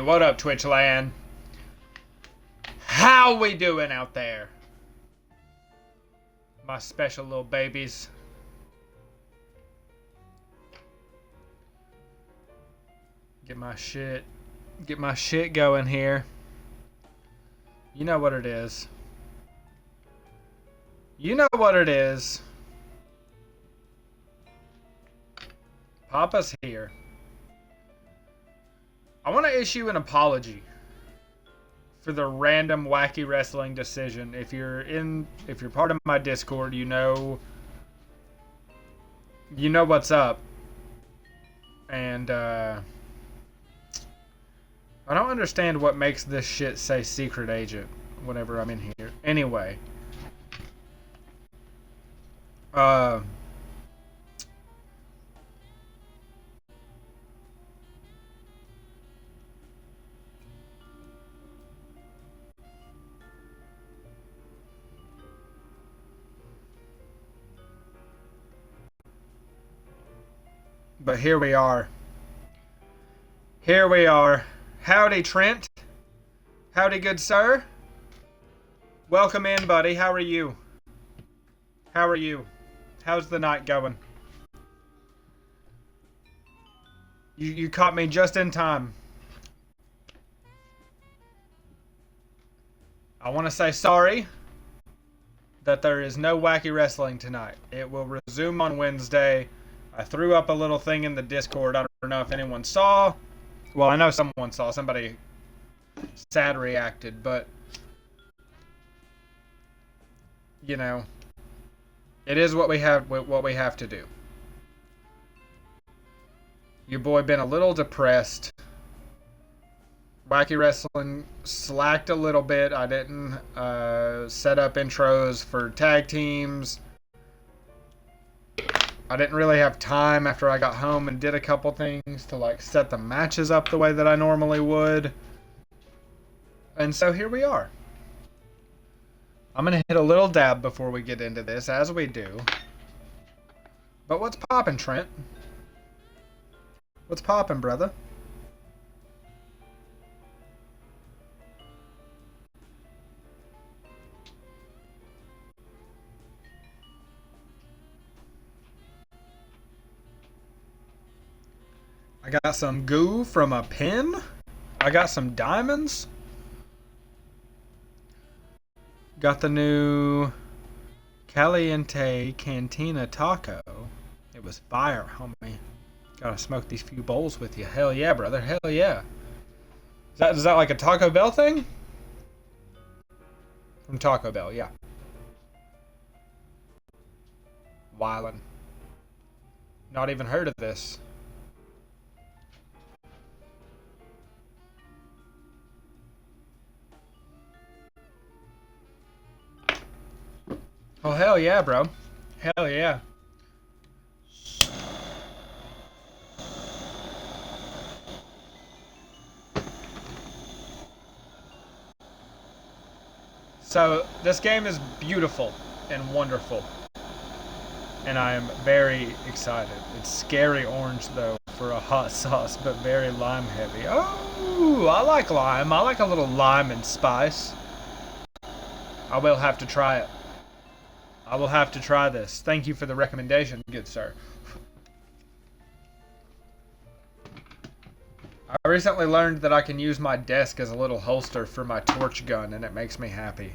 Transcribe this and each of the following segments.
What up, Twitch land? How we doing out there? My special little babies. Get my shit going here. You know what it is. You know what it is. Papa's here. I want to issue an apology for the random wacky wrestling decision. If you're part of my Discord, you know what's up. And I don't understand what makes this shit say secret agent whenever I'm in here. Anyway, but here we are. Here we are. Howdy, Trent. Howdy, good sir. Welcome in, buddy. How are you? How are you? How's the night going? You caught me just in time. I want to say sorry that there is no wacky wrestling tonight. It will resume on Wednesday. I threw up a little thing in the Discord. I don't know if anyone saw. Well, I know someone saw. Somebody sad reacted, but you know, it is what we have to do. Your boy been a little depressed. Wacky wrestling slacked a little bit. I didn't set up intros for tag teams. I didn't really have time after I got home and did a couple things to like set the matches up the way that I normally would. And so here we are. I'm going to hit a little dab before we get into this, as we do. But what's poppin', Trent? What's poppin', brother? I got some goo from a pin. I got some diamonds. Got the new Caliente Cantina taco. It was fire, homie. Gotta smoke these few bowls with you. Hell yeah, brother. Hell yeah. Is that like a Taco Bell thing? From Taco Bell, yeah. Wildin'. Not even heard of this. Oh, hell yeah, bro. Hell yeah. So, this game is beautiful and wonderful. And I am very excited. It's scary orange, though, for a hot sauce, but very lime heavy. Oh, I like lime. I like a little lime and spice. I will have to try it. I will have to try this. Thank you for the recommendation, good sir. I recently learned that I can use my desk as a little holster for my torch gun, and it makes me happy.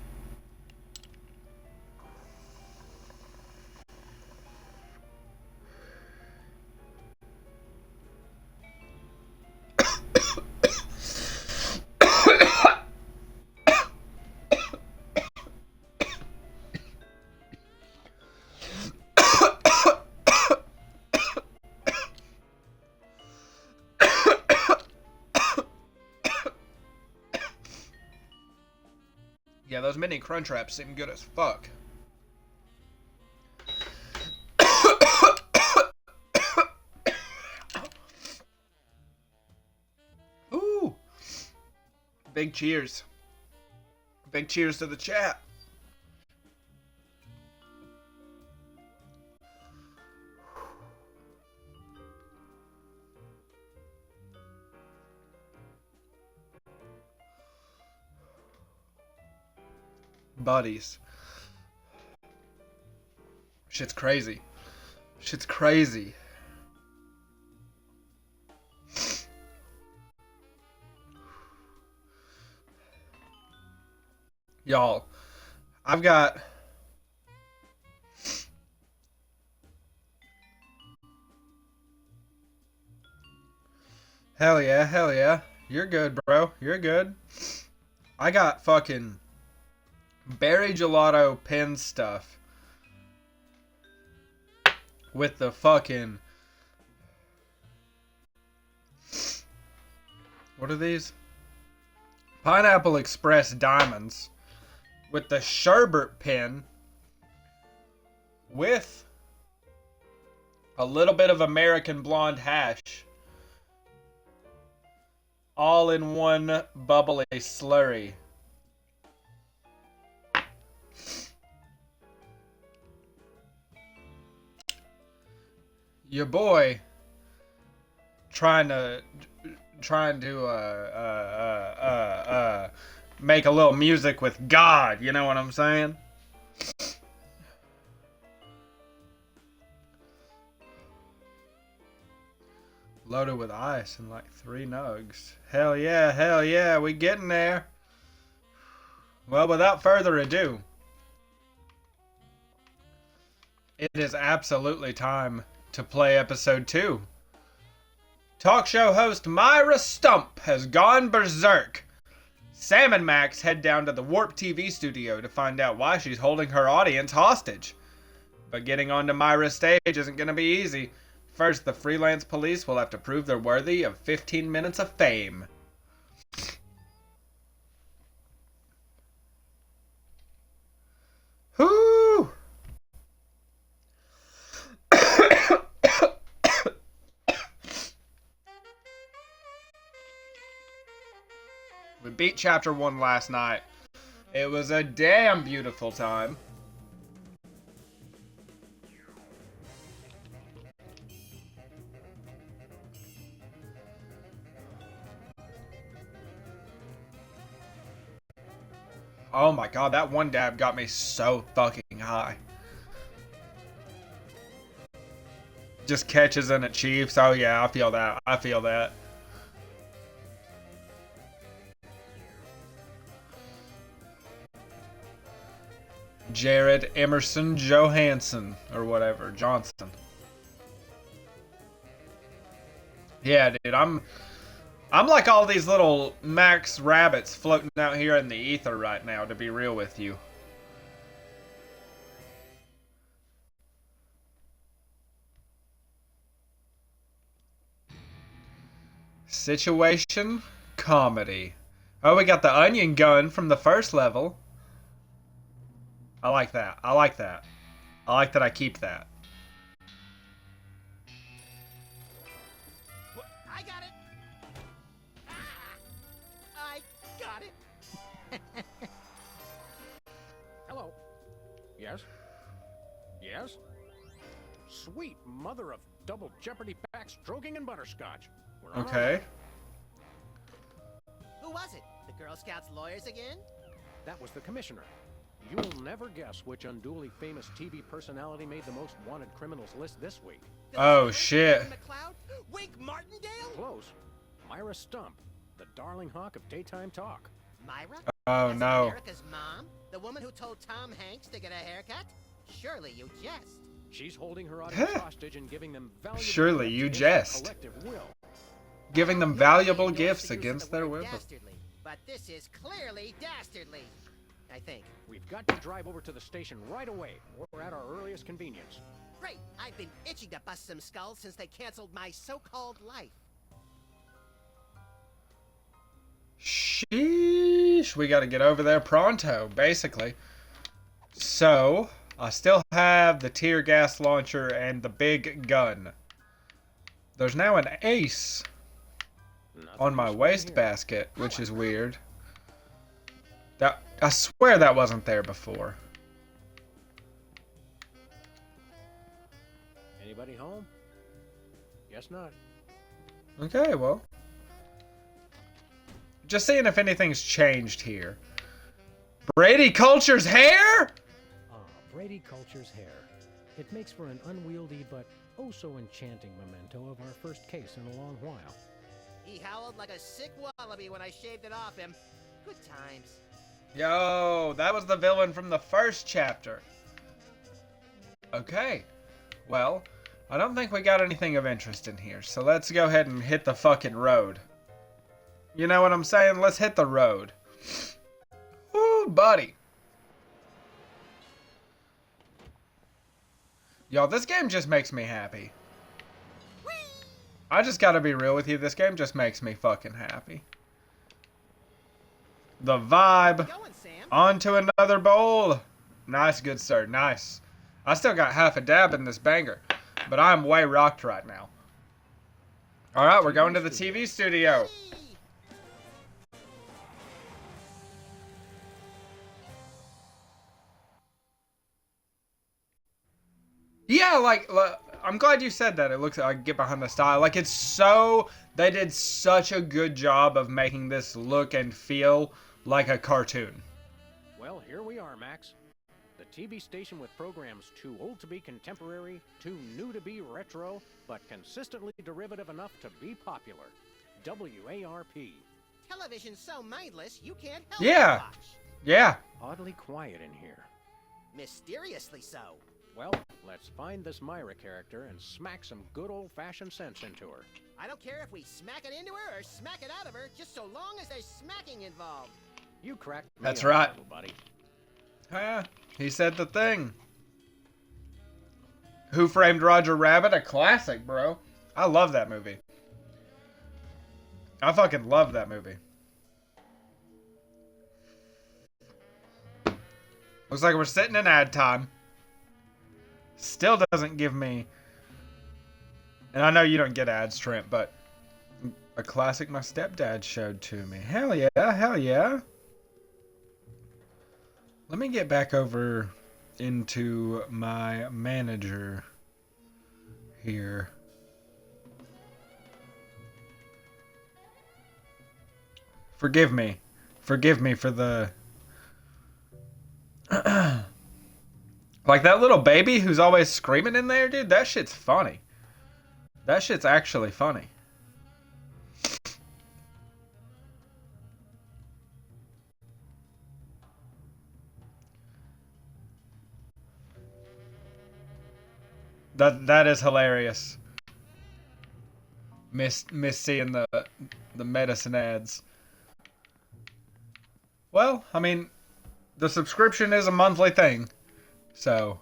Yeah, those mini crunch wraps seem good as fuck. Ooh. Big cheers. Big cheers to the chat. buddies. Shit's crazy. Shit's crazy. Y'all, I've got... Hell yeah, hell yeah. You're good, bro. You're good. I got fucking berry gelato pen stuff with the fucking... What are these? Pineapple Express diamonds with the sherbet pen with a little bit of American blonde hash. All in one bubbly slurry. Your boy trying to make a little music with God, you know what I'm saying? Loaded with ice and like 3 nugs. Hell yeah, we getting there. Well, without further ado, it is absolutely time to play episode 2. Talk show host Myra Stump has gone berserk. Sam and Max head down to the Warp TV studio to find out why she's holding her audience hostage. But getting onto Myra's stage isn't going to be easy. First, the freelance police will have to prove they're worthy of 15 minutes of fame. Whoo! We beat Chapter 1 last night. It was a damn beautiful time. Oh my god, that one dab got me so fucking high. Just catches and achieves. Oh yeah, I feel that. I feel that. Jared Emerson Johansson or whatever, Johnson. Yeah, dude, I'm like all these little Max rabbits floating out here in the ether right now, to be real with you. Situation comedy. Oh, we got the onion gun from the first level. I like that. I like that. I like that I keep that. I got it. I got it. Hello. Yes? Yes? Sweet mother of double jeopardy backstroking and butterscotch. We're on our Okay. way. Who was it? The Girl Scouts lawyers again? That was the commissioner. You'll never guess which unduly famous TV personality made the most wanted criminals list this week. Oh shit. McCloud? Wink Martindale? Close. Myra Stump, the darling hawk of daytime talk. Myra? Oh As in no. America's mom? The woman who told Tom Hanks to get a haircut? Surely you jest. She's holding her audience hostage and giving them valuable Surely you gifts against jest. their collective will. Giving them Normally, valuable it goes gifts to use against the their word will. Dastardly, but this is clearly dastardly. I think. We've got to drive over to the station right away. We're at our earliest convenience. Great. I've been itching to bust some skulls since they canceled my so-called life. Sheesh. We gotta get over there pronto, basically. So, I still have the tear gas launcher and the big gun. There's now an ace Nothing on my useful wastebasket, here. which is weird. That, I swear that wasn't there before. Anybody home? Guess not. Okay, well. Just seeing if anything's changed here. Brady Culture's hair? Ah, Brady Culture's hair. It makes for an unwieldy but oh so enchanting memento of our first case in a long while. He howled like a sick wallaby when I shaved it off him. Good times. Yo, that was the villain from the first chapter. Okay. Well, I don't think we got anything of interest in here, so let's go ahead and hit the fucking road. You know what I'm saying? Let's hit the road. Woo, buddy. Y'all, this game just makes me happy. I just gotta be real with you. This game just makes me fucking happy. The vibe. Going, Sam. On to another bowl. Nice, good sir. Nice. I still got half a dab in this banger, but I'm way rocked right now. Alright, we're going to the TV studio. Yeah, like, I'm glad you said that. It looks like I get behind the style. Like, it's so... They did such a good job of making this look and feel like a cartoon. Well, here we are, Max. The TV station with programs too old to be contemporary, too new to be retro, but consistently derivative enough to be popular. WARP. Television's so mindless, you can't help Yeah. but watch. Yeah. Oddly quiet in here. Mysteriously so. Well, let's find this Myra character and smack some good old-fashioned sense into her. I don't care if we smack it into her or smack it out of her, just so long as there's smacking involved. You cracked me That's up, right. little buddy. He said the thing. Who Framed Roger Rabbit? A classic, bro. I love that movie. I fucking love that movie. Looks like we're sitting in ad time. Still doesn't give me... And I know you don't get ads, Trent, but... A classic my stepdad showed to me. Hell yeah, hell yeah. Let me get back over into my manager here. Forgive me. Forgive me for the... Like that little baby who's always screaming in there, dude, that shit's funny. That shit's actually funny. That is hilarious. Miss seeing the medicine ads. Well, I mean, the subscription is a monthly thing, so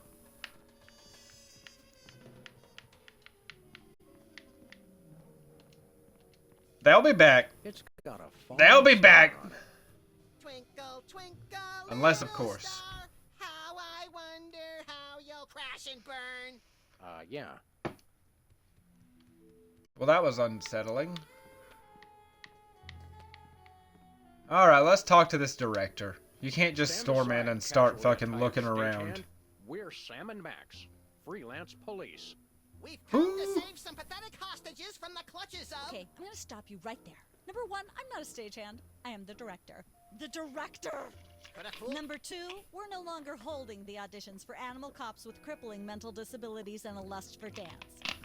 they'll be back. It's got a falling They'll be star back. on it. Twinkle, twinkle, Unless, of little course. star, how I wonder how you'll crash and burn. Yeah. Well, that was unsettling. Alright, let's talk to this director. You can't just Stand storm in aside, and start casual fucking attire looking stagehand. around. We're Sam and Max, freelance police. We've come to Ooh. save some pathetic hostages from the clutches of... Okay, I'm gonna stop you right there. Number one, I'm not a stagehand. I am the director. The director! Could a fool... Number two, we're no longer holding the auditions for animal cops with crippling mental disabilities and a lust for dance.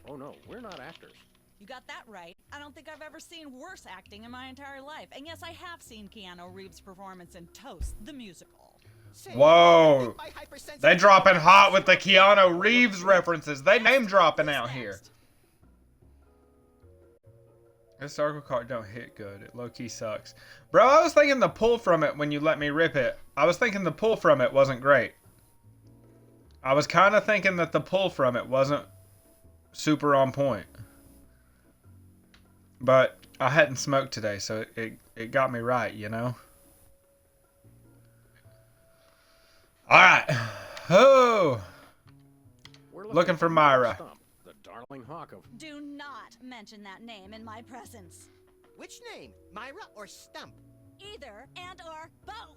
Oh no, we're not actors. You got that right. I don't think I've ever seen worse acting in my entire life. And yes, I have seen Keanu Reeves' performance in Toast, the musical. Say, Whoa! my hypersensitive- They dropping hot with the Keanu Reeves references. They name dropping out here. Next. Historical card don't hit good. It low-key sucks. Bro, I was thinking the pull from it when you let me rip it. I was thinking the pull from it wasn't great. I was kind of thinking that the pull from it wasn't super on point. But I hadn't smoked today, so it got me right, you know? Alright. Oh! We're Looking for Myra. Stump, the darling hawk of... Do not mention that name in my presence. Which name? Myra or Stump? Either and or both.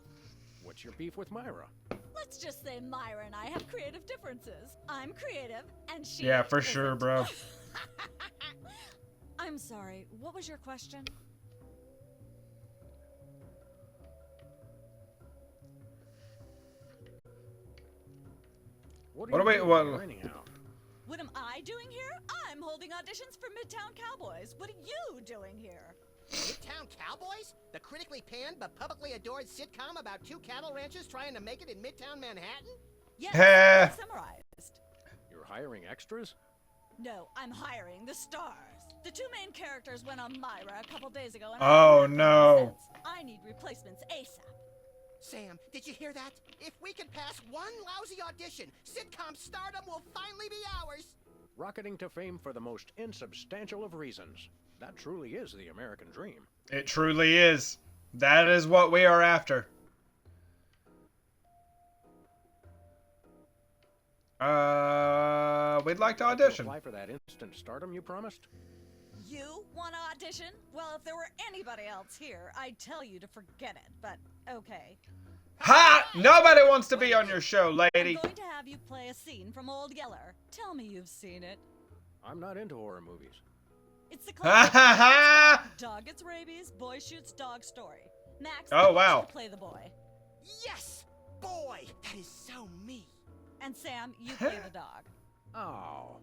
What's your beef with Myra? Let's just say Myra and I have creative differences. I'm creative, and she Yeah, for sure, isn't. bro. I'm sorry, what was your question? What What are do we? you doing What? here anyhow? What am I doing here? I'm holding auditions for Midtown Cowboys. What are you doing here? Midtown Cowboys? The critically panned but publicly adored sitcom about two cattle ranchers trying to make it in Midtown Manhattan? Yes, Heh. well summarized. You're hiring extras? No, I'm hiring the stars. The two main characters went on Myra a couple days ago, and Oh, I haven't no. heard since. I need replacements ASAP. Sam, did you hear that? If we can pass one lousy audition, sitcom stardom will finally be ours. Rocketing to fame for the most insubstantial of reasons. That truly is the American dream. It truly is. That is what we are after. We'd like to audition. Apply for that instant stardom you promised? You want to audition? Well, if there were anybody else here, I'd tell you to forget it, but okay. Ha! Nobody wants to be on your show, lady. I'm going to have you play a scene from Old Yeller. Tell me you've seen it. I'm not into horror movies. It's the Ha classic ha ha! dog gets rabies, boy shoots dog story. Max, Oh, I want wow. you to play the boy. Yes! Boy, that is so me. And Sam, you play the dog. Oh.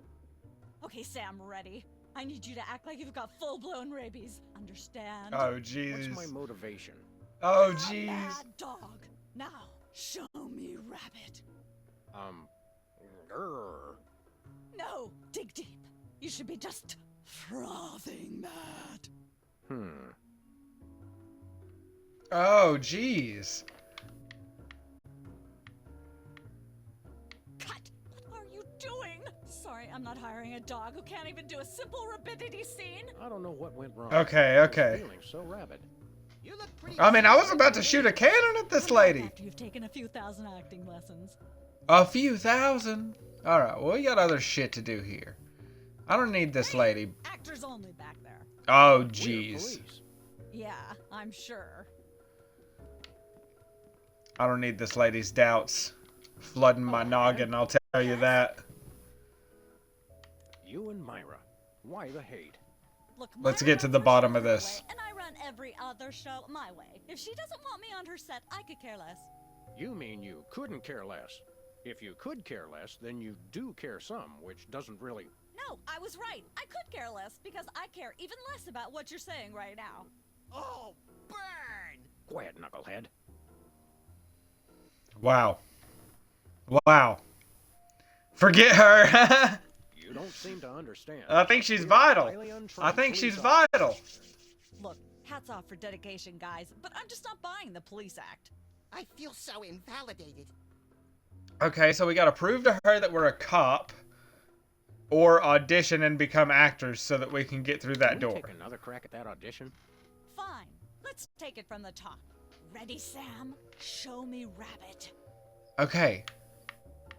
Okay, Sam, ready? I need you to act like you've got full-blown rabies. Understand? Oh, What's jeez. my motivation? Oh, You're a jeez. mad dog. Now, show me rabbit. Grr. No, dig deep. You should be just frothing mad. Oh, jeez. Cut! What are you doing? Sorry, I'm not hiring a dog who can't even do a simple rapidity scene. I don't know what went wrong. Okay, I was okay. feeling so rabid. You look pretty. I mean, I was about to shoot a cannon at this Come back lady. After you've taken a few thousand acting lessons. A few thousand. Alright, well, we got other shit to do here. I don't need this lady. Actors only back there. Oh, We're jeez. police. Yeah, I'm sure. I don't need this lady's doubts flooding my noggin, I'll tell you that. You and Myra. Why the hate? Look, Let's Myra get to runs the her bottom show of her this. way, and I run every other show my way. If she doesn't want me on her set, I could care less. You mean you couldn't care less? If you could care less, then you do care some, which doesn't really... No, I was right. I could care less because I care even less about what you're saying right now. Oh, burn! Quiet, knucklehead. Wow. Wow. Forget her. You don't seem to understand. I think she's We're vital. highly untrained I think she's police officers. vital. Look, hats off for dedication, guys, but I'm just not buying the police act. I feel so invalidated. Okay, so we gotta prove to her that we're a cop, or audition and become actors so that we can get through that Can we door. take another crack at that audition? Fine, let's take it from the top. Ready, Sam? Show me rabbit. Okay.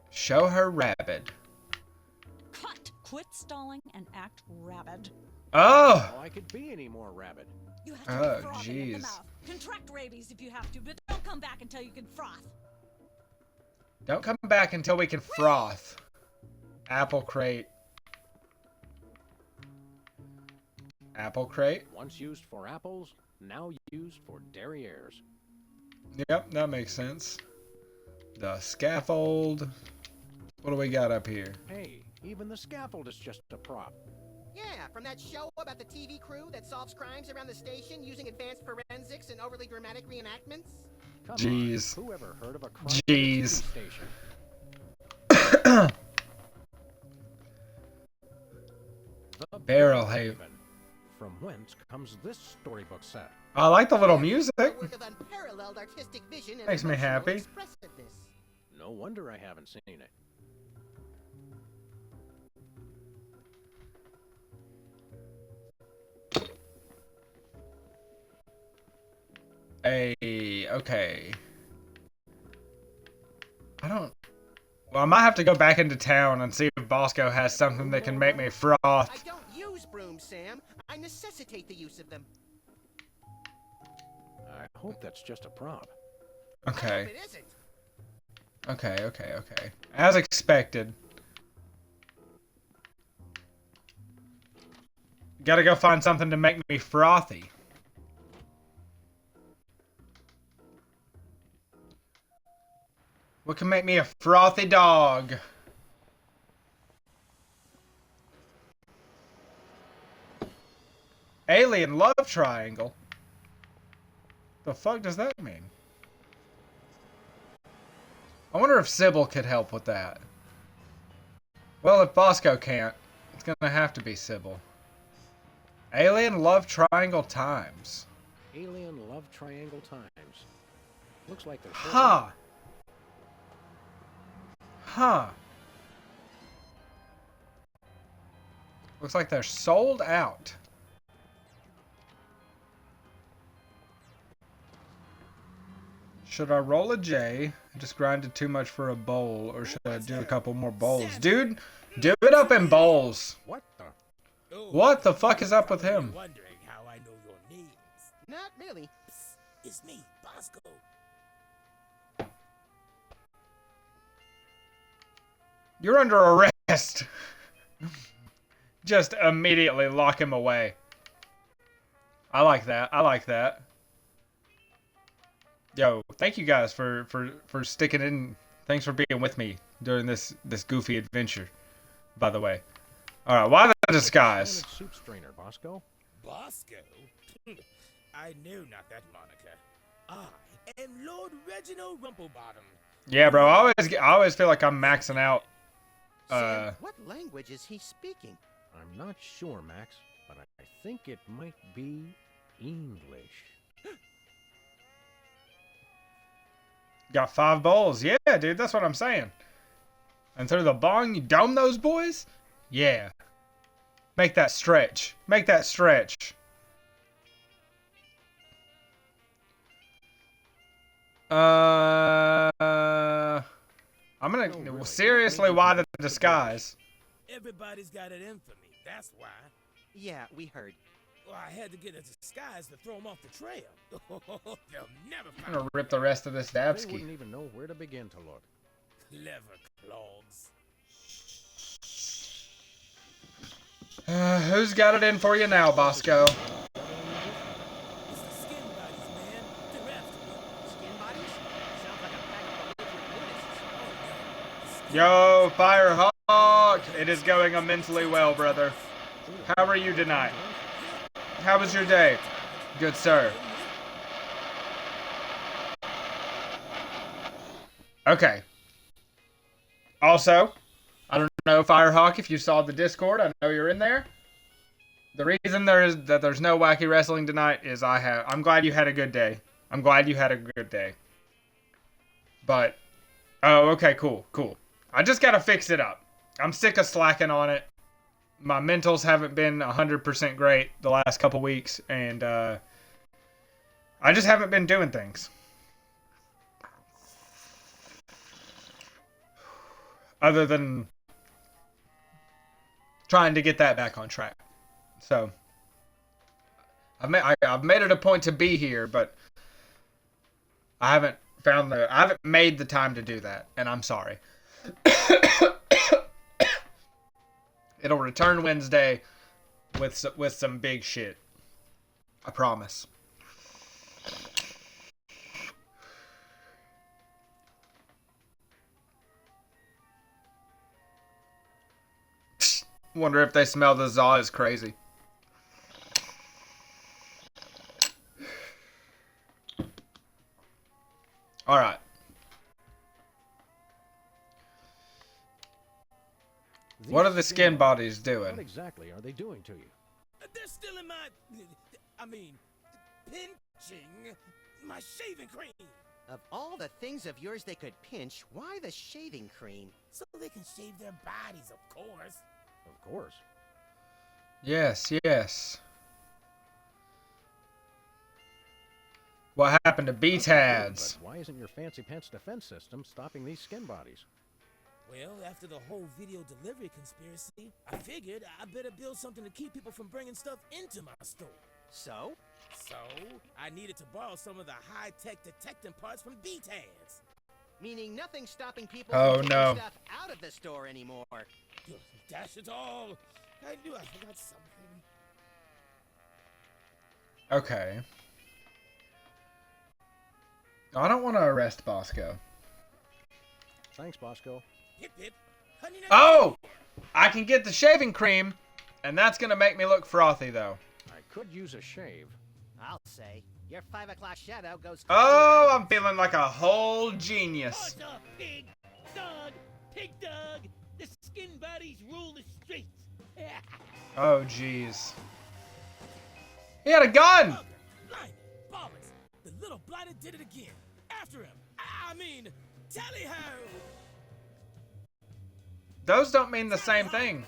Show her rabid. Cut! Quit stalling and act rabid. Oh! Oh, I could be any more rabid. You have to Oh, be frothing at the jeez. mouth. Contract rabies if you have to, but don't come back until you can froth. Don't come back until we can froth. Apple crate. Apple crate? Once used for apples, now used for derrieres. Yep, that makes sense. The scaffold. What do we got up here? Hey, even the scaffold is just a prop. Yeah, from that show about the TV crew that solves crimes around the station using advanced forensics and overly dramatic reenactments. Come Jeez. on, who ever heard of a crime Jeez. station? The Barrel Haven. From whence comes this storybook set? I like the little music. A work of unparalleled artistic vision and Makes me emotional happy. expressiveness. No wonder I haven't seen it. Okay. I don't... Well, I might have to go back into town and see if Bosco has something that can make me I froth. don't use brooms, Sam. I necessitate the use of them. I hope that's just a prop. I hope Okay. it isn't. Okay. As expected. Gotta go find something to make me frothy. What can make me a frothy dog? Alien love triangle. The fuck does that mean? I wonder if Sybil could help with that. Well, if Bosco can't, it's gonna have to be Sybil. Alien love triangle times. Alien love triangle times. Looks like they're Huh. Huh. Looks like they're sold out. Should I roll a J? I just grinded too much for a bowl, or should I do a couple more bowls? Dude, do it up in bowls. What the? What the fuck is up with him? Wondering how I know your names. Not really. It's me, Bosco. You're under arrest. Just immediately lock him away. I like that. I like that. Yo, thank you guys for sticking in. Thanks for being with me during this goofy adventure, by the way. All right, why the disguise? Soup strainer, Bosco. Bosco? I knew not that moniker. I am Lord Reginald Rumplebottom. Yeah, bro. I always feel like I'm maxing out. Sam, what language is he speaking? I'm not sure, Max, but I think it might be English. Got 5 bowls. Yeah, dude, that's what I'm saying. And through the bong, you dome those boys? Yeah. Make that stretch. Make that stretch. I'm gonna... Seriously, why the disguise? Everybody's got it in for me, that's why. Yeah, we heard. Well, I had to get a disguise to throw them off the trail. They'll never I'm find gonna rip the rest of this They Davsky. wouldn't even know where to begin to look. clever clogs. Who's got it in for you now, Bosco? It's the skin bodies, man. They're after me. Skin bodies? Sounds like a pack of belligerent lunatics. Yo, Firehawk! It is going immensely well, brother. How are you tonight? How was your day? Good, sir. Okay. Also, I don't know, Firehawk, if you saw the Discord. I know you're in there. The reason there's no wacky wrestling tonight is I'm glad you had a good day. I'm glad you had a good day. But, oh, okay, cool. I just gotta fix it up. I'm sick of slacking on it. My mentals haven't been 100% great the last couple weeks, and I just haven't been doing things. Other than trying to get that back on track. So, I've made it a point to be here, but I haven't made the time to do that, and I'm sorry. It'll return Wednesday with some big shit. I promise. Wonder if they smell the Zaw is crazy. All right. What are the skin bodies What doing? exactly are they doing to you? They're still in pinching my shaving cream. Of all the things of yours they could pinch, why the shaving cream? So they can shave their bodies, of course. Of course. Yes. What happened to B-Tads? But why isn't your fancy pants defense system stopping these skin bodies? Well, after the whole video delivery conspiracy, I figured I better build something to keep people from bringing stuff into my store. So? So, I needed to borrow some of the high-tech detecting parts from B-Tads. Meaning nothing stopping people Oh, from taking no. stuff out of the store anymore. Dash it all. I knew I forgot something. Okay. I don't want to arrest Bosco. Thanks, Bosco. Hip hip. Honey, Oh! I can get the shaving cream, and that's going to make me look frothy, though. I could use a shave. I'll say. Your 5 o'clock shadow goes... Oh, I'm feeling like a whole genius. What's up, pig? Dog? Pig dog? The skin bodies rule the streets. Oh, jeez. He had a gun! Bugger, blimey, ballers. The little blighter did it again. After him. I mean, tally-ho! Those don't mean the same thing.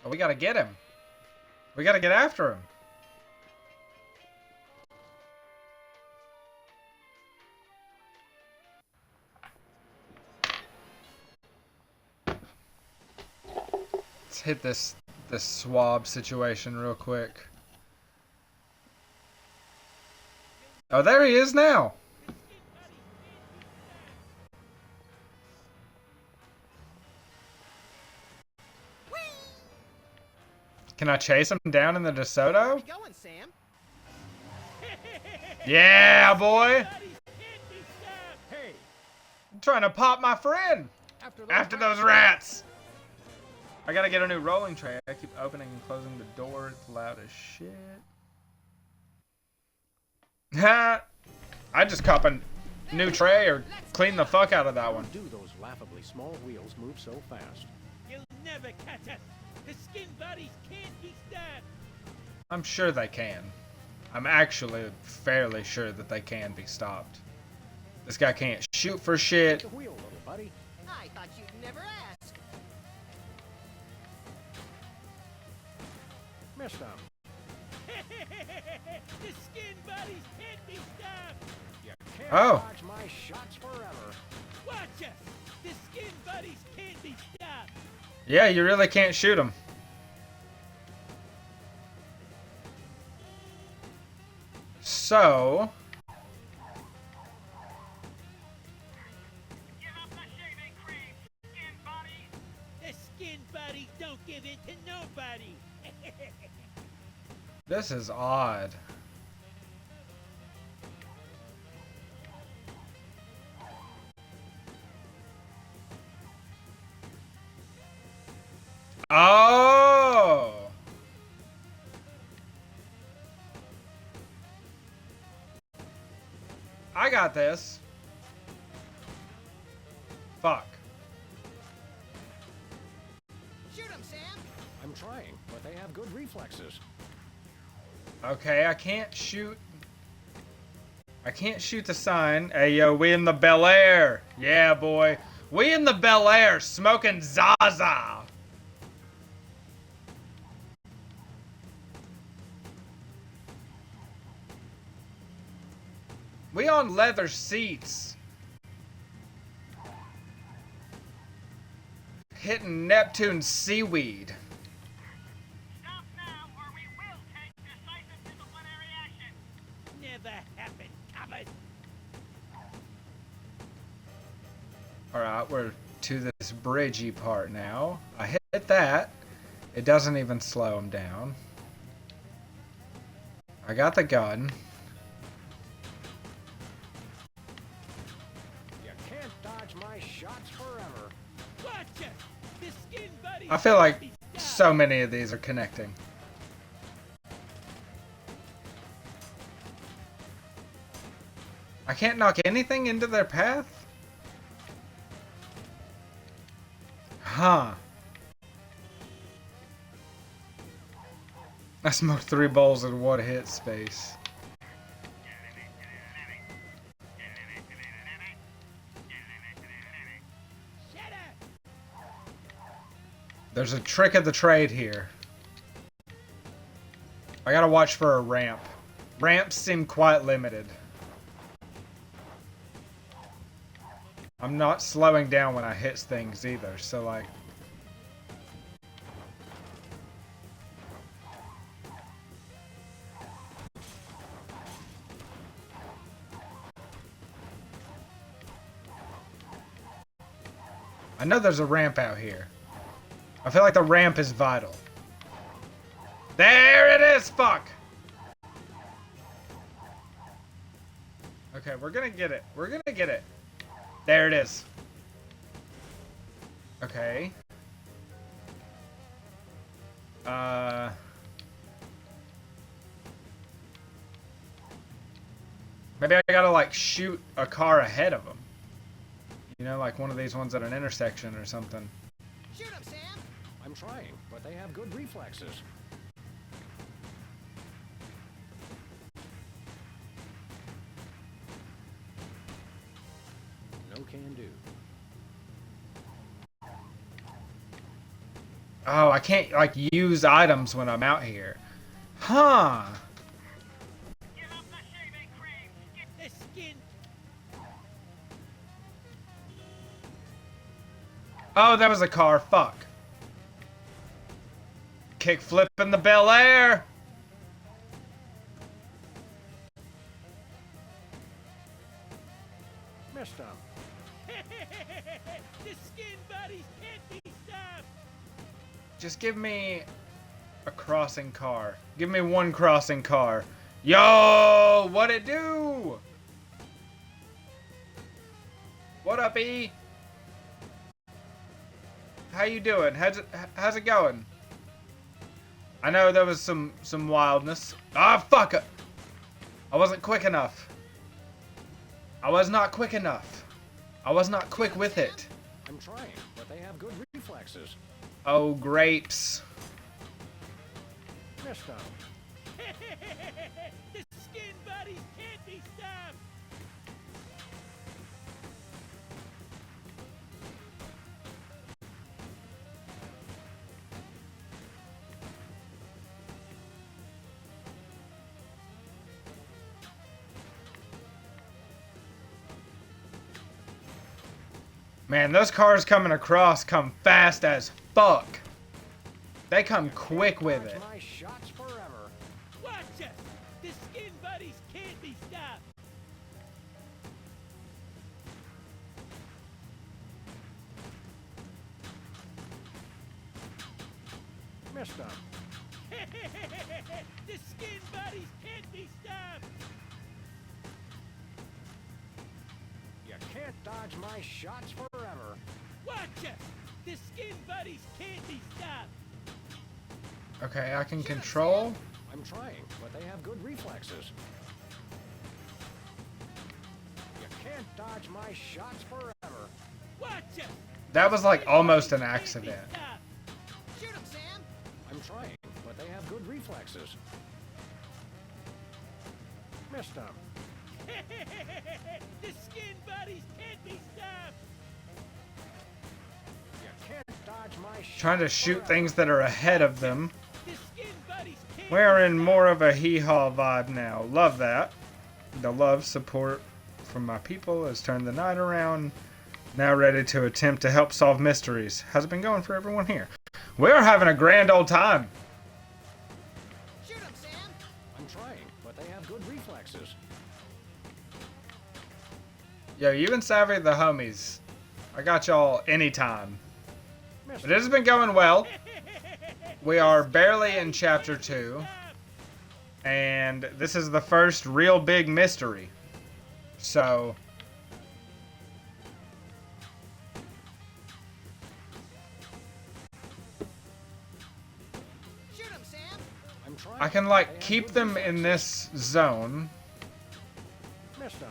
Oh, we gotta get him. We gotta get after him. Let's hit this swab situation real quick. Oh, there he is now. Can I chase him down in the DeSoto? Where you going, Sam? Yeah, boy. Hey, I'm trying to pop my friend. After those rats. I gotta get a new rolling tray. I keep opening and closing the door. It's loud as shit. Ha! I just cop a new tray or clean the fuck out of that one. do those laughably small wheels move so fast? You'll never catch us. The skin bodies can't be stopped. I'm sure they can. I'm actually fairly sure that they can be stopped. This guy can't shoot for shit. Take the wheel, little buddy. I thought you'd never ask. Missed him. The skin bodies can't be stopped. You can't Oh. dodge my shots forever. Watch us. The skin bodies can't be stopped. Yeah, you really can't shoot him. So, Give up the shaving cream, skin bodies. The skin bodies don't give in to nobody. this is odd. Oh! I got this. Fuck. Shoot him, Sam. I'm trying, but they have good reflexes. Okay, I can't shoot. I can't shoot the sign. Hey, yo, we in the Bel Air. Yeah, boy. We in the Bel Air smoking Zaza. We on leather seats. Hitting Neptune seaweed. Stop now, or we will take decisive disciplinary action. Never happened, Thomas. Alright, we're to this bridgey part now. I hit that. It doesn't even slow him down. I got the gun. You can't dodge my shots forever. Watch us. The skin bodies I feel like can't be stopped. so many of these are connecting. I can't knock anything into their path? Huh. I smoked 3 bowls in one hit space. Shut up. There's a trick of the trade here. I gotta watch for a ramp. Ramps seem quite limited. I'm not slowing down when I hit things either, so like... I know there's a ramp out here. I feel like the ramp is vital. There it is, fuck! Okay, we're gonna get it. We're gonna get it. There it is. Okay. Maybe I gotta like shoot a car ahead of them. You know, like one of these ones at an intersection or something. Shoot him, Sam! I'm trying, but they have good reflexes. No can do. Oh, I can't like use items when I'm out here. Huh. The skin. Oh, that was a car. Fuck. Kick flip in the Bel Air. Missed him. The skin buddies can't be stopped. Just give me a crossing car. Give me one crossing car. Yo, what it do? What up, E? How you doing? How's it going? I know there was some wildness. Ah, fuck it. I wasn't quick enough. I was not quick enough. I was not quick with it. I'm trying, but they have good reflexes. Oh, grapes. Missed him. The skin buddies can't be stopped. Man, those cars coming across come fast as fuck. They come quick with Dodge it. my shots forever. Watch us. The skin buddies can't be stopped. Missed him. The skin buddies can't be stopped. You can't dodge my shots forever. Watch us. The skin buddies can't be stopped. Okay, I can control. I'm trying, but they have good reflexes. You can't dodge my shots forever. Watch us. That was like almost an accident. Shoot him, Sam! I'm trying, but they have good reflexes. Missed him. The skin buddies can't be stopped. You can't dodge my shots Trying to shoot forever. things that are ahead of them. The skin buddies can't We're be in more of a hee-haw vibe now. Love that. The love support from my people has turned the night around. Now ready to attempt to help solve mysteries. How's it been going for everyone here? We're having a grand old time. Shoot him, Sam! I'm trying, but they have good reflexes. Yo, you and Savvy the homies. I got y'all anytime. Missed But it has been going well. We are barely in chapter 2. And this is the first real big mystery. So, Shoot him, Sam! I'm trying. I can but like they have keep good them in reflexes. this zone. Missed him.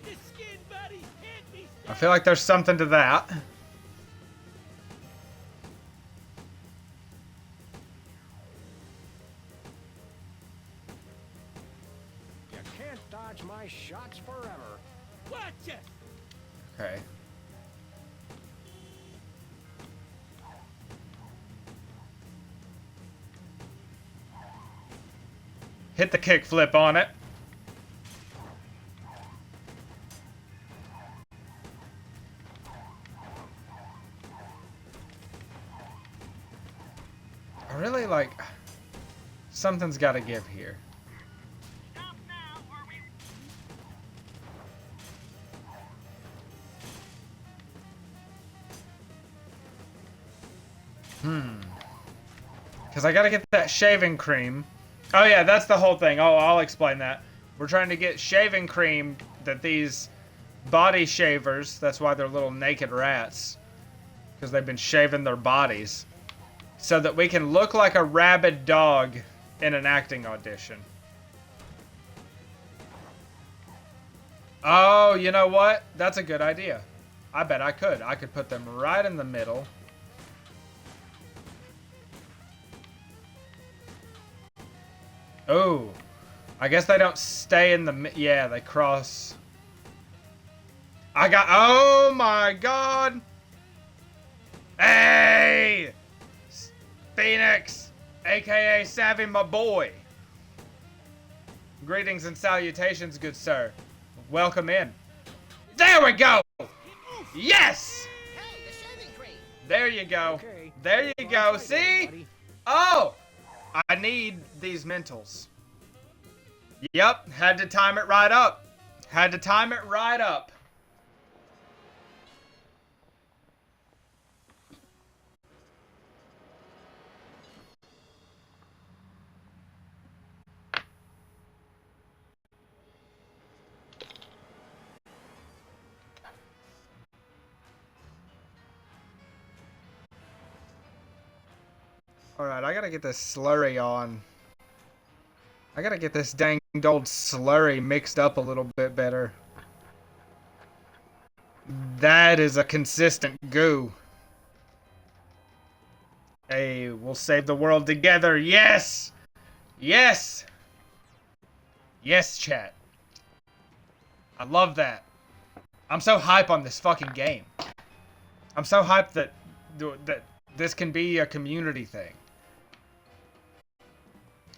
The skin buddies can't be I stopped. feel like there's something to that. You can't dodge my shots forever. Watch us. Okay. Hit the kickflip on it. I really like... Something's got to give here. Because I got to get that shaving cream. Oh yeah, that's the whole thing. Oh, I'll explain that. We're trying to get shaving cream that these body shavers, that's why they're little naked rats. Because they've been shaving their bodies. so that we can look like a rabid dog in an acting audition. Oh, you know what? That's a good idea. I bet I could. I could put them right in the middle. Oh, I guess they don't stay in the... Yeah, they cross. Oh my god! Hey! Phoenix, aka Savvy, my boy. Greetings and salutations, good sir. Welcome in. There we go! Yes! Hey, the shaving cream! There you go. Okay. There you go. Right, See? buddy. Oh! I need these mentals. Yep, had to time it right up. Had to time it right up. Alright, I gotta get this slurry on. I gotta get this danged old slurry mixed up a little bit better. That is a consistent goo. Hey, we'll save the world together. Yes! Yes! Yes, chat. I love that. I'm so hype on this fucking game. I'm so hyped that this can be a community thing.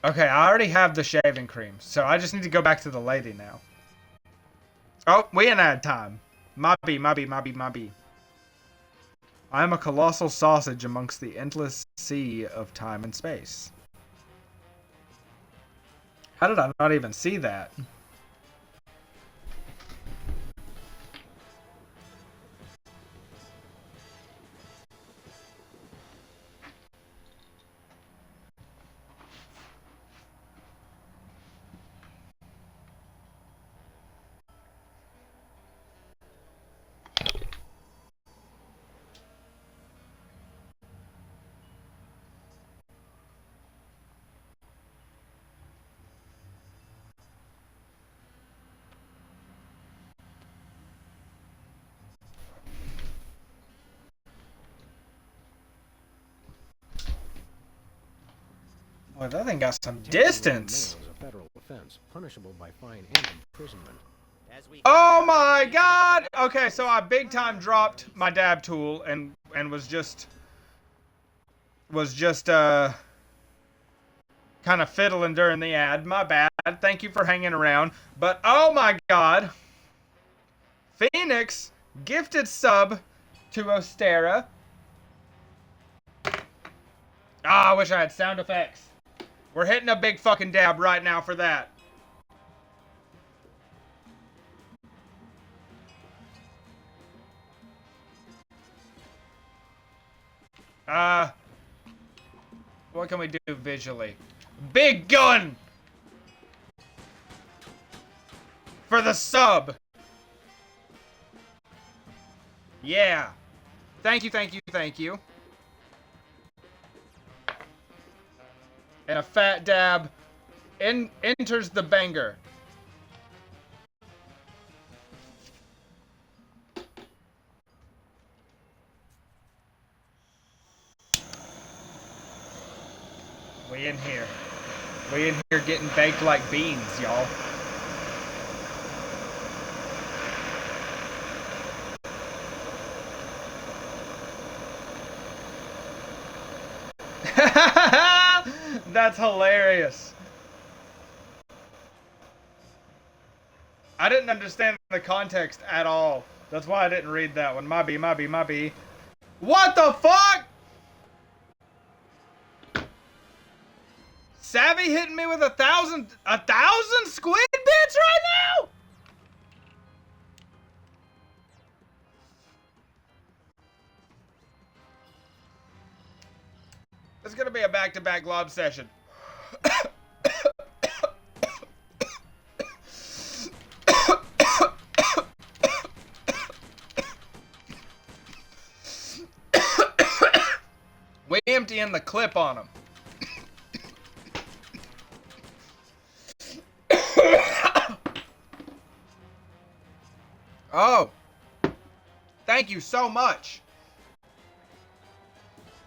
Okay, I already have the shaving cream, so I just need to go back to the lady now. Oh, we ain't had time. My B. I am a colossal sausage amongst the endless sea of time and space. How did I not even see that? Boy, that thing got some distance. Mail is a federal offense, punishable by fine and imprisonment. As we Oh my god! Okay, so I big time dropped my dab tool and was just kind of fiddling during the ad. My bad. Thank you for hanging around. But oh my god, Phoenix gifted sub to Ostera. Ah, I wish I had sound effects. We're hitting a big fucking dab right now for that. What can we do visually? Big gun! For the sub! Yeah. Thank you, thank you, thank you. And a fat dab enters the banger. We in here. We in here getting baked like beans, y'all. That's hilarious. I didn't understand the context at all. That's why I didn't read that one. My B. What the fuck? Savvy hitting me with a thousand squid bits right now? It's gonna be a back-to-back glob session. We empty already in the clip on him. Oh. Thank you so much.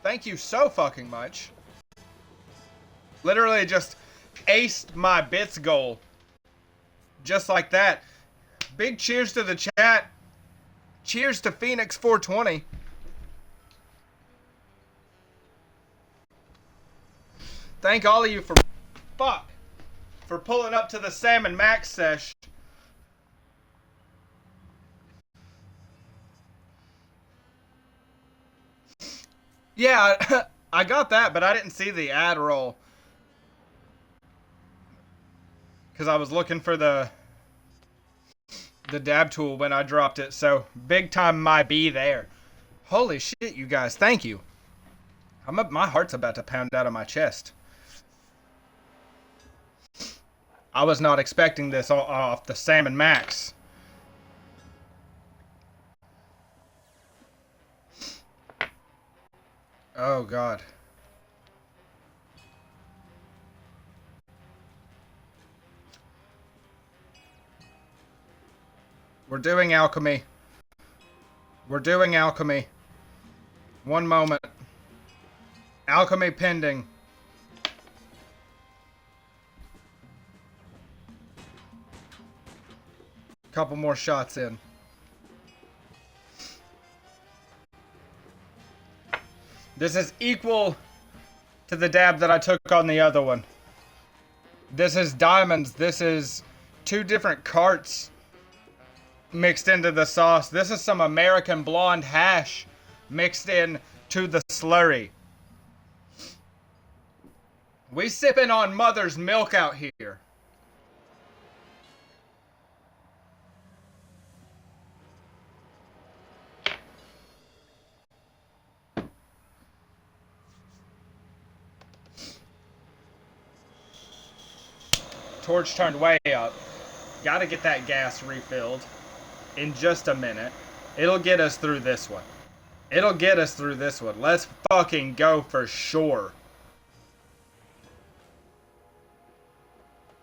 Thank you so fucking much. Literally just aced my bits goal. Just like that. Big cheers to the chat. Cheers to Phoenix 420. Thank all of you for pulling up to the Sam and Max sesh. Yeah, I got that, but I didn't see the ad roll. Because I was looking for the dab tool when I dropped it, so big time might be there. Holy shit, you guys, thank you. My heart's about to pound out of my chest. I was not expecting this off the Sam and Max. Oh, God. We're doing alchemy. We're doing alchemy. One moment. Alchemy pending. Couple more shots in. This is equal to the dab that I took on the other one. This is diamonds. This is 2 different carts mixed into the sauce. This is some American blonde hash mixed in to the slurry. We sipping on mother's milk out here. Torch turned way up. Gotta get that gas refilled in just a minute. It'll get us through this one. It'll get us through this one. Let's fucking go for sure.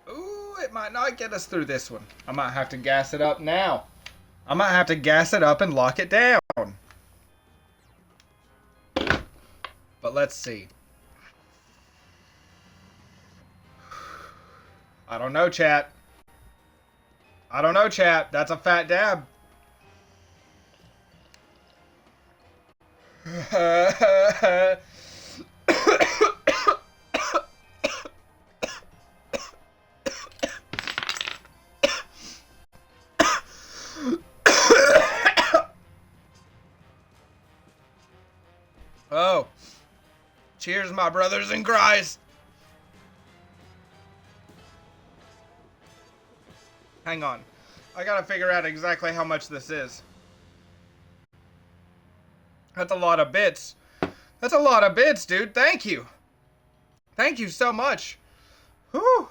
Ooh, it might not get us through this one. I might have to gas it up now. I might have to gas it up and lock it down. But let's see. I don't know, chat. I don't know, chat. That's a fat dab. Oh. Cheers, my brothers in Christ. Hang on. I gotta figure out exactly how much this is. That's a lot of bits. That's a lot of bits, dude. Thank you. Thank you so much. Whew.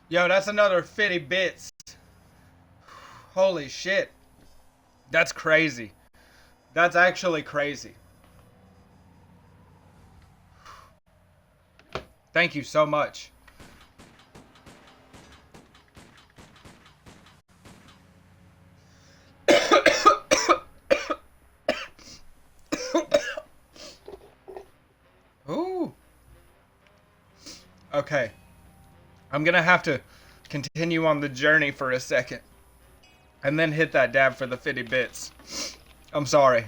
Yo, that's another 50 bits. Holy shit. That's crazy. That's actually crazy. Thank you so much. Ooh. Okay. I'm gonna have to continue on the journey for a second. And then hit that dab for the 50 bits. I'm sorry.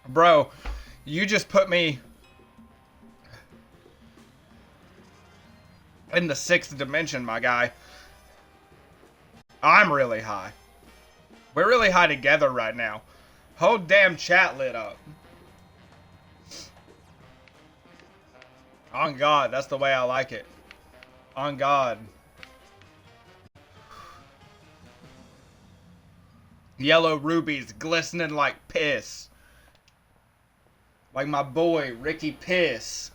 Bro, you just put me in the 6th dimension, my guy. I'm really high. We're really high together right now. Whole damn chat lit up. On God, that's the way I like it. On God. Yellow rubies glistening like piss. Like my boy, Ricky Piss.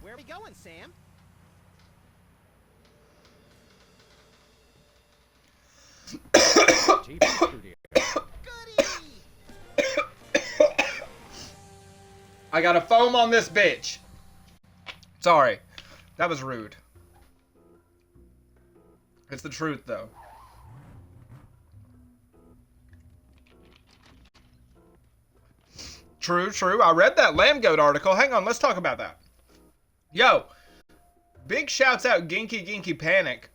Where are we going, Sam? TV studio. Goody! I got a foam on this bitch. Sorry. That was rude. It's the truth, though. True, true. I read that Lamb Goat article. Hang on, let's talk about that. Yo, big shouts out Ginky Ginky Panic.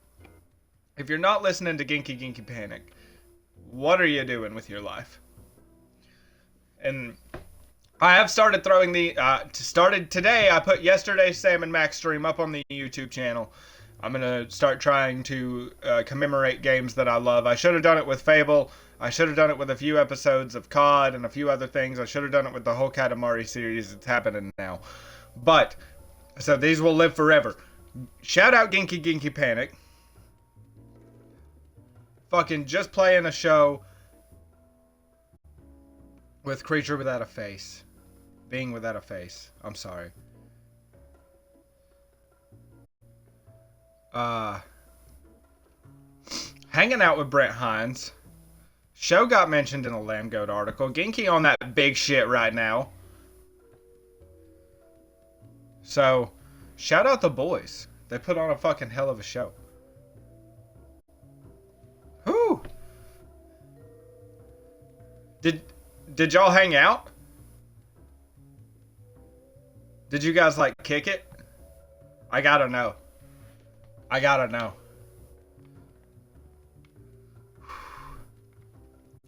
If you're not listening to Ginky Ginky Panic, what are you doing with your life? And I have started throwing the, started today, I put yesterday's Sam and Max stream up on the YouTube channel. I'm going to start trying to commemorate games that I love. I should have done it with Fable. I should have done it with a few episodes of COD and a few other things. I should have done it with the whole Katamari series. It's happening now. But, so these will live forever. Shout out Ginky Ginky Panic. Fucking just playing a show with Creature Without a Face. Being Without a Face. I'm sorry. Hanging out with Brent Hines. Show got mentioned in a Lamb Goat article. Ginky on that big shit right now. So, shout out the boys. They put on a fucking hell of a show. Whew. Did y'all hang out? Did you guys like kick it? I gotta know. I gotta know.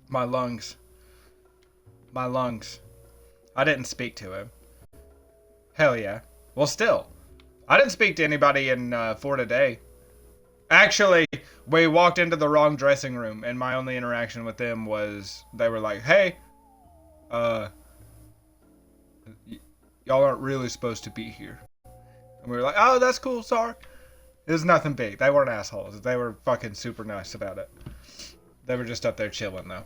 My lungs. My lungs. I didn't speak to him. Hell yeah. Well, still. I didn't speak to anybody in for today. Actually, we walked into the wrong dressing room, and my only interaction with them was they were like, hey, y'all aren't really supposed to be here. And we were like, oh, that's cool, sorry. It was nothing big. They weren't assholes. They were fucking super nice about it. They were just up there chilling, though.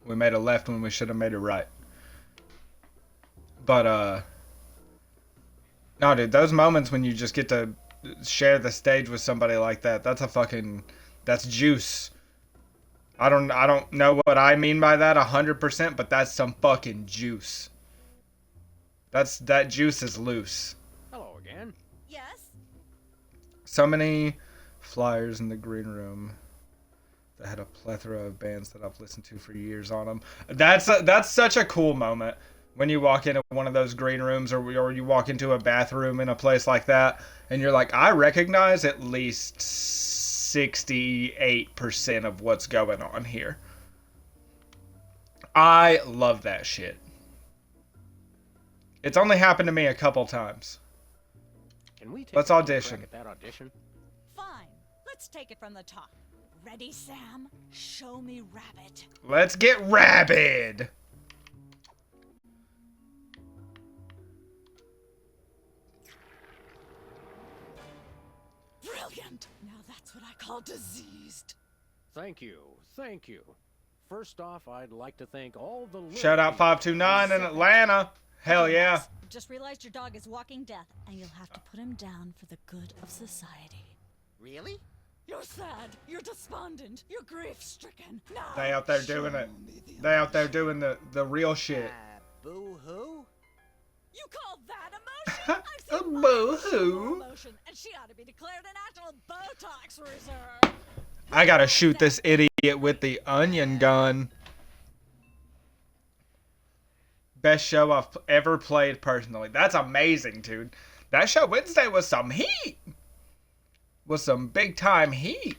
We made a left when we should have made a right. But, no, dude, those moments when you just get to share the stage with somebody like that, that's a fucking, that's juice. I don't know what I mean by that 100%, but that's some fucking juice. That juice is loose. Hello again. Yes? So many flyers in the green room that had a plethora of bands that I've listened to for years on them. That's such a cool moment when you walk into one of those green rooms or you walk into a bathroom in a place like that and you're like, I recognize at least 68% of what's going on here. I love that shit. It's only happened to me a couple times. Can we take Let's another audition. crack at that audition? Fine. Let's take it from the top. Ready, Sam? Show me Rabbit. Let's get rabid. Brilliant! Now that's what I call diseased. Thank you. Thank you. First off, I'd like to thank all the Shout out 529 in Atlanta. Hell Okay, yeah. Max, just realized your dog is walking death, and you'll have to put him down for the good of society. Really? You're sad. You're despondent. You're grief-stricken. Now, They out there doing it. They out there doing the real shit. Boo-hoo? you call that emotion? I've A seen boo-hoo. emotion, and she ought to be declared a national Botox reserve. I gotta shoot this idiot with the onion gun. Best show I've ever played personally. That's amazing, dude. That show Wednesday was some heat. Was some big time heat.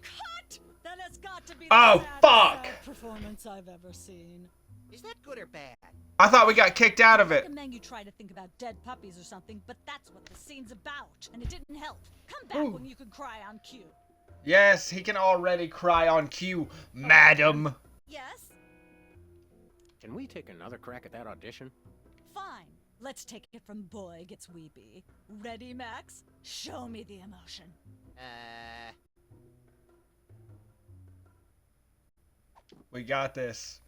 Cut! Then it's got to be Oh, the fuck! saddest performance I've ever seen. Is that good or bad? I thought we got kicked out of I it. recommend you try to think about dead puppies or something, but that's what the scene's about, and it didn't help. Come back Ooh. when you can cry on cue. Yes, he can already cry on cue, madam. Yes? Can we take another crack at that audition? Fine. Let's take it from boy gets weepy. Ready, Max? Show me the emotion. We got this.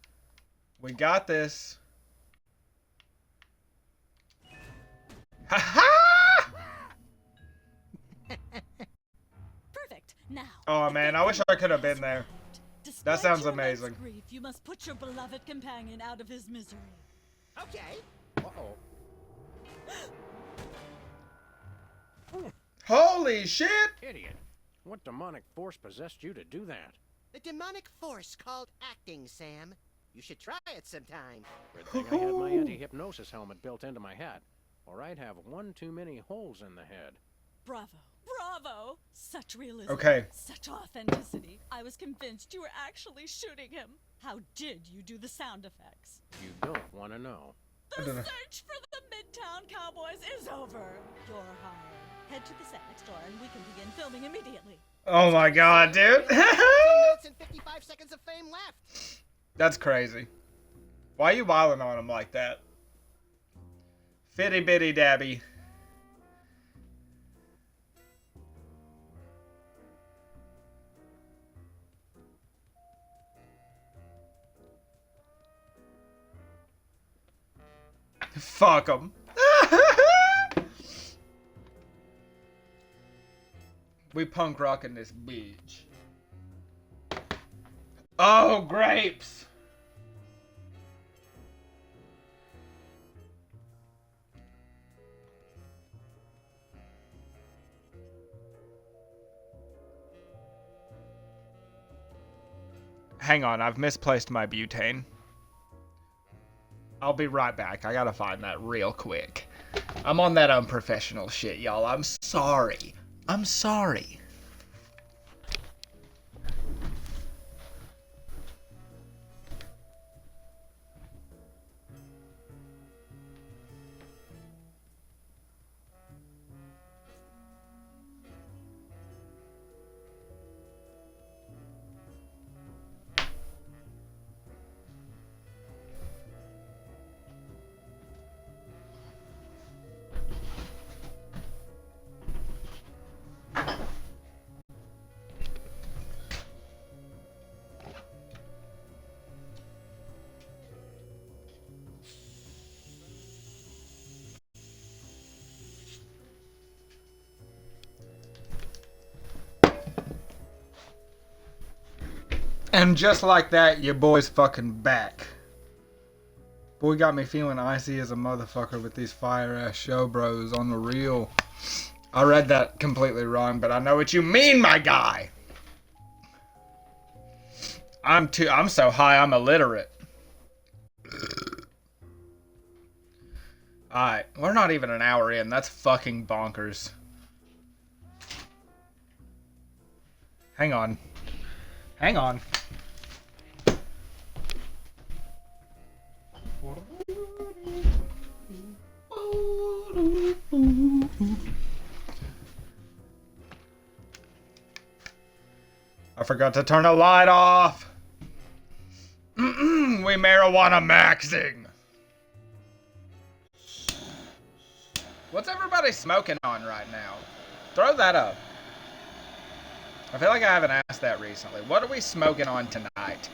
We got this. Ha ha! Perfect. Now. Oh man, I wish I could have been there. Despite That sounds your immense amazing. Grief, you must put your beloved companion out of his misery. Okay. Uh-oh. Holy shit! Idiot. What demonic force possessed you to do that? The demonic force called acting, Sam. You should try it sometime. Good thing I had my anti-hypnosis helmet built into my head, or I'd have one too many holes in the head. Bravo. Bravo! Such realism. Okay. Such authenticity. I was convinced you were actually shooting him. How did you do the sound effects? You don't want to know. The don't know. search for the Midtown Cowboys is over. You're hired. Head to the set next door and we can begin filming immediately. Oh my god, dude. 2 minutes and 55 seconds of fame left. That's crazy. Why are you wilding on him like that? Fitty bitty dabby. Fuck him. We punk rocking this bitch. Oh, grapes. Hang on, I've misplaced my butane. I'll be right back. I gotta find that real quick. I'm on that unprofessional shit, y'all. I'm sorry. I'm sorry. And just like that, your boy's fucking back. Boy got me feeling icy as a motherfucker with these fire-ass show bros on the reel. I read that completely wrong, but I know what you mean, my guy. I'm so high, I'm illiterate. Alright, we're not even an hour in. That's fucking bonkers. Hang on. Hang on. I forgot to turn a light off. We marijuana maxing. What's everybody smoking on right now? Throw that up. I feel like I haven't asked that recently. What are we smoking on tonight?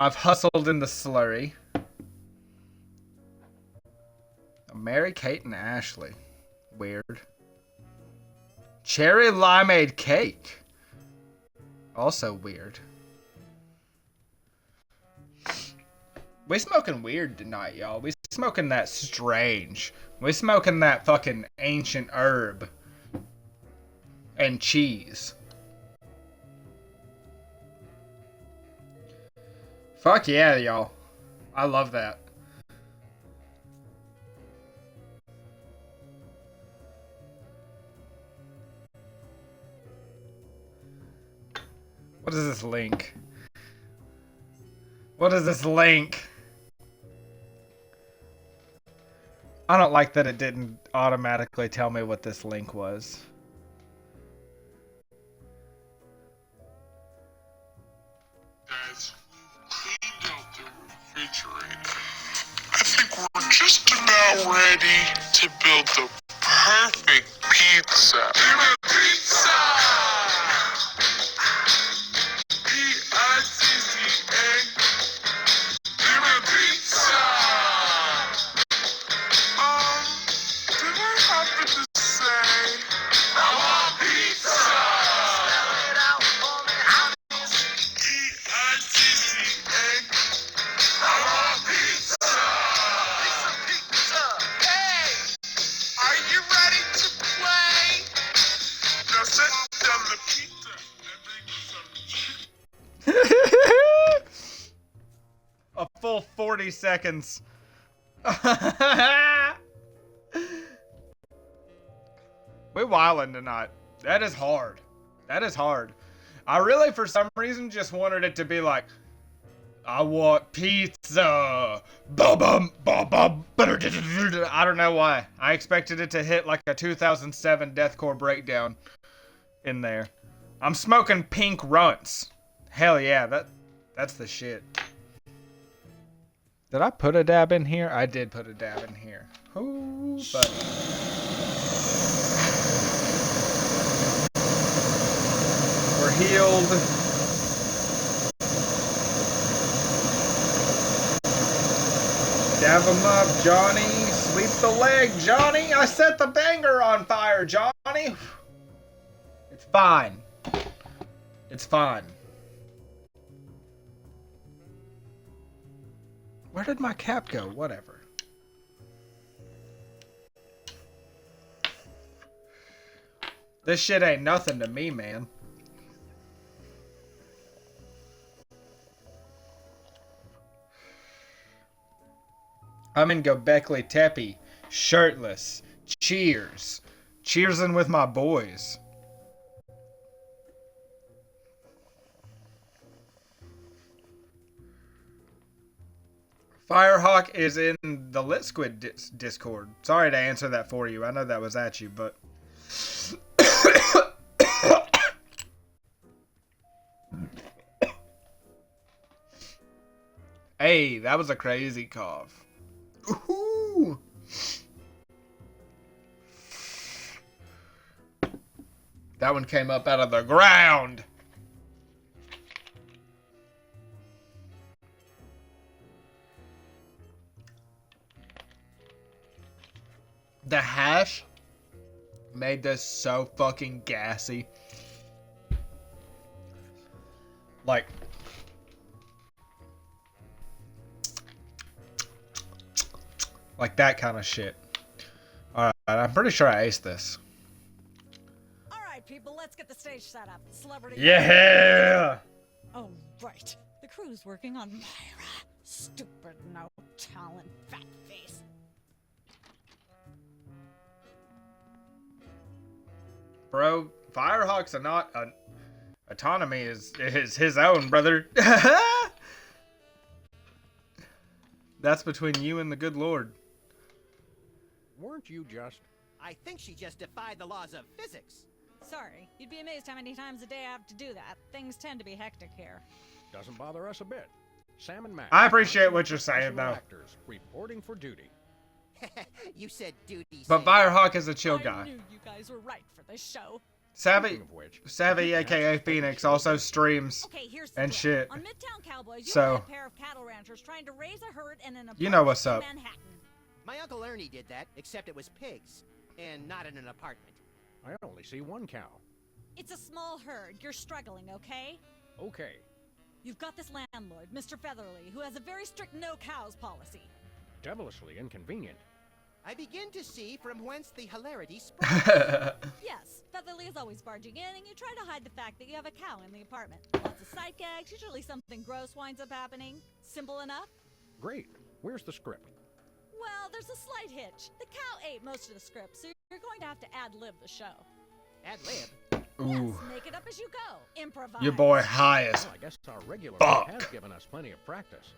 I've hustled in the slurry. Mary Kate and Ashley. Weird. Cherry limeade cake. Also weird. We smoking weird tonight, y'all. We smoking that strange. We smoking that fucking ancient herb. And cheese. Fuck yeah, y'all. I love that. What is this link? What is this link? I don't like that it didn't automatically tell me what this link was. I think we're just about ready to build the perfect pizza. Give me pizza! P-I-Z-Z-A. Give me pizza! Did I happen to say I want pizza? Spell it out for me, honey. P-I-Z-Z-A. I want pizza! Pizza, pizza! Hey! Are you ready to play? Now set down the pizza and bring me some chicken. A full 40 seconds. We wildin' tonight. That is hard. That is hard. I really, for some reason, just wanted it to be like, I want pizza. Ba-bum, ba-bum, ba-da-da-da-da-da. I don't know why. I expected it to hit like a 2007 deathcore breakdown in there. I'm smoking pink runts. Hell yeah, that's the shit. Did I put a dab in here? I did put a dab in here. Ooh, buddy. We're healed. Dab him up, Johnny. Sweep the leg, Johnny. I set the banger on fire, Johnny. It's fine. It's fine. Where did my cap go? Whatever. This shit ain't nothing to me, man. I'm in Göbekli Tepe, shirtless. Cheers. Cheersing with my boys. Firehawk is in the Lit Squid Discord. Sorry to answer that for you. I know that was at you, but... Hey, that was a crazy cough. Ooh. That one came up out of the ground. The hash made this so fucking gassy. Like, that kind of shit. Alright, I'm pretty sure I aced this. Alright, people, let's get the stage set up. Celebrity. Yeah! Oh, right. The crew's working on Myra. Stupid, no talent, fat face. Bro, Firehawk's autonomy is his own, brother. That's between you and the good Lord. Weren't you just... I think she just defied the laws of physics. Sorry, you'd be amazed how many times a day I have to do that. Things tend to be hectic here. Doesn't bother us a bit. Sam and Max. I appreciate what you're saying, though. Actors reporting for duty. You said duty. But Sam. Firehawk is a chill I guy. knew you guys were right for this show. Savvy, Of which, aka Phoenix, also streams Okay, here's the and deal. shit. On Midtown Cowboys, you So, had a pair of cattle ranchers trying to raise a herd in an apartment you know what's in up. Manhattan. My Uncle Ernie did that, except it was pigs. And not in an apartment. I only see one cow. It's a small herd. You're struggling, okay? Okay. You've got this landlord, Mr. Featherly, who has a very strict no cows policy. Devilishly inconvenient. I begin to see from whence the hilarity sprang. Yes, Featherly is always barging in, and you try to hide the fact that you have a cow in the apartment. Lots of side gags, usually something gross winds up happening. Simple enough? Great. Where's the script? Well, there's a slight hitch. The cow ate most of the script, so you're going to have to ad-lib the show. Ad-lib? Ooh, Yes, make it up as you go. Improvise. your boy high as Well, I guess our regular Fuck. has given us plenty of practice.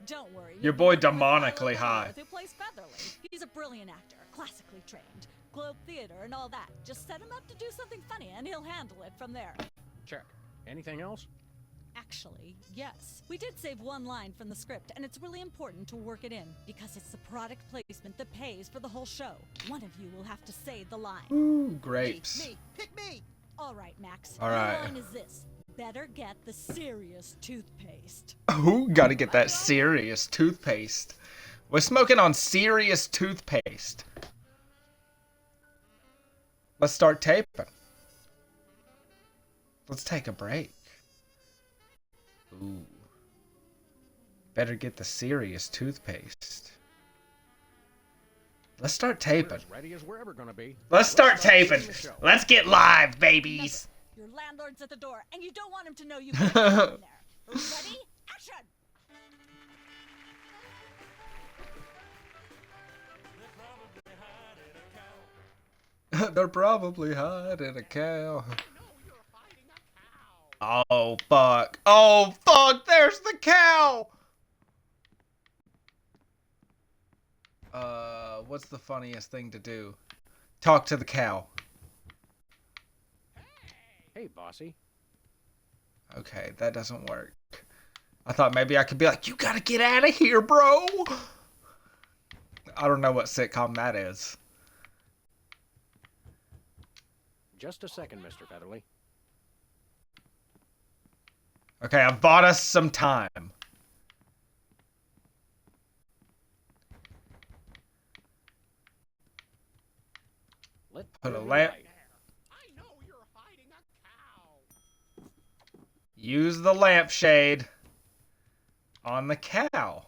Don't worry. Your you'll boy be working with demonically Philo high. Wentworth, who plays Featherly. He's a brilliant actor, classically trained, Globe Theater and all that. Just set him up to do something funny and he'll handle it from there. Check. Anything else? Actually, yes. We did save one line from the script, and it's really important to work it in, because it's the product placement that pays for the whole show. One of you will have to say the line. Ooh, grapes. Me, pick me. All right, Max. All Your right. line is this. Better get the serious toothpaste. Ooh, gotta get that serious toothpaste. We're smoking on serious toothpaste. Let's start taping. Let's take a break. Ooh. Better get the serious toothpaste. Let's start taping. We're as ready as we're ever gonna be. Let's start taping. shooting the show. Let's get live, babies. Your landlord's at the door, and you don't want him to know you got a in there. Ready? Action! They're probably hiding a cow. Oh, fuck. Oh, fuck. There's the cow. What's the funniest thing to do? Talk to the cow. Hey, bossy. Okay, that doesn't work. I thought maybe I could be like, you gotta get out of here, bro. I don't know what sitcom that is. Just a second, Mr. Featherly. Okay, I've bought us some time. Let's Put a turn lamp. right. I know you're hiding a cow. Use the lampshade on the cow.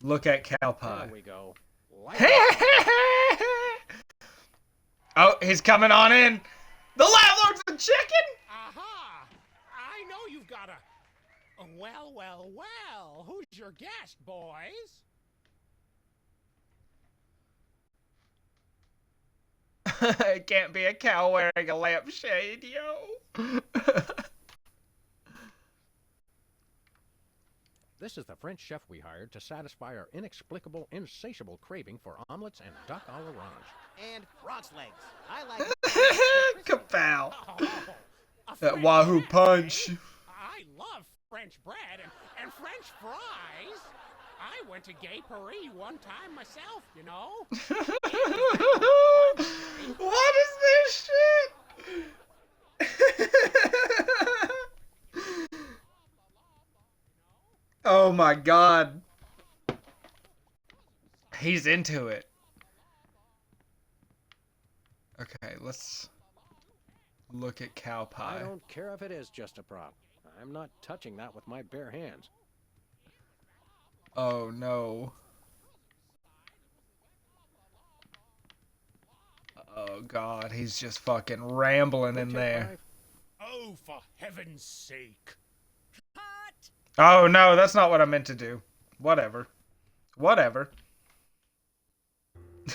Look at cow pie. There we go. Light it. Oh, he's coming on in. The landlord's a chicken. Aha! I know you've got a... Well, well, well. Who's your guest, boys? It can't be a cow wearing a lampshade, yo. This is the French chef we hired to satisfy our inexplicable, insatiable craving for omelets and duck à l'orange. And frog's legs. I like Kapow. Oh, a That French Wahoo chef, punch. eh? I love French bread and French fries. I went to Gay Paris one time myself, you know. What is this shit? Oh my god. He's into it. Okay, let's look at cow I pie. don't care if it is just a prop. I'm not touching that with my bare hands. Oh no. Oh god, he's just fucking rambling in Check there. five. Oh, for heaven's sake. Oh no, that's not what I meant to do. Whatever. Whatever.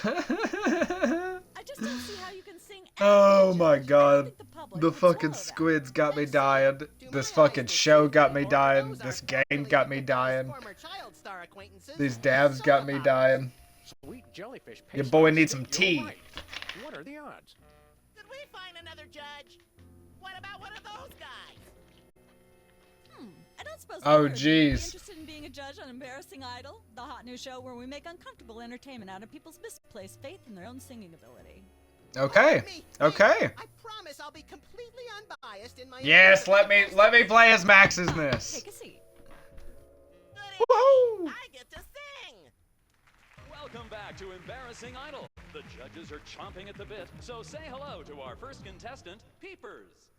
I just don't see how you can sing. and Oh be a my judge. I god. think the public The would fucking swallow that. squids got me Let's see. dying. To This my eyes, fucking they show seem got to me be dying. those are This game totally got me different guys, dying. former child star acquaintances. These dabs So got me about it. dying. Sweet jellyfish Your paste boy on needs steak, some tea. you're right. What are the odds? Did we find another judge? What about one of those guys? I don't suppose Oh, either of you would be jeez. interested in being a judge on Embarrassing Idol, the hot new show where we make uncomfortable entertainment out of people's misplaced faith in their own singing ability. Okay. Me. Okay. I promise I'll be completely unbiased in my. Yes, let me play as Maximusness. Take a seat. Woohoo! I get to sing. Welcome back to Embarrassing Idol. The judges are chomping at the bit, so say hello to our first contestant, Peepers.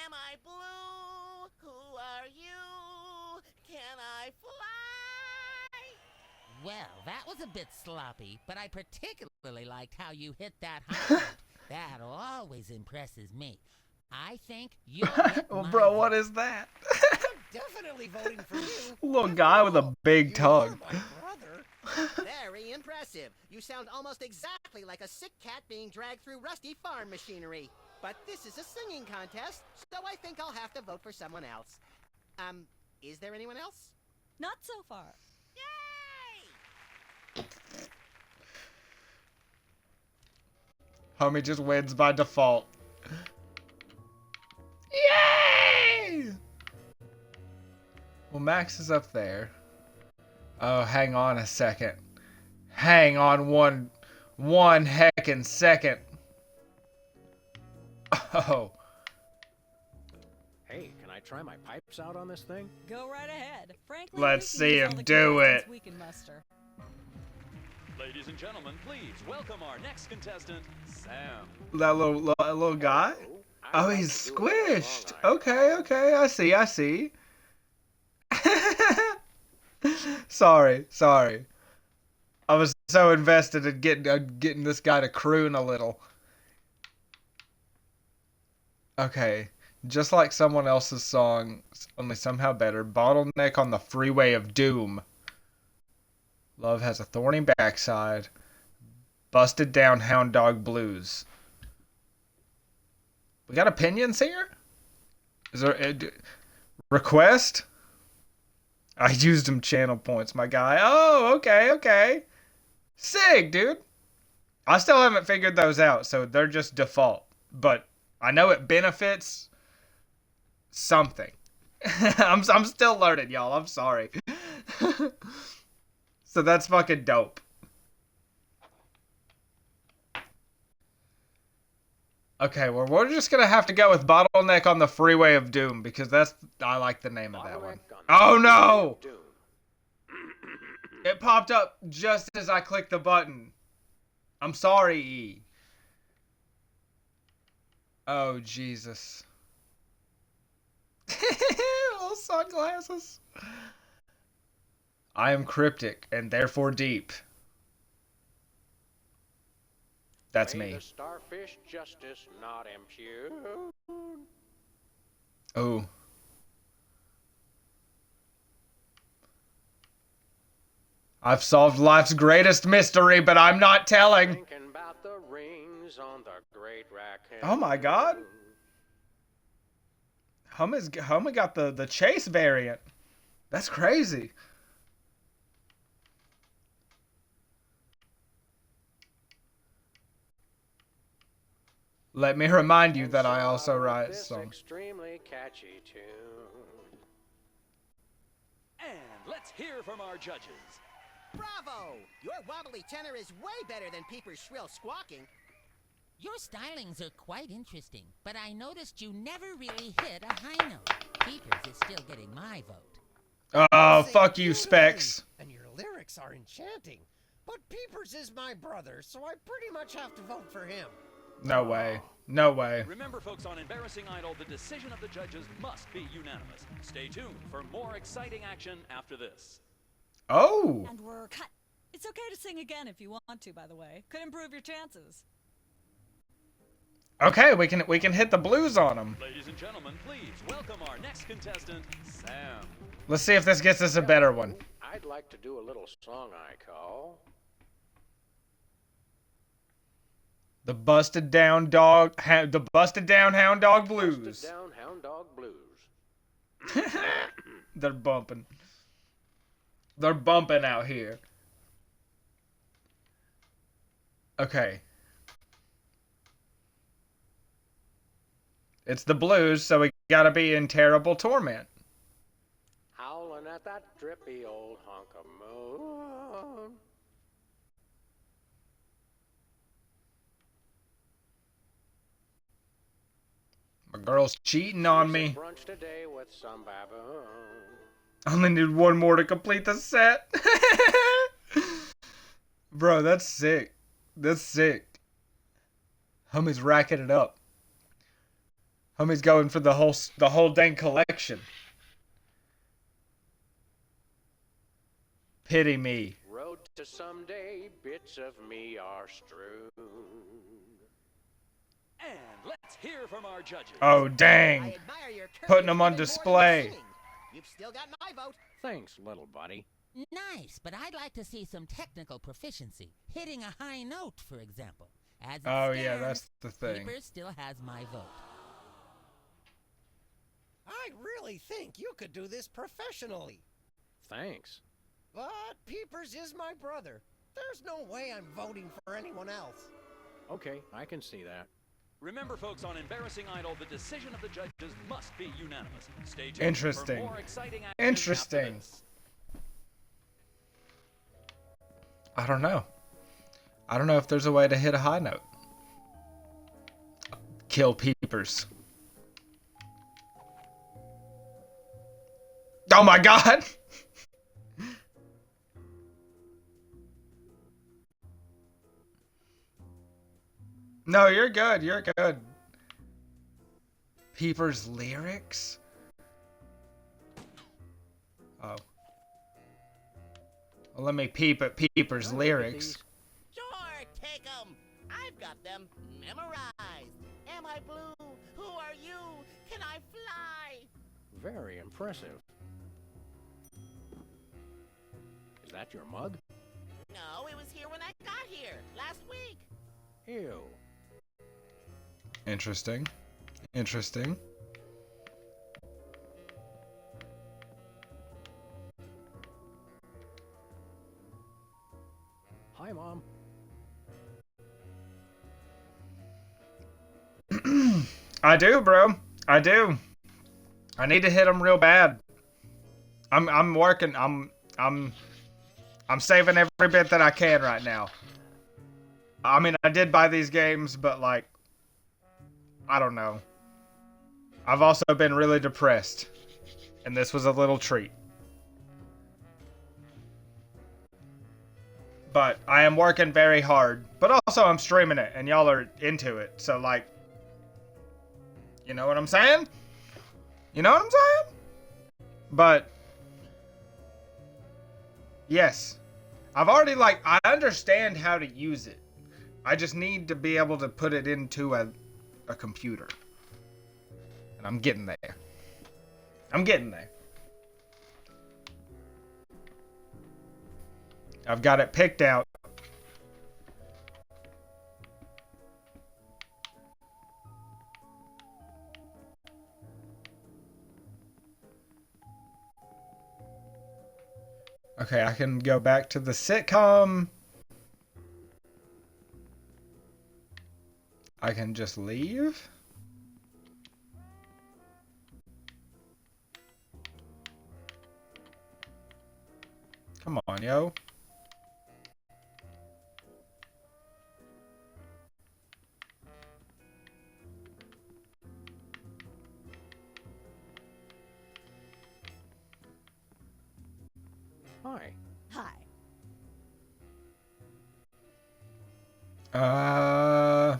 Am I blue? Who are you? Can I fly? Well, that was a bit sloppy, but I particularly liked how you hit that high note. That always impresses me. I think you'll get Well, my bro, vote. what is that? Definitely voting for you. Little guy with a big tongue. You're my brother. Very impressive. You sound almost exactly like a sick cat being dragged through rusty farm machinery. But this is a singing contest, so I think I'll have to vote for someone else. Is there anyone else? Not so far. Yay! Homie just wins by default. Well, Max is up there. Oh, hang on a second. Hang on one heckin' second. Oh. Hey, can I try my pipes out on this thing? Go right ahead. Frankly, Let's we can see use him all the do contestants it. we can muster. Ladies and gentlemen, please welcome our next contestant, Sam. That little guy? I'd Oh, like he's to do a little squished. song I Okay, call. okay. I see. Sorry. I was so invested in getting this guy to croon a little. Okay, just like someone else's song, only somehow better. Bottleneck on the Freeway of Doom. Love has a thorny backside. Busted down hound dog blues. We got opinions here? Is there a request? I used them channel points, my guy. Oh, okay. Sick, dude. I still haven't figured those out, so they're just default. But I know it benefits something. I'm still learning, y'all. I'm sorry. So that's fucking dope. Okay, well, we're just gonna have to go with Bottleneck on the Freeway of Doom because I like the name of that one. Oh no! It popped up just as I clicked the button. I'm sorry, E. Oh, Jesus. Little sunglasses. I am cryptic and therefore deep. That's May me. the starfish justice not impute. Oh. I've solved life's greatest mystery, but I'm not telling. Thinking about the rings on the great raccoon. Oh my god. Homie got the chase variant. That's crazy. Let me remind you that I also write songs. Extremely catchy tune. And let's hear from our judges. Bravo! Your wobbly tenor is way better than Peeper's shrill squawking. Your stylings are quite interesting, but I noticed you never really hit a high note. Peepers is still getting my vote. Oh, Sing fuck you, beautifully, Specs. And your lyrics are enchanting. But Peepers is my brother, so I pretty much have to vote for him. No way. No way. Remember, folks, on Embarrassing Idol, the decision of the judges must be unanimous. Stay tuned for more exciting action after this. Oh. And we're cut. It's okay to sing again if you want to, by the way. Could improve your chances. Okay, we can hit the blues on them. Ladies and gentlemen, please welcome our next contestant, Sam. Let's see if this gets us a better one. I'd like to do a little song I call. The busted down hound dog blues. Busted down hound dog blues. They're bumping. They're bumping out here. Okay. It's the blues, so we gotta be in terrible torment. Howling at that drippy old hunk of moon. My girl's cheating on me. Brunch today with some baboon. I only need one more to complete the set. Bro, that's sick. That's sick. Homie's racking it up. Homie's going for the whole dang collection. Pity me. Road to someday, bits of me are strewn. And let's hear from our judges. Oh, I dang. admire your courage Putting them on even more than display. your singing. You've still got my vote. Thanks, little buddy. Nice, but I'd like to see some technical proficiency. Hitting a high note, for example. As it Oh, yeah, stands, that's the thing. Peepers still has my vote. I really think you could do this professionally. Thanks. But Peepers is my brother. There's no way I'm voting for anyone else. Okay, I can see that. Remember, folks, on Embarrassing Idol, the decision of the judges must be unanimous. Stay tuned Interesting. for more exciting action Interesting. after this. I don't know. I don't know if there's a way to hit a high note. Kill peepers. Oh my god! No, you're good. You're good. Peepers lyrics? Oh. Well, let me peep at Peepers lyrics. Sure, take 'em. I've got them memorized. Am I blue? Who are you? Can I fly? Very impressive. Is that your mug? No, it was here when I got here last week. Ew. Interesting. Interesting. Hi, Mom. I do, bro. I do. I need to hit them real bad. I'm working. I'm saving every bit that I can right now. I mean, I did buy these games, but like, I don't know. I've also been really depressed, and this was a little treat. But I am working very hard, but also I'm streaming it, and y'all are into it, so like, you know what I'm saying? You know what I'm saying? But, yes. I've already, like, I understand how to use it. I just need to be able to put it into a computer. And I'm getting there. I'm getting there. I've got it picked out. Okay, I can go back to the sitcom. I can just leave. Come on, yo. Hi. Hi.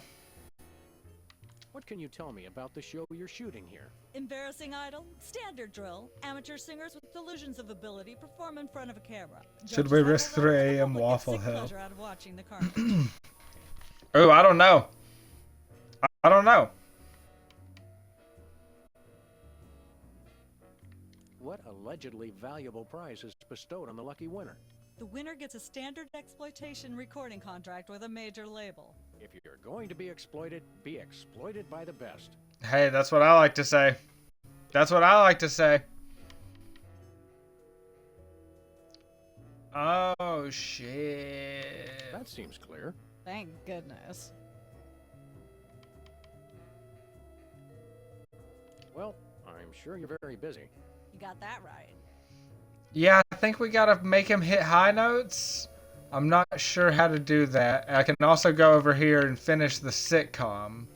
What can you tell me about the show you're shooting here? Embarrassing Idol, standard drill. Amateur singers with delusions of ability perform in front of a camera. Should we risk 3 a.m. Waffle Hell? Hell? Pleasure out of watching the carnage. Oh, I don't know. I don't know. What allegedly valuable prize is bestowed on the lucky winner? The winner gets a standard exploitation recording contract with a major label. If you're going to be exploited by the best. Hey, that's what I like to say. That's what I like to say. Oh, shit. That seems clear. Thank goodness. Well, I'm sure you're very busy. You got that right. Yeah, I think we gotta make him hit high notes. I'm not sure how to do that. I can also go over here and finish the sitcom.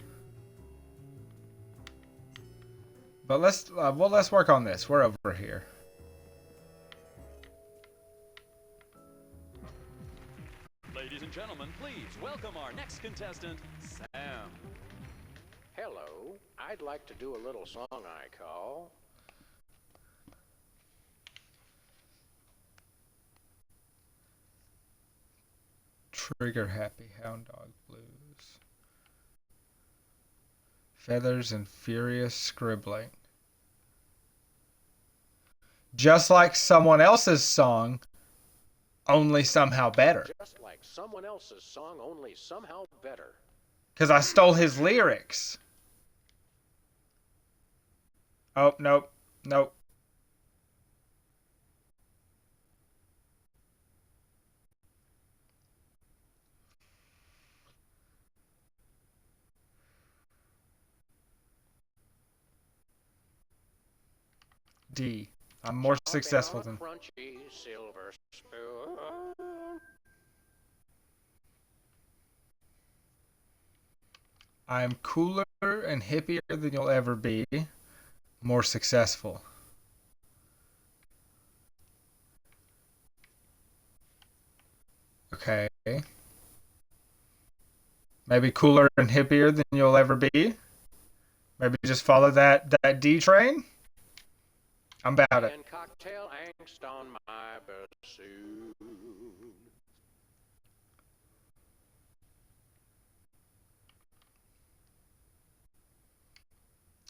But let's work on this. We're over here. Ladies and gentlemen, please welcome our next contestant, Sam. Hello. I'd like to do a little song I call... Trigger Happy Hound Dog Blues. Feathers and Furious Scribbling. Just like someone else's song, only somehow better. Just like someone else's song, only somehow better. Because I stole his lyrics. Oh, nope. Nope. D. I'm more successful Chomping on than. a crunchy silver spoon. I'm cooler and hippier than you'll ever be. More successful. Okay. Maybe cooler and hippier than you'll ever be. Maybe just follow that D train. I'm about it. And cocktail angst on my bassoon.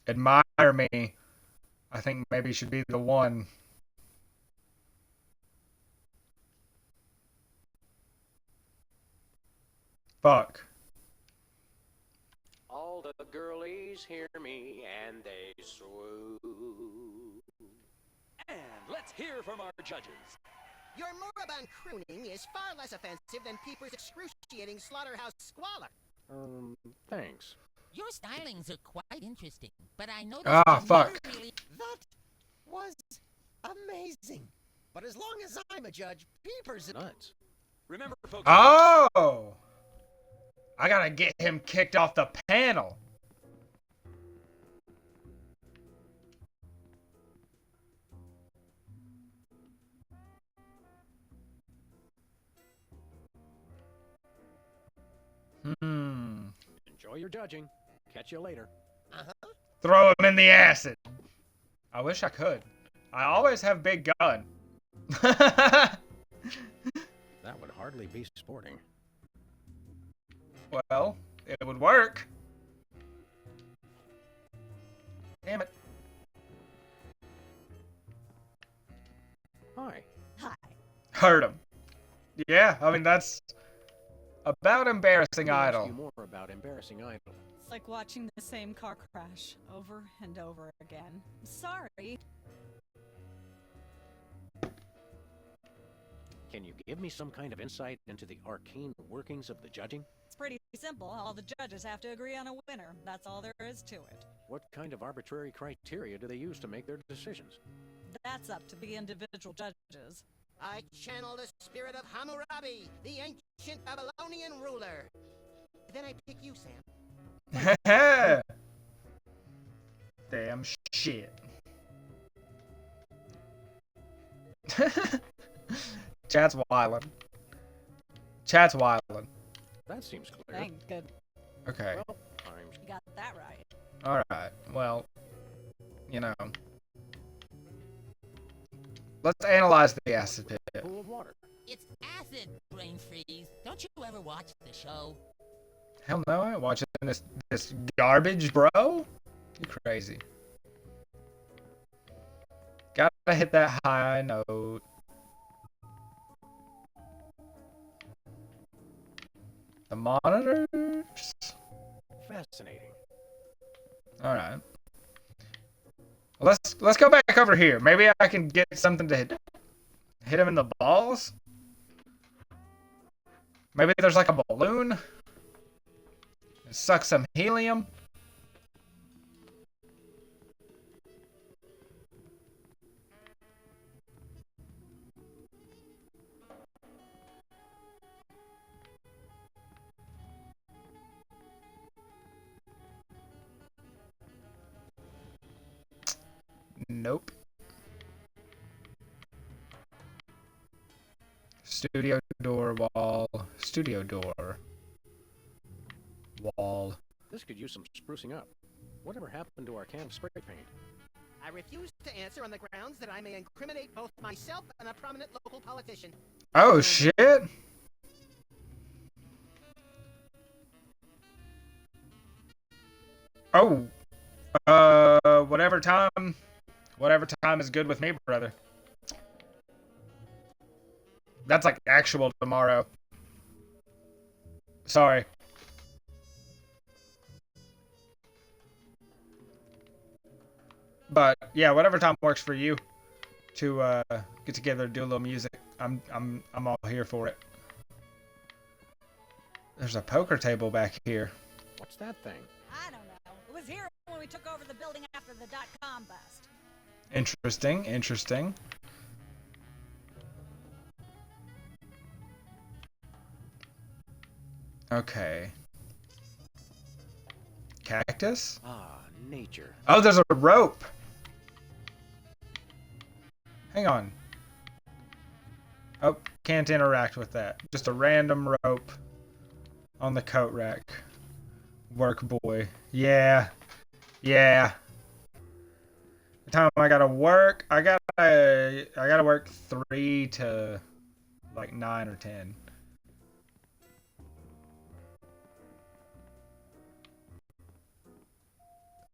Admire me. I think maybe should be the one. Fuck. All the girlies hear me and they swoon. And let's hear from our judges. Your moribund crooning is far less offensive than Peeper's excruciating slaughterhouse squalor. Thanks. Your stylings are quite interesting, but I noticed Ah, you fuck. never really... That was amazing. But as long as I'm a judge, Peepers is Nuts. Remember, folks. Oh! I gotta get him kicked off the panel. Enjoy your judging. Catch you later. Throw him in the acid. I wish I could. I always have big gun. That would hardly be sporting. Well, it would work. Damn it. Hi. Hi. Hurt him. Yeah, I mean, that's about Embarrassing Let me ask Idol. you more about Embarrassing Idol. It's like watching the same car crash over and over again. Sorry. Can you give me some kind of insight into the arcane workings of the judging? It's pretty simple. All the judges have to agree on a winner. That's all there is to it. What kind of arbitrary criteria do they use to make their decisions? That's up to the individual judges. I channel the spirit of Hammurabi, the ancient Babylonian ruler. Then I pick you, Sam. Damn shit. Chat's wildin'. Chat's wildin'. That seems clear. Thank good. Okay. Well, I'm You got that right. Alright. Well, you know. Let's analyze the acid pit. full of water. It's acid, brain freeze. Don't you ever watch the show? Hell no, I ain't watching this garbage, bro. You crazy. Gotta hit that high note. The monitors? Fascinating. Alright. Let's go back over here. Maybe I can get something to hit him in the balls? Maybe there's like a balloon? Suck some helium? Nope. Studio door, wall. Studio door. Wall. This could use some sprucing up. Whatever happened to our can of spray paint? I refuse to answer on the grounds that I may incriminate both myself and a prominent local politician. Oh shit! Oh. Whatever time is good with me, brother. That's like actual tomorrow. Sorry. But yeah, whatever time works for you to get together and do a little music. I'm all here for it. There's a poker table back here. What's that thing? I don't know. It was here when we took over the building after the .com bust. Interesting, interesting. Okay. Cactus? Ah, nature. Oh, there's a rope! Hang on. Oh, can't interact with that. Just a random rope on the coat rack. Work boy. Yeah. Yeah. The time I gotta work, I gotta work 3 to like 9 or 10.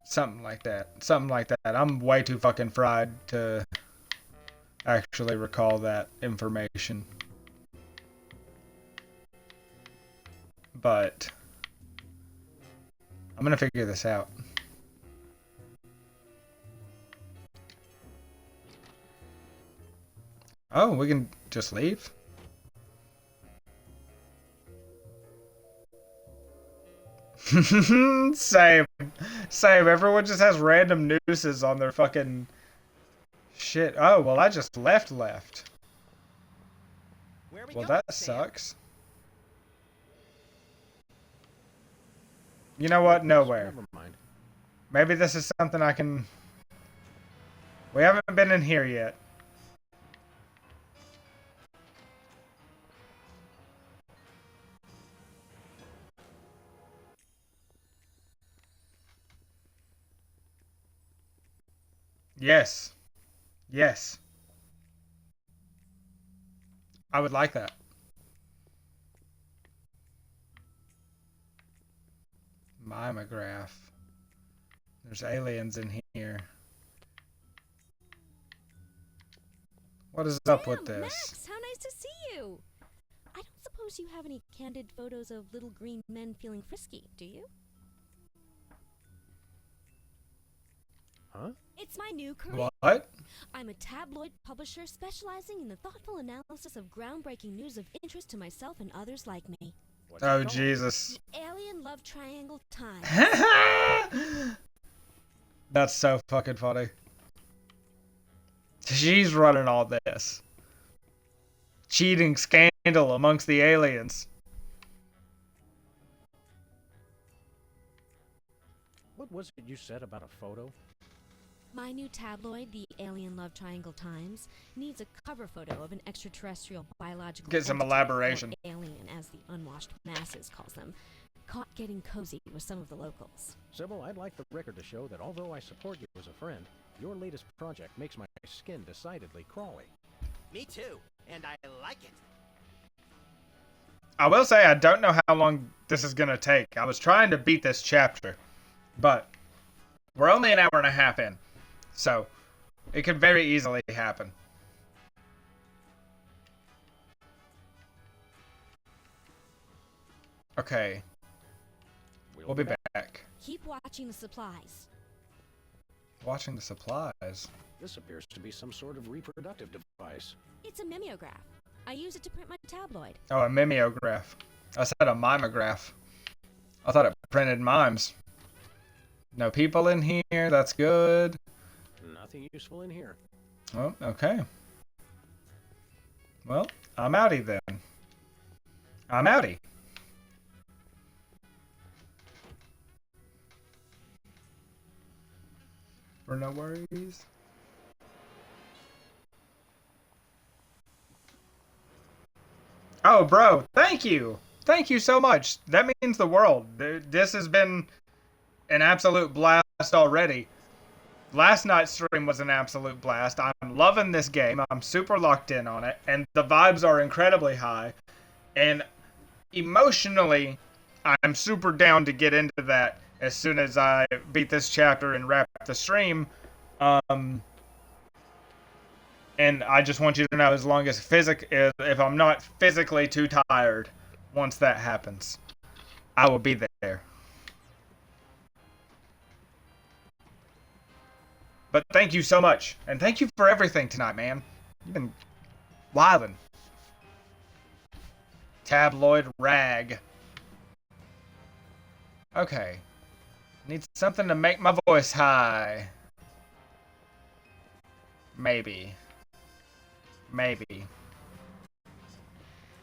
Something like that. Something like that. I'm way too fucking fried to actually recall that information. But I'm gonna figure this out. Oh, we can just leave? Same. Same. Everyone just has random nooses on their fucking shit. Oh, well, I just left. Where are we Well, going, that Sam? sucks. You know what? Nowhere. Never mind. Maybe this is something I can... We haven't been in here yet. Yes. Yes. I would like that. Mimograph. There's aliens in here. What is up with Damn, this? Max, how nice to see you. I don't suppose you have any candid photos of little green men feeling frisky, do you? Huh? It's my new career. What? I'm a tabloid publisher specializing in the thoughtful analysis of groundbreaking news of interest to myself and others like me. What's it Oh, called? Jesus. The Alien Love Triangle Times. That's so fucking funny. She's running all this. Cheating scandal amongst the aliens. What was it you said about a photo? My new tabloid, the Alien Love Triangle Times, needs a cover photo of an extraterrestrial biological Get some entity, elaboration. or alien, as the unwashed masses calls them, caught getting cozy with some of the locals. Sybil, I'd like the record to show that although I support you as a friend, your latest project makes my skin decidedly crawly. Me too, and I like it. I will say I don't know how long this is gonna take. I was trying to beat this chapter, but we're only an hour and a half in, so it could very easily happen. Okay, we'll be back. Keep watching the supplies. Watching the supplies. This appears to be some sort of reproductive device. It's a mimeograph. I use it to print my tabloid. Oh, a mimeograph. I said a mimograph. I thought it printed mimes. No people in here, that's good. Nothing useful in here. Oh, okay. Well, I'm outie then. I'm outie. For no worries. Oh, bro, thank you. Thank you so much. That means the world. This has been an absolute blast already. Last night's stream was an absolute blast. I'm loving this game. I'm super locked in on it. And the vibes are incredibly high. And emotionally, I'm super down to get into that as soon as I beat this chapter and wrap the stream. And I just want you to know, as long as if I'm not physically too tired, once that happens, I will be there. But thank you so much, and thank you for everything tonight, man. You've been wildin'. Tabloid rag. Okay. Need something to make my voice high. Maybe. Maybe.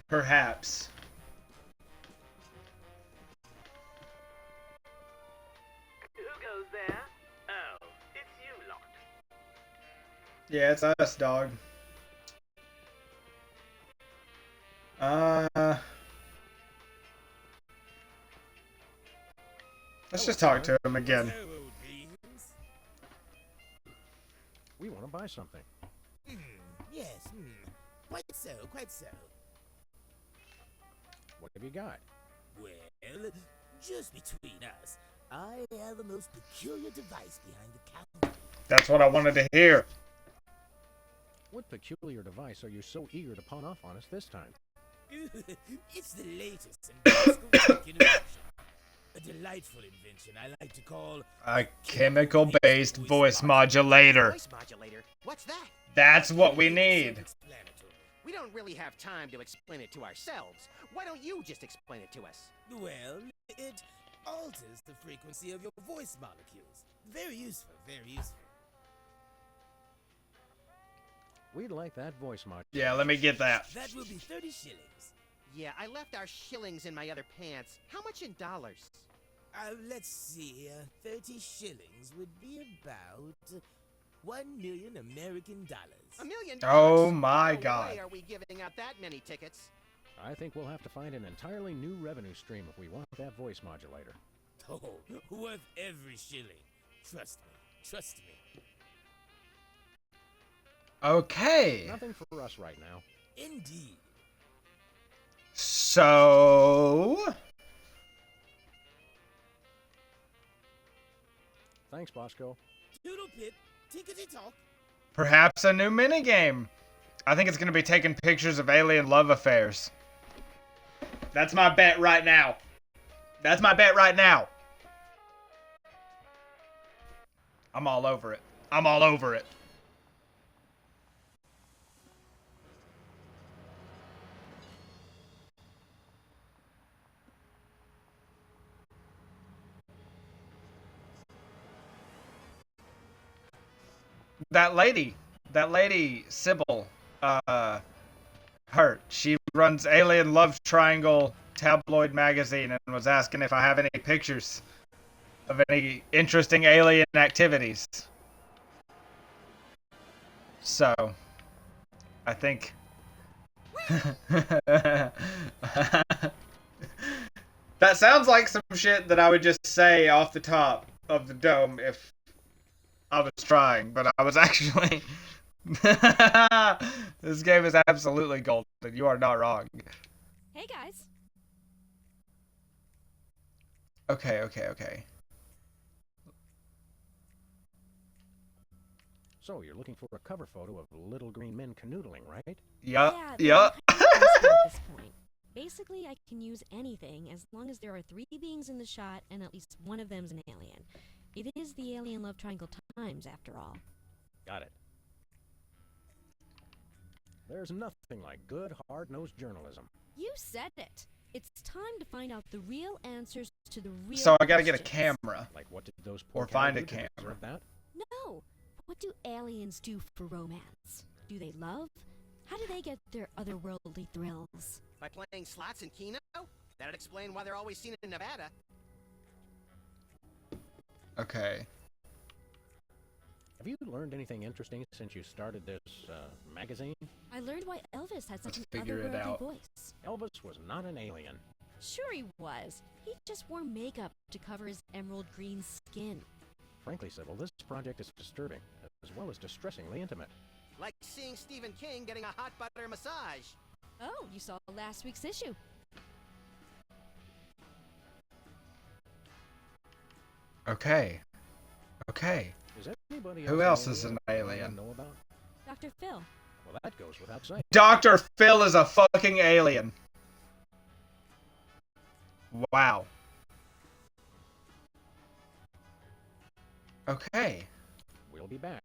Perhaps. Who goes there? Oh, it's you lot. Yeah, it's us, dog. Let's just talk to him again. We want to buy something. Yes, quite so, quite so. What have you got? Well, just between us, I have the most peculiar device behind the counter. That's what I wanted to hear. What peculiar device are you so eager to pawn off on us this time? It's the latest and best innovation. A delightful invention I like to call A chemical-based voice modulator. Voice modulator? What's that? That's what we need. We don't really have time to explain it to ourselves. Why don't you just explain it to us? Well, it alters the frequency of your voice molecules. Very useful, very useful. We'd like that voice modulator. Yeah, let me get that. That will be 30 shillings. Yeah, I left our shillings in my other pants. How much in dollars? Let's see. 30 shillings would be about 1 million American dollars. $1 million? Oh my No God. way are we giving out that many tickets? I think we'll have to find an entirely new revenue stream if we want that voice modulator. Oh, worth every shilling. Trust me. Trust me. Okay. Nothing for us right now. Indeed. So... Thanks, Bosco. Doodle pip, tickety talk. perhaps a new minigame. I think it's going to be taking pictures of alien love affairs. That's my bet right now. That's my bet right now. I'm all over it. I'm all over it. That lady, Sybil, she runs Alien Love Triangle tabloid magazine and was asking if I have any pictures of any interesting alien activities. So, I think... That sounds like some shit that I would just say off the top of the dome if I was trying, but I was actually... This game is absolutely golden. You are not wrong. Hey, guys. Okay. So, you're looking for a cover photo of little green men canoodling, right? Yeah. At this point. Basically, I can use anything as long as there are 3 beings in the shot and at least one of them's an alien. It is the Alien Love Triangle Times, after all. Got it. There's nothing like good, hard-nosed journalism. You said it. It's time to find out the real answers to the real So I gotta get a questions. camera. Like what did those poor Or find a cattle do to camera. deserve that? No. What do aliens do for romance? Do they love? How do they get their otherworldly thrills? By playing slots in Keno? That'd explain why they're always seen in Nevada. Okay. Have you learned anything interesting since you started this magazine? I learned why Elvis had such Let's an figure it otherworldly out. voice. Elvis was not an alien. Sure he was. He just wore makeup to cover his emerald green skin. Frankly, Sybil, this project is disturbing, as well as distressingly intimate. Like seeing Stephen King getting a hot butter massage. Oh, you saw last week's issue. Okay. Is anybody Who else is an I alien? know about? Dr. Phil. Well, that goes without saying. Dr. Phil is a fucking alien. Wow. Okay. We'll be back.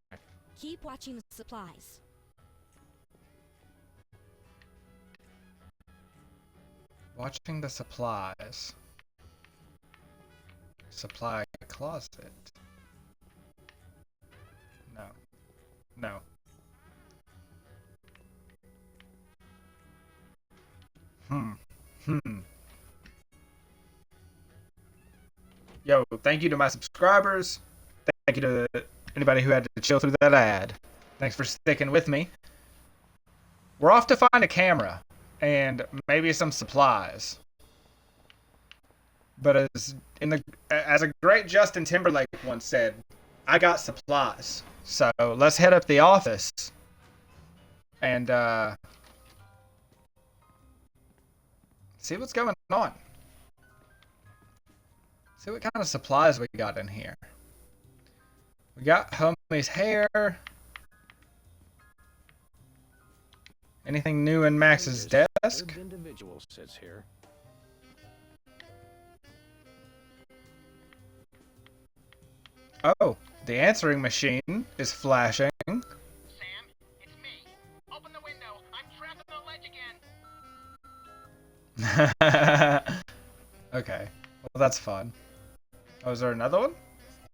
Keep watching the supplies. Watching the supplies. Supply closet. No. Yo, thank you to my subscribers. Thank you to anybody who had to chill through that ad. Thanks for sticking with me. We're off to find a camera and maybe some supplies. But as a great Justin Timberlake once said, I got supplies. So let's head up the office and see what's going on. See what kind of supplies we got in here. We got homie's hair. Anything new in Max's desk? Individual sits here. Oh, the answering machine is flashing. Sam, it's me. Open the window. I'm trapped on the ledge again. Okay, well that's fun. Oh, is there another one?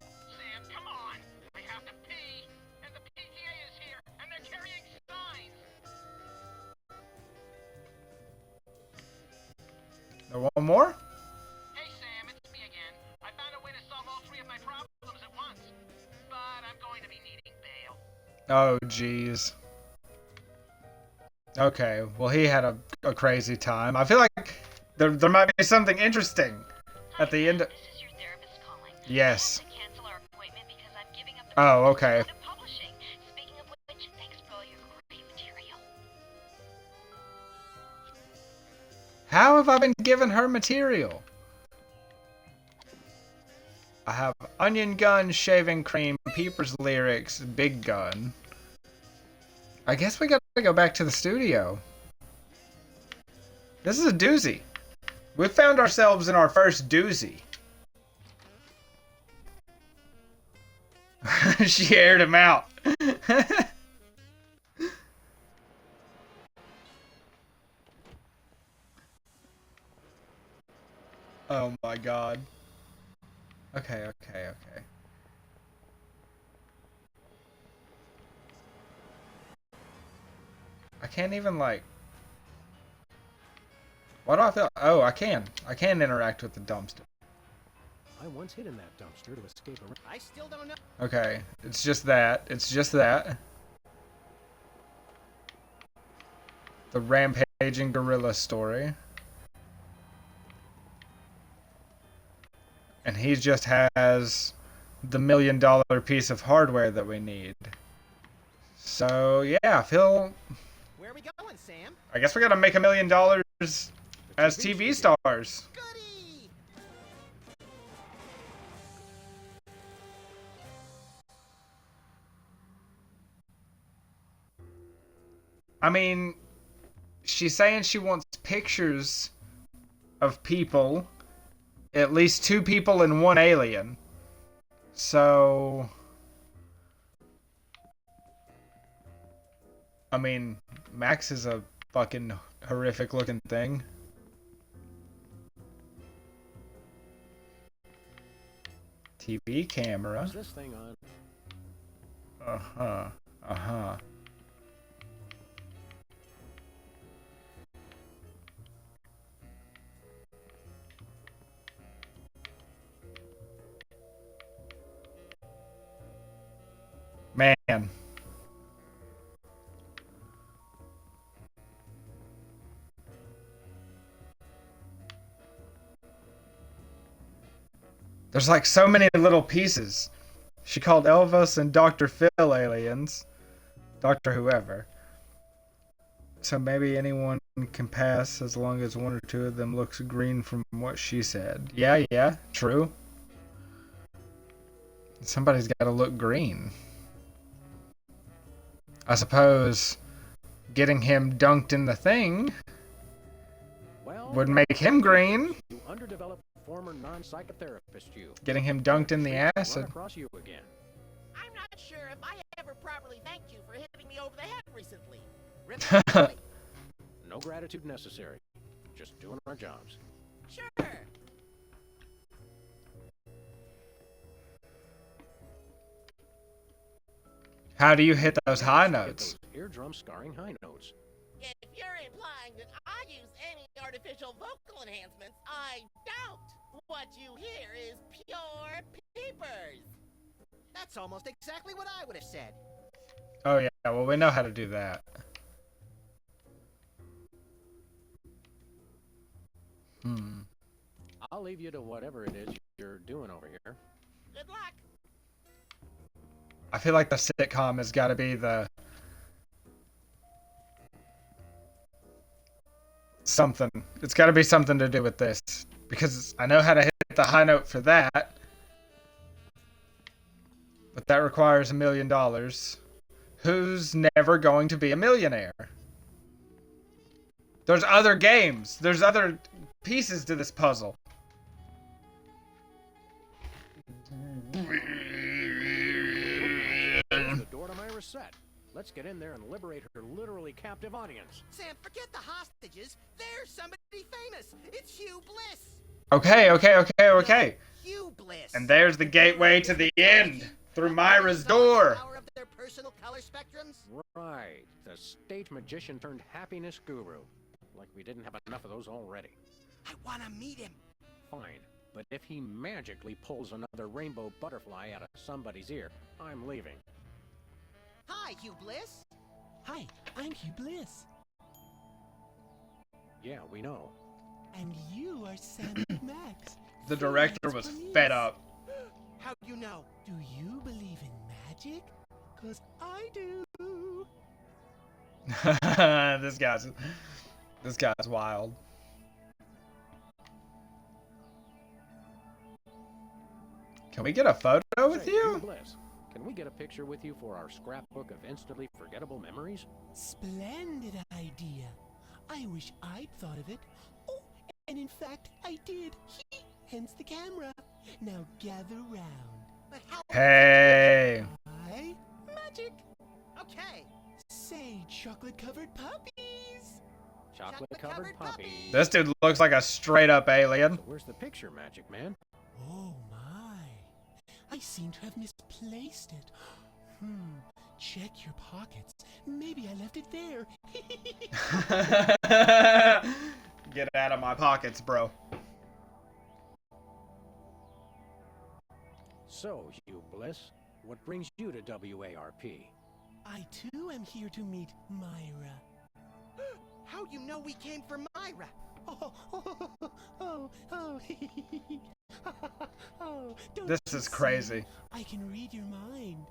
Sam, come on. I have to pee. And the PTA is here, and they're carrying signs. There one more? Hey, Sam, it's me again. I found a way to solve all three of my problems at once. But I'm going to be needing bail. Oh, jeez. Okay, well he had a crazy time. I feel like there might be something interesting at the end. This is your therapist calling. Yes. I have to cancel our appointment because I'm giving up the Oh, rights okay. to publishing. Speaking of which, thanks for all your great material. How have I been given her material? I have Onion Gun, Shaving Cream, Peepers Lyrics, Big Gun. I guess we gotta go back to the studio. This is a doozy. We found ourselves in our first doozy. She aired him out. Oh my god. Okay. I can't even like... Why do I feel... Oh, I can. I can interact with the dumpster. I once hid in that dumpster to escape a... I still don't know. Okay, it's just that. It's just that. The rampaging gorilla story. And he just has the $1 million piece of hardware that we need. So, yeah, I feel... Where are we going, Sam? I guess we gotta make $1 million as TV stars. Goody! I mean, she's saying she wants pictures of people, at least 2 people and 1 alien. So, I mean, Max is a fucking horrific looking thing. TV camera. Is this thing on? Uh-huh. Man. There's like so many little pieces. She called Elvis and Dr. Phil aliens. Dr. whoever. So maybe anyone can pass as long as 1 or 2 of them looks green from what she said. Yeah, true. Somebody's got to look green. I suppose getting him dunked in the thing would make him green. You underdeveloped former non-psychotherapist you. Getting him dunked in the acid. Run across you again. I'm not sure if I ever properly thanked you for hitting me over the head recently. No gratitude necessary. Just doing our jobs. Sure. How do you hit those high notes? Those eardrum scarring high notes. If you're implying that I use any artificial vocal enhancements. I don't. What you hear is pure peepers. That's almost exactly what I would have said. Oh yeah, well we know how to do that. I'll leave you to whatever it is you're doing over here. Good luck. I feel like the sitcom has got to be the something. It's got to be something to do with this because I know how to hit the high note for that, but that requires $1 million. Who's never going to be a millionaire? There's other games. There's other pieces to this puzzle. The door to Myra's set. Let's get in there and liberate her literally captive audience. Sam, forget the hostages. There's somebody famous. It's Hugh Bliss. Okay. Hugh Bliss. And there's the gateway to the end through Myra's door. Power of their personal color spectrums. Right. The stage magician turned happiness guru. Like we didn't have enough of those already. I want to meet him. Fine. But if he magically pulls another rainbow butterfly out of somebody's ear, I'm leaving. Hi, Hugh Bliss. Hi, I'm Hugh Bliss. Yeah, we know. And you are Sam Max. The director was fed up. How do you know? Do you believe in magic? 'Cause I do. This guy's wild. Can we get a photo with Say, you? Bliss, can we get a picture with you for our scrapbook of instantly forgettable memories? Splendid idea. I wish I'd thought of it. Oh, and in fact, I did. Hence the camera. Now gather round. But how? Hey. I magic. Okay. Say chocolate-covered puppies. Chocolate-covered puppies. This dude looks like a straight-up alien. So where's the picture, Magic Man? Oh my. I seem to have misplaced it. Check your pockets. Maybe I left it there. Get out of my pockets, bro. So, Hugh Bliss, what brings you to WARP? I too am here to meet Myra. How do you know we came for Myra? Oh, don't This you is crazy. see? I can read your mind.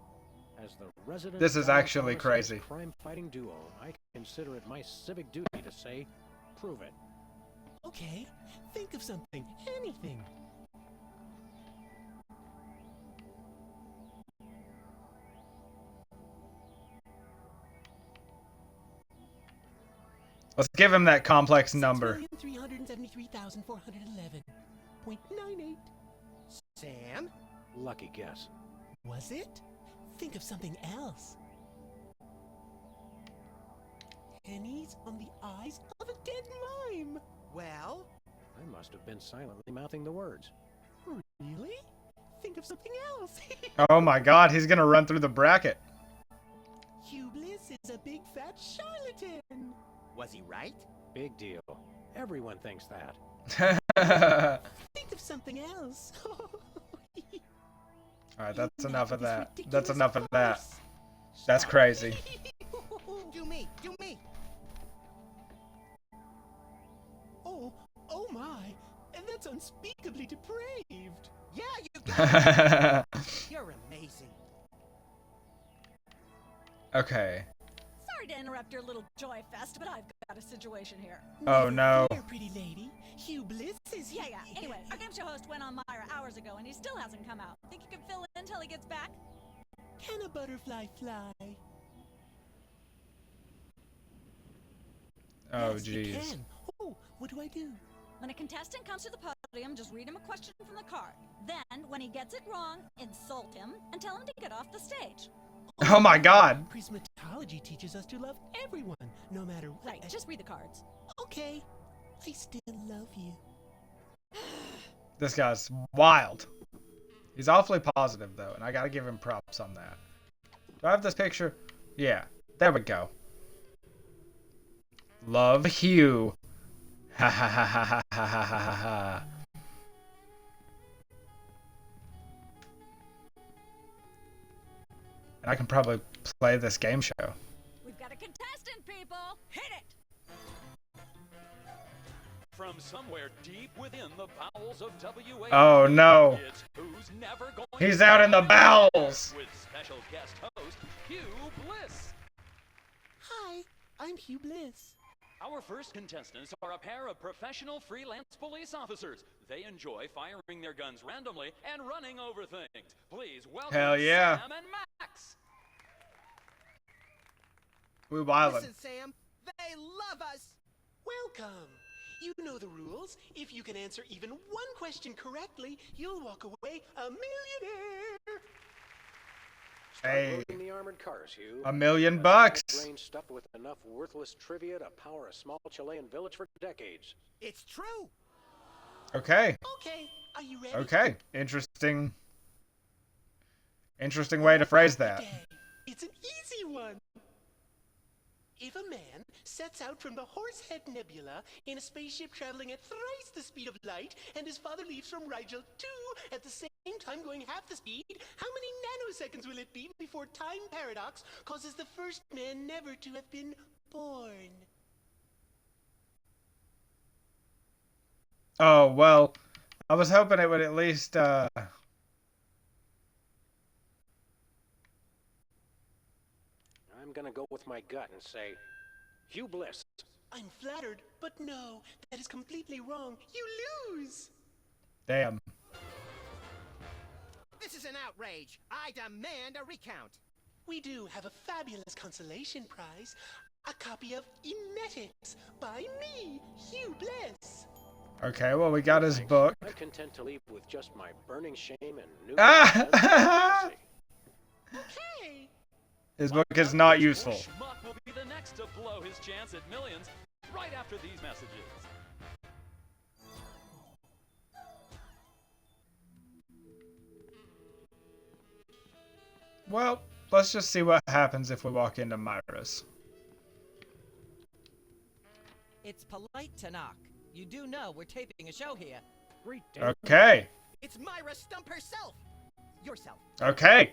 As the resident This is actually Dallas crazy. crime-fighting duo, I consider it my civic duty to say, prove it. Okay, think of something, anything. Let's give him that complex number. 6,373,411.98. Sam? Lucky guess. Was it? Think of something else. Pennies on the eyes of a dead mime. Well? I must have been silently mouthing the words. Really? Think of something else. Oh my god, he's gonna run through the bracket. Hugh Bliss is a big fat charlatan. Was he right? Big deal. Everyone thinks that. Think of something else. Alright, that's enough of that. That's enough of that. That's crazy. Do me. Oh my. And that's unspeakably depraved. Yeah, you got it. You're amazing. Okay. Sorry to interrupt your little joy fest, but I've got a situation here. Oh no. Here, pretty lady. Hugh Bliss is here. Yeah. Anyway, our game show host went on Myra hours ago, and he still hasn't come out. Think you can fill in until he gets back? Can a butterfly fly? Oh Yes, it jeez. can. Oh, what do I do? When a contestant comes to the podium, just read him a question from the card. Then, when he gets it wrong, insult him and tell him to get off the stage. Oh my god. Prismatology teaches us to love everyone, no matter what. Right, just read the cards. Okay. I still love you. This guy's wild. He's awfully positive though, and I gotta give him props on that. Do I have this picture? Yeah. There we go. Love Hugh. Ha ha ha ha ha ha ha ha ha. I can probably play this game show. We've got a contestant, people! Hit it! From somewhere deep within the bowels of WA. Oh no. It's Who's Never Going He's to out in the Die bowels. With special guest host Hugh Bliss. Hi, I'm Hugh Bliss. Our first contestants are a pair of professional freelance police officers. They enjoy firing their guns randomly and running over things. Please welcome Hell yeah. Sam and Max. We wildin'. Listen, Sam, they love us. Welcome. You know the rules. If you can answer even one question correctly, you'll walk away a millionaire. Start Hey. loading the armored cars, Hugh. $1 million My bucks. brain stuffed with enough worthless trivia to power a small Chilean village for decades. It's true. Okay. Okay, are you ready? Okay. Interesting way to phrase that. Okay, it's an easy one. If a man sets out from the Horsehead Nebula in a spaceship traveling at thrice the speed of light, and his father leaves from Rigel 2 at the same time going half the speed, how many nanoseconds will it be before time paradox causes the first man never to have been born? Oh, well, I was hoping it would at least, I'm gonna go with my gut and say, Hugh Bliss. I'm flattered, but no, that is completely wrong. You lose! damn. This is an outrage. I demand a recount. We do have a fabulous consolation prize, a copy of Emetics by me, Hugh Bliss. Okay, well, we got his book. I'm content to leave with just my burning shame and new. Ah! Okay. His book is not useful. Schmuck will be the next to blow his chance at millions right after these messages. Well, let's just see what happens if we walk into Myra's. It's polite to knock. You do know we're taping a show here. Okay. It's Myra Stump herself. Yourself. Okay.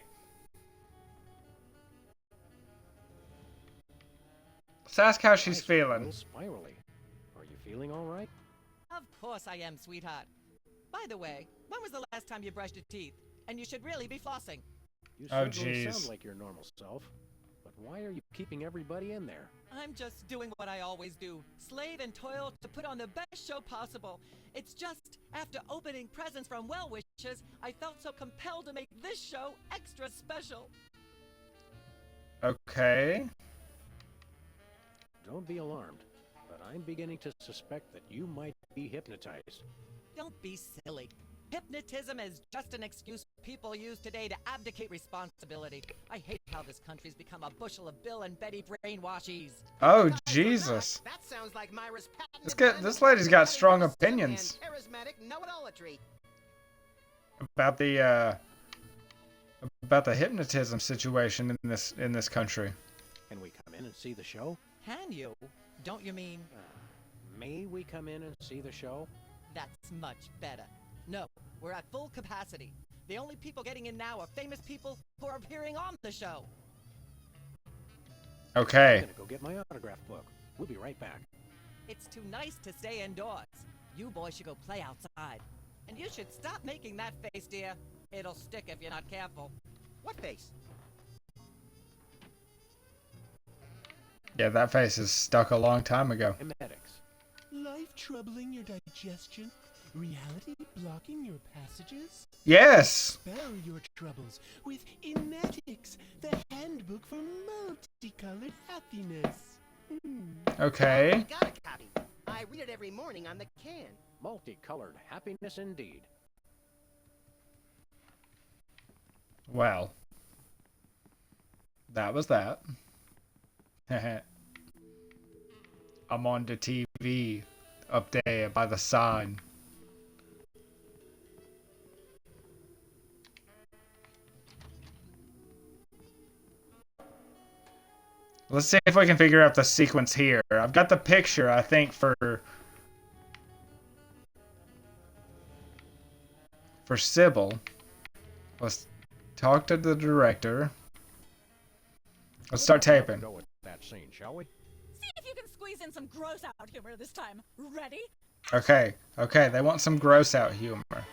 Let's ask how she's feeling. Spirally. Are you feeling all right? Of course I am, sweetheart. By the way, when was the last time you brushed your teeth? And you should really be flossing. You Oh, certainly jeez. sound like your normal self. But why are you keeping everybody in there? I'm just doing what I always do. Slave and toil to put on the best show possible. It's just, after opening presents from well-wishers, I felt so compelled to make this show extra special. Okay. Don't be alarmed, but I'm beginning to suspect that you might be hypnotized. Don't be silly. Hypnotism is just an excuse people use today to abdicate responsibility. I hate how this country's become a bushel of Bill and Betty brainwashies. Oh, Jesus. That sounds like Myra's This lady's got strong opinions and charismatic know-it-allatry. about the hypnotism situation in this country. Can we come in and see the show? Can you? Don't you mean... May we come in and see the show? That's much better. No, we're at full capacity. The only people getting in now are famous people who are appearing on the show. Okay. I'm gonna go get my autograph book. We'll be right back. It's too nice to stay indoors. You boys should go play outside. And you should stop making that face, dear. It'll stick if you're not careful. What face? Yeah, that face is stuck a long time ago. Emetics. Life troubling your digestion? Reality blocking your passages? Yes! Spell your troubles with Emetics, the handbook for multicolored happiness. Okay. I got a copy. I read it every morning on the can. Multicolored happiness indeed. Well. That was that. I'm on the TV up there by the sign. Let's see if we can figure out the sequence here. I've got the picture, I think, for for Sybil. Let's talk to the director. Let's start taping. Go with that scene, shall we? See if you can squeeze in some gross out humor this time. Ready? Okay, okay, they want some gross out humor. Open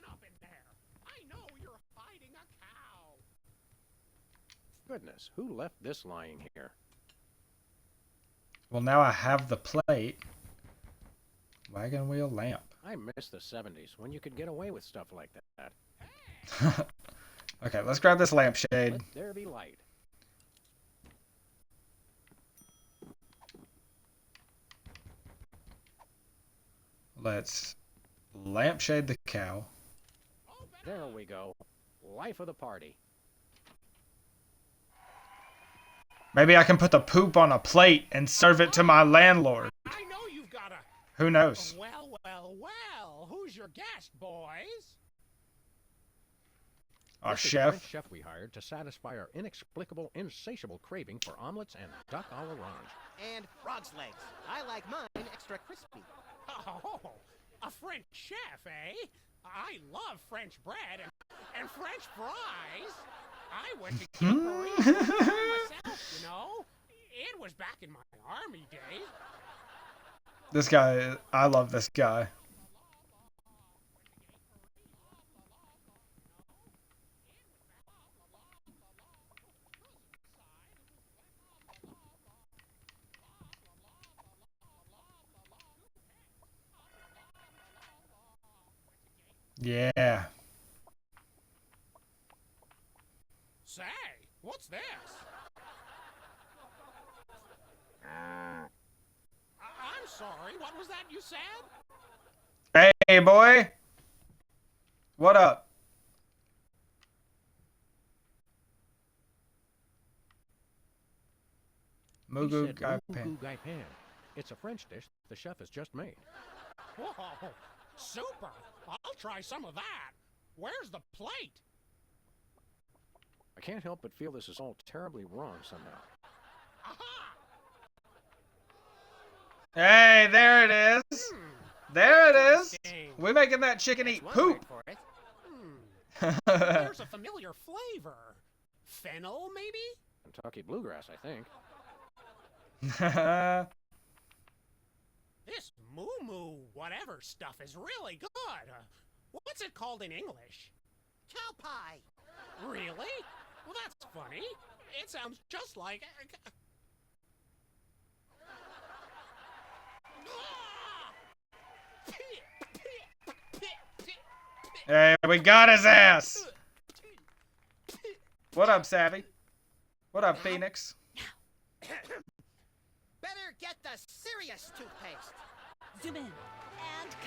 up in there. I know you're hiding a cow. Goodness, who left this lying here? Well, now I have the plate. Wagon wheel lamp. I miss the 70s when you could get away with stuff like that. Okay, let's grab this lampshade. Let there be light. Let's lampshade the cow. There we go. Life of the party. Maybe I can put the poop on a plate and serve it to my landlord. I know you've got a... Who knows? Well, well, well. Who's your guest, boys? Our This is the chef. French chef we hired to satisfy our inexplicable, insatiable craving for omelets and duck à l'orange. And frog's legs. I like mine extra crispy. Oh, a French chef, eh? I love French bread and French fries. I went to Gay Paris myself, you know. It was back in my army days. This guy, I love this guy. Yeah. Say, what's this? I'm sorry, what was that you said? Hey, boy. What up? He Mugu said Gai mugu Pan. gai pan. It's a French dish the chef has just made. Whoa, super. I'll try some of that. Where's the plate? I can't help but feel this is all terribly wrong somehow. Aha! Hey, there it is. There it is. Interesting. We making that chicken eat That's one poop. word for it. There's a familiar flavor. Fennel, maybe? Kentucky bluegrass, I think. This moo whatever stuff is really good. What's it called in English? Cow pie. Really? Well, that's funny. It sounds just like... Hey, we got his ass. What up, Savvy? What up, Phoenix? Better get the serious toothpaste. Zoom in and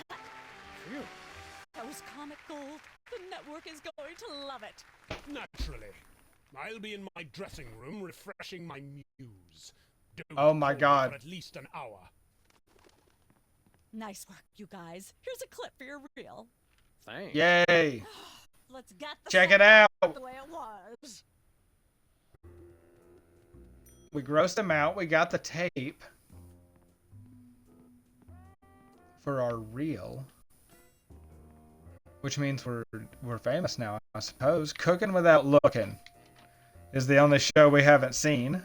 cut. Phew. That was comic gold. The network is going to love it. Naturally. I'll be in my dressing room refreshing my muse. Don't Oh my call me God. For at least an hour. Nice work, you guys. Here's a clip for your reel. Thanks. Yay. Let's get the Check song it out. the way it was. We grossed him out. We got the tape for our reel, which means we're famous now, I suppose. Cooking Without Looking is the only show we haven't seen.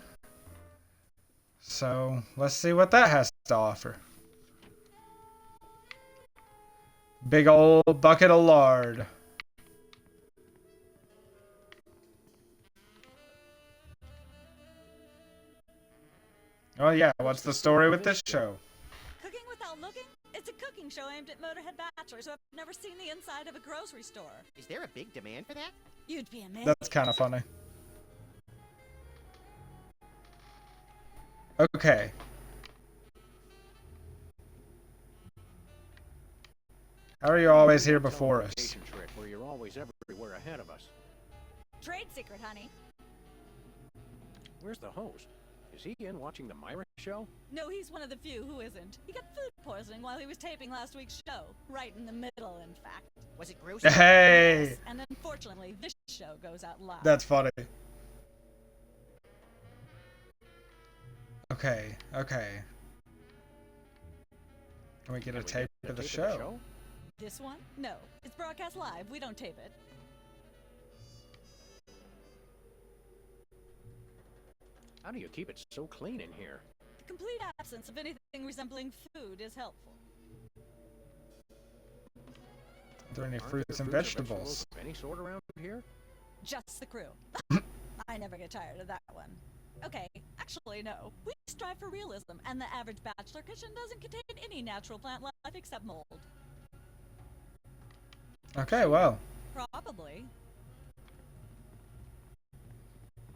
So let's see what that has to offer. Big old bucket of lard. Oh yeah, what's the story with this show? Cooking Without Looking? It's a cooking show aimed at Motorhead bachelors who have never seen the inside of a grocery store. Is there a big demand for that? You'd be amazed. That's kind of funny. Okay. How are you always here before us? Vacation trick where you're always everywhere ahead of us. Trade secret, honey. Where's the host? Is he in watching the Myra show? No, he's one of the few who isn't. He got food poisoning while he was taping last week's show. Right in the middle, in fact. Was it gross? Hey! Yes, and unfortunately, this show goes out live. That's funny. Okay, okay. Can we get a tape of the show? This one? No. It's broadcast live. We don't tape it. How do you keep it so clean in here? The complete absence of anything resembling food is helpful. Are there any Aren't fruits there and fruits or vegetables? of any sort around here? Just the crew. I never get tired of that one. Okay, actually no. We strive for realism, and the average bachelor kitchen doesn't contain any natural plant life except mold. Okay, well. Probably.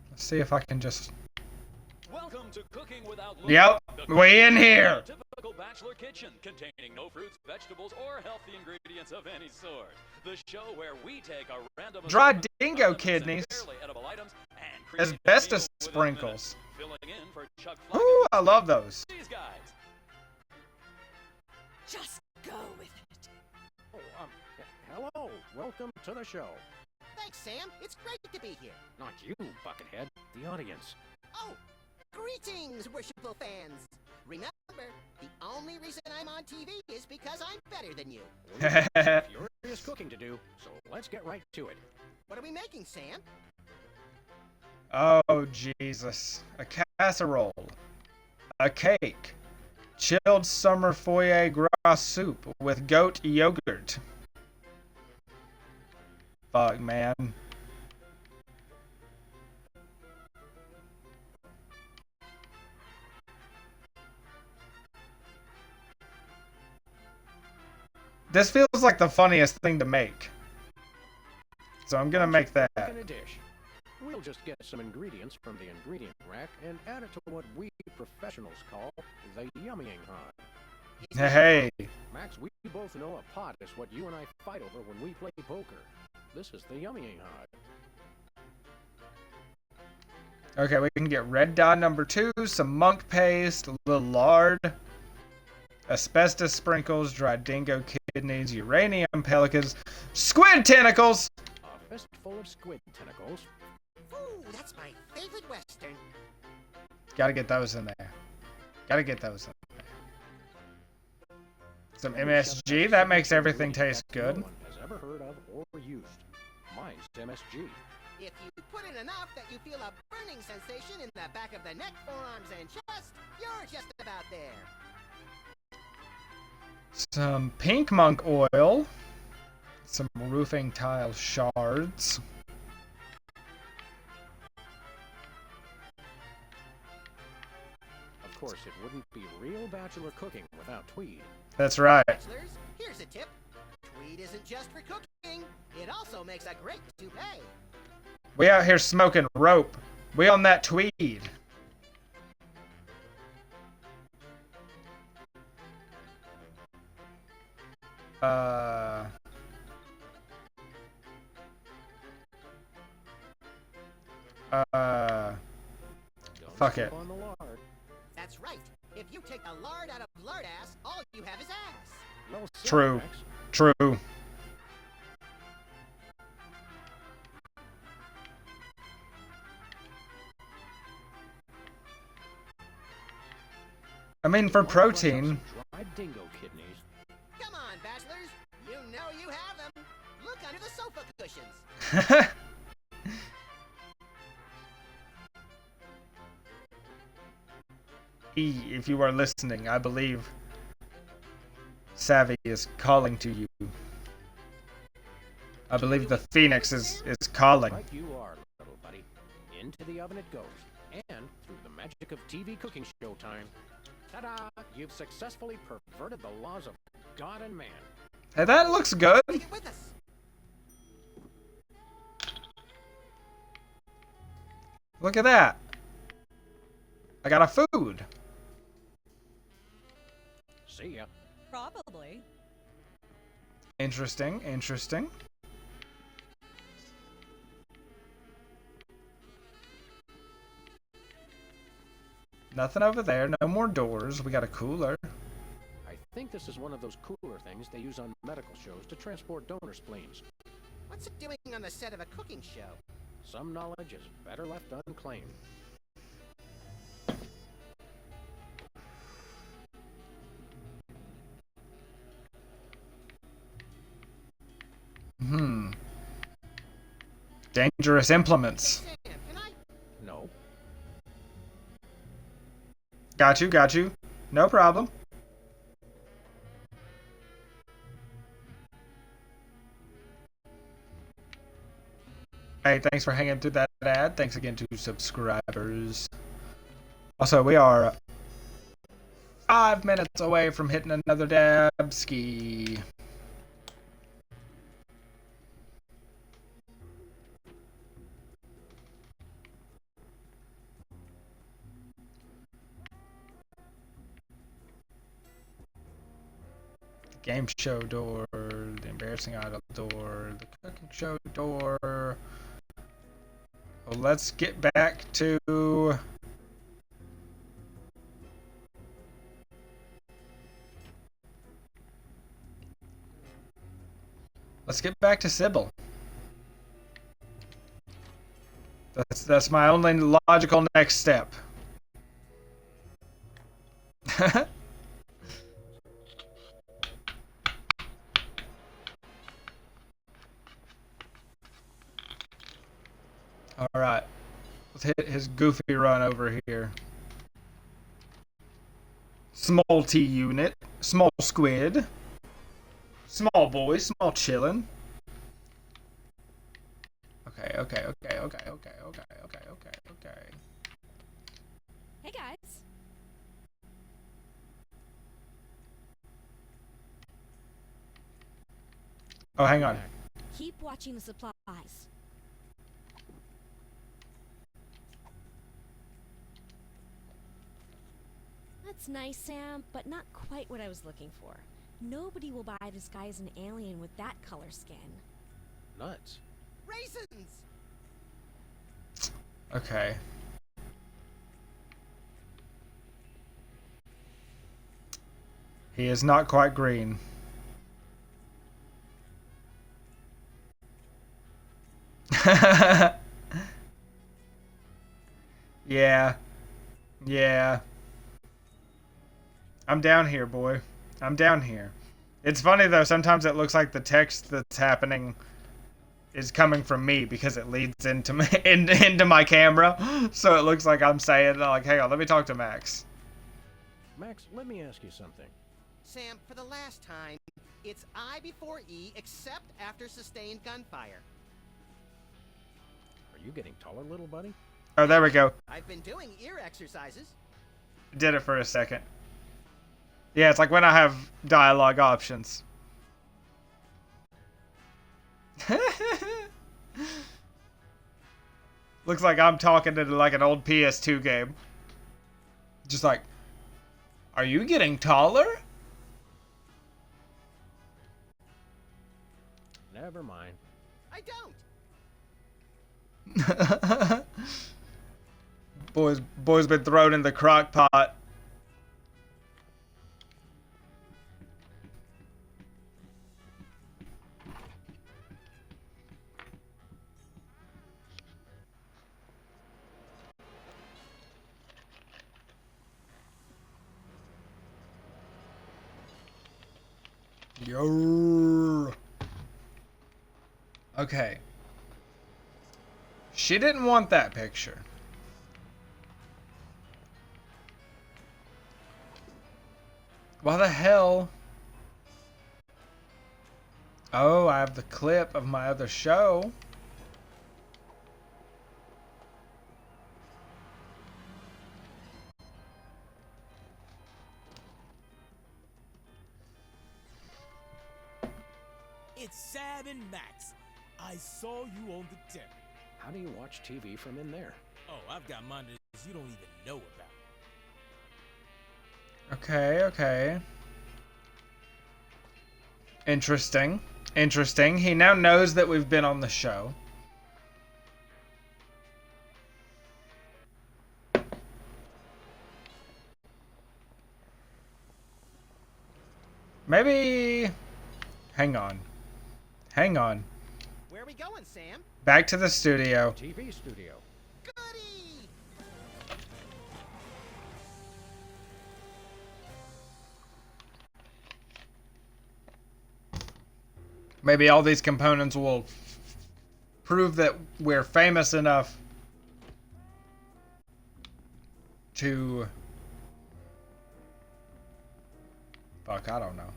Let's see if I can just... Welcome to Cooking Without Lube. Yep, we in here. Typical bachelor kitchen containing no fruits, vegetables, or healthy ingredients of any sort. The show where we take a random Dried dingo kidneys. items and Asbestos sprinkles. filling in for Chuck Ooh, I love those. These guys. Just go with it. Oh, hello. Welcome to the show. Thanks, Sam. It's great to be here. Not you, Buckethead. The audience. Oh, greetings, worshipful fans. Remember, the only reason I'm on TV is because I'm better than you. We've got some furious cooking to do, so let's get right to it. What are we making, Sam? Oh, Jesus. A casserole. A cake. Chilled summer foie gras soup with goat yogurt. Fuck, man. This feels like the funniest thing to make. So I'm gonna make that. In a dish. We'll just get some ingredients from the ingredient rack and add it to what we professionals call the yummying hod. Hey. Max, we both know a pot is what you and I fight over when we play poker. This is the yummying hod. Okay, we can get red dye number 2, some monk paste, a little lard, asbestos sprinkles, dried dingo kidneys, uranium pelicans, squid tentacles! A fistful of squid tentacles. Ooh, that's my favorite Western. Gotta get those in there. Gotta get those in there. Some MSG, that makes everything taste good. No one has ever heard of or used. Mine's MSG. If you put in enough that you feel a burning sensation in the back of the neck, forearms, and chest, you're just about there. Some pink monk oil. Some roofing tile shards. Of course, it wouldn't be real bachelor cooking without tweed. That's right. Bachelors, here's a tip. Tweed isn't just for cooking. It also makes a great toupee. We out here smoking rope. We on that tweed. Fuck it. On the lard. That's right. If you take the lard out of lard ass, all you have is ass. Well said, True. Max. True. I mean, for protein. Dried dingo kidneys. Come on, bachelors. You know you have them. Look under the sofa cushions. If you are listening, I believe Savvy is calling to you. I believe the Phoenix is calling. Right you are, little buddy. Into the oven it goes. And through the magic of TV cooking show time, ta-da! You've successfully perverted the laws of God and man. Hey, that looks good. Take it with us. Look at that. I got a food. See ya. Probably. Interesting, interesting. Nothing over there, no more doors. We got a cooler. I think this is one of those cooler things they use on medical shows to transport donor spleens. What's it doing on the set of a cooking show? Some knowledge is better left unclaimed. Dangerous implements. No. Got you, got you. No problem. Hey, thanks for hanging through that ad. Thanks again to subscribers. Also, we are 5 minutes away from hitting another dab ski. Game show door, the embarrassing idol door, the cooking show door. Well, let's get back to... Let's get back to Sybil. That's my only logical next step. Alright. Let's hit his goofy run over here. Small T unit. Small squid. Small boy. Small chillin'. Okay. Hey guys. Oh, hang on. Keep watching the supplies. That's nice, Sam, but not quite what I was looking for. Nobody will buy this guy as an alien with that color skin. Nuts. Raisins! Okay. He is not quite green. Yeah. I'm down here, boy. I'm down here. It's funny though, sometimes it looks like the text that's happening is coming from me because it leads into my, into my camera. So it looks like I'm saying, like, hang on, let me talk to Max. Max, let me ask you something. Sam, for the last time, it's I before E except after sustained gunfire. Are you getting taller, little buddy? Oh, there we go. I've been doing ear exercises. Did it for a second. Yeah, it's like when I have dialogue options. Looks like I'm talking to like an old PS2 game. Just like, are you getting taller? Never mind. I don't. Boy's been thrown in the crock pot. Yo. Okay. She didn't want that picture. Why the hell? Oh, I have the clip of my other show. It's Sam and Max. I saw you on the tip. How do you watch TV from in there? Oh, I've got monitors you don't even know about. Okay. Interesting. He now knows that we've been on the show. Maybe... Hang on. Where are we going, Sam? Back to the studio. TV studio. Goody! Maybe all these components will prove that we're famous enough to... Fuck, I don't know.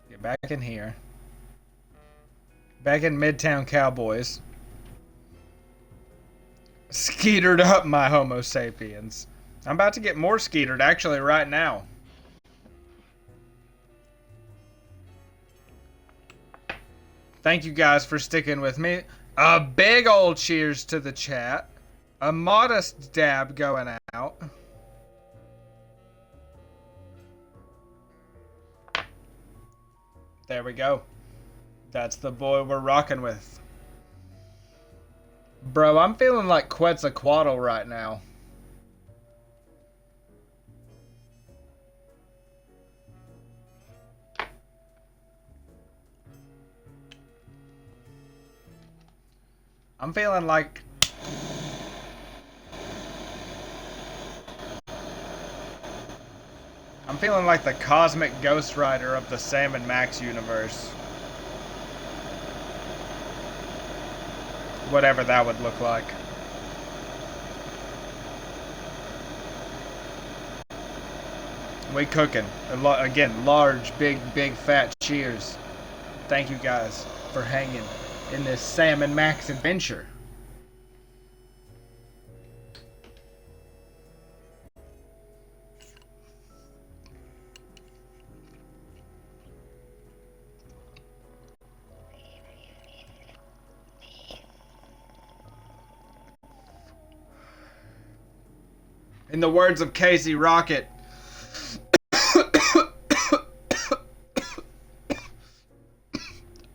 Get back in here. Back in Midtown Cowboys. Skeetered up, my Homo sapiens. I'm about to get more skeetered, actually, right now. Thank you guys for sticking with me. A big old cheers to the chat. A modest dab going out. There we go. That's the boy we're rocking with. Bro, I'm feeling like Quetzalcoatl right now. I'm feeling like... I'm feeling like the cosmic Ghost Rider of the Sam and Max universe. Whatever that would look like. We cooking. Again, large, big, fat cheers. Thank you guys for hanging in this Sam and Max adventure. In the words of Casey Rocket,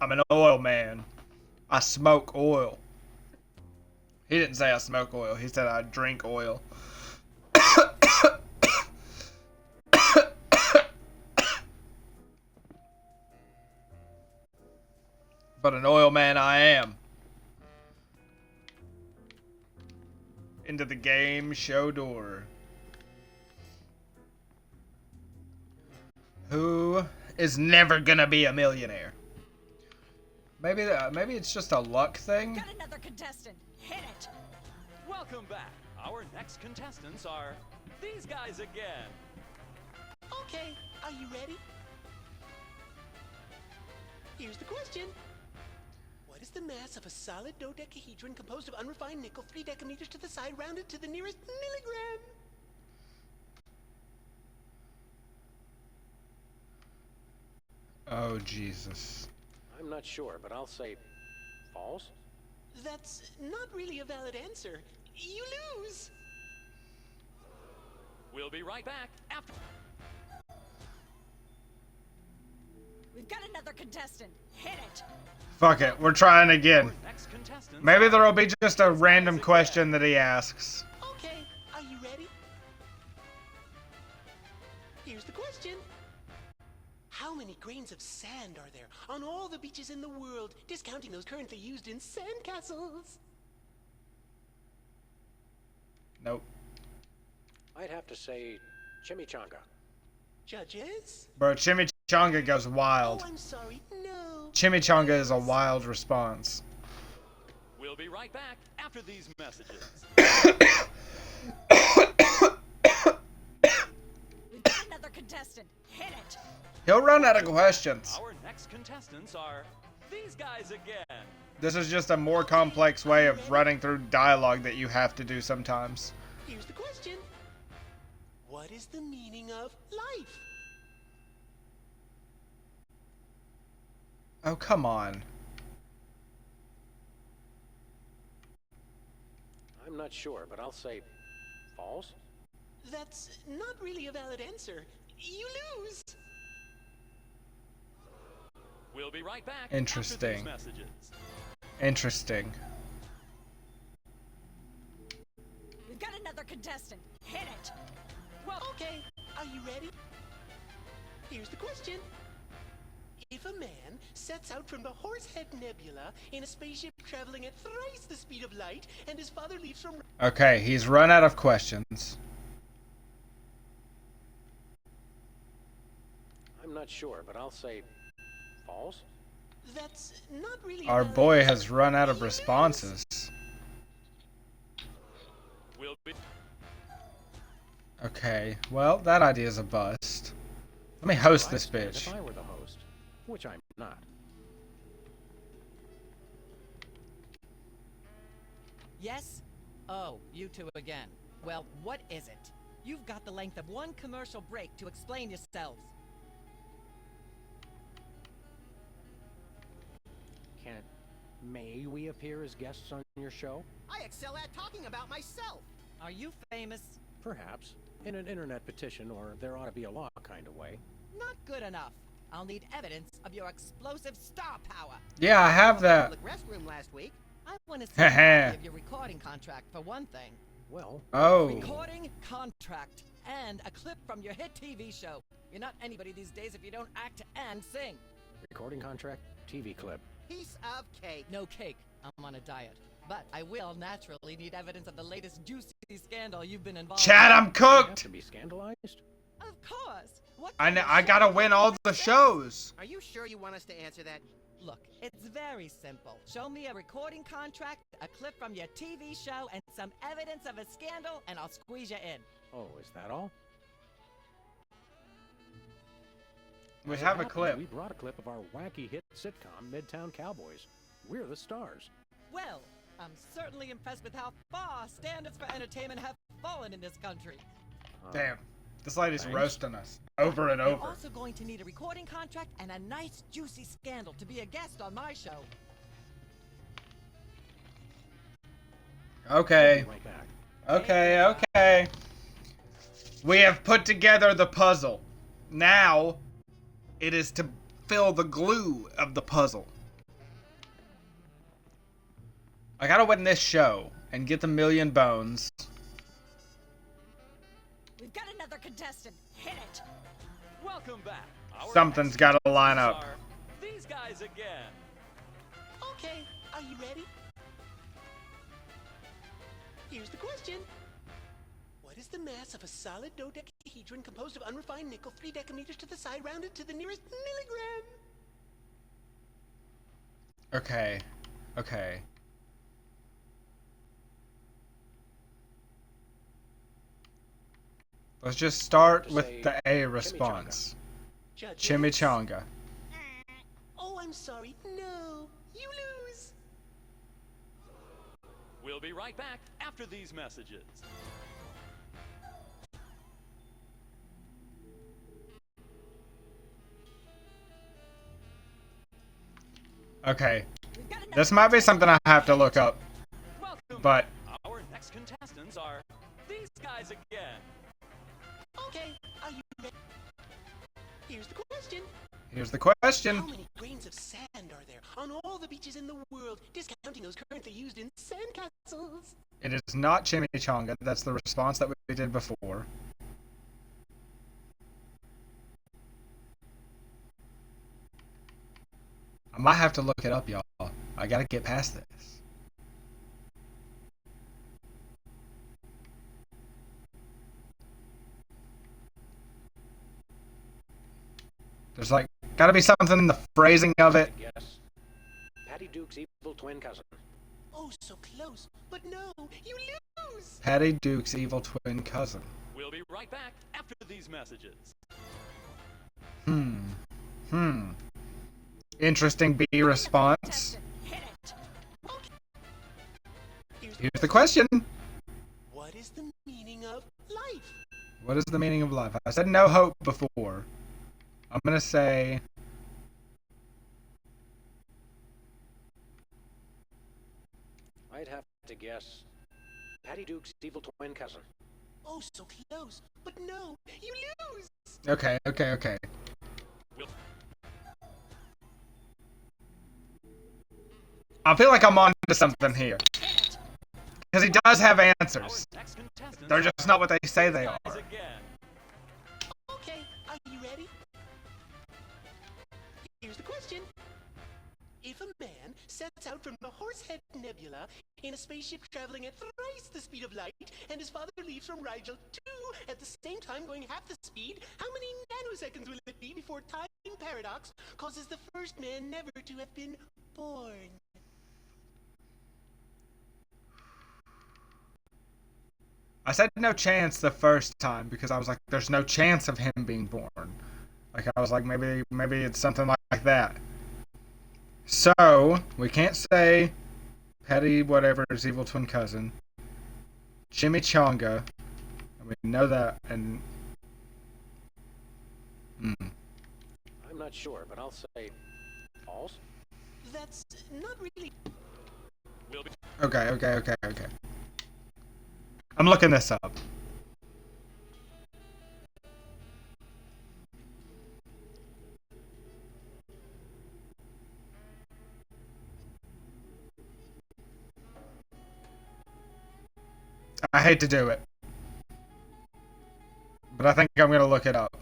I'm an oil man. I smoke oil. He didn't say I smoke oil. He said I drink oil. But an oil man I am. Into the game show door. Who is never gonna be a millionaire? Maybe it's just a luck thing. Got another contestant. Hit it. Welcome back. Our next contestants are these guys again. Okay, are you ready? Here's the question. What is the mass of a solid dodecahedron composed of unrefined nickel 3 decameters to the side, rounded to the nearest milligram? Oh, Jesus. I'm not sure, but I'll say false. That's not really a valid answer. You lose. We'll be right back after... We've got another contestant. Hit it. Fuck it, we're trying again. Maybe there'll be just a random question that he asks. Okay, are you ready? Here's the question. How many grains of sand are there on all the beaches in the world, discounting those currently used in sandcastles? Nope. I'd have to say chimichanga. Judges? Bro, chimichanga goes wild. Oh, I'm sorry, no. Chimichanga is a wild response. We'll be right back after these messages. We've got another contestant. Hit it. He'll run out of questions. Our next contestants are these guys again. This is just a more complex way of running through dialogue that you have to do sometimes. Here's the question. What is the meaning of life? Oh, come on. I'm not sure, but I'll say false. That's not really a valid answer. You lose. We'll be right back. Interesting. After these messages. Interesting. We've got another contestant. Hit it. Well, okay, are you ready? Here's the question. If a man sets out from the Horsehead Nebula in a spaceship traveling at thrice the speed of light, and his father leaves from... Okay, he's run out of questions. I'm not sure, but I'll say false. That's not really Our valid. boy has run out of responses. Will be. Okay, well, that idea's a bust. Let me host this bitch. If I were the host, which I'm not. Yes? Oh, you two again. Well, what is it? You've got the length of one commercial break to explain yourselves. May we appear as guests on your show? I excel at talking about myself. Are you famous? Perhaps. In an internet petition, or there ought to be a law kind of way. Not good enough. I'll need evidence of your explosive star power. Yeah, I have that. Public restroom last week. I want to see a copy of your recording contract for one thing. Well, Recording contract and a clip from your hit TV show. You're not anybody these days if you don't act and sing. Recording contract, TV clip. Piece of cake. No cake. I'm on a diet. But I will naturally need evidence of the latest juicy scandal you've been involved Chad, I'm cooked! To be scandalized? Of course. What I gotta win all the shows. Are you sure you want us to answer that? Look, it's very simple. Show me a recording contract, a clip from your TV show, and some evidence of a scandal, and I'll squeeze you in. Oh, is that all? We As it have a happens, clip. We brought a clip of our wacky hit sitcom, Midtown Cowboys. We're the stars. Well, I'm certainly impressed with how far standards for entertainment have fallen in this country. Damn. This lady's Thanks. roasting us. Over and You're over. also going to need a recording contract and a nice juicy scandal to be a guest on my show. Okay. Right back. Okay, okay. We have put together the puzzle. Now, it is to fill the glue of the puzzle. I gotta win this show and get the 1,000,000 bones. We've got another contestant. Hit it. Welcome back. Our Something's next gotta line up. are these guys again. Okay, are you ready? Here's the question. What is the mass of a solid dodecahedron composed of unrefined nickel 3 decameters to the side rounded to the nearest milligram? Okay. Okay. Let's just start with the A response. Judges? Chimichanga. Oh, I'm sorry. No, you lose. We'll be right back after these messages. Okay. This might be something I have to look up. Welcome. But Our next contestants are these guys again. Okay, are you ready? Here's the question. here's the question. How many grains of sand are there on all the beaches in the world, discounting those currently used in sandcastles? It is not chimichanga. That's the response that we did before. I might have to look it up, y'all. I gotta get past this. There's like gotta be something in the phrasing of it. Yes. Patty Duke's evil twin cousin. Oh, so close. But no, you lose. Patty Duke's evil twin cousin. We'll be right back after these messages. Interesting B response. Hit it. Here's the question. What is the meaning of life? What is the meaning of life? I said no hope before. I'm gonna say I'd have to guess Patty Duke's evil twin cousin. Oh, so close. But no, you lose. okay. I feel like I'm on to something here. Because he does have answers. Next contestants They're just not what they say they guys are. again. Okay, are you ready? Here's the question. If a man sets out from the Horsehead Nebula in a spaceship traveling at thrice the speed of light, and his father leaves from Rigel 2 at the same time going half the speed, how many nanoseconds will it be before time paradox causes the first man never to have been born? I said no chance the first time because I was like, there's no chance of him being born. Like, I was like, maybe it's something like that. So, we can't say Petty whatever his evil twin cousin. Chimichanga. And we know that, and... I'm not sure, but I'll say false. That's not really... Okay. I'm looking this up. I hate to do it, but I think I'm gonna look it up.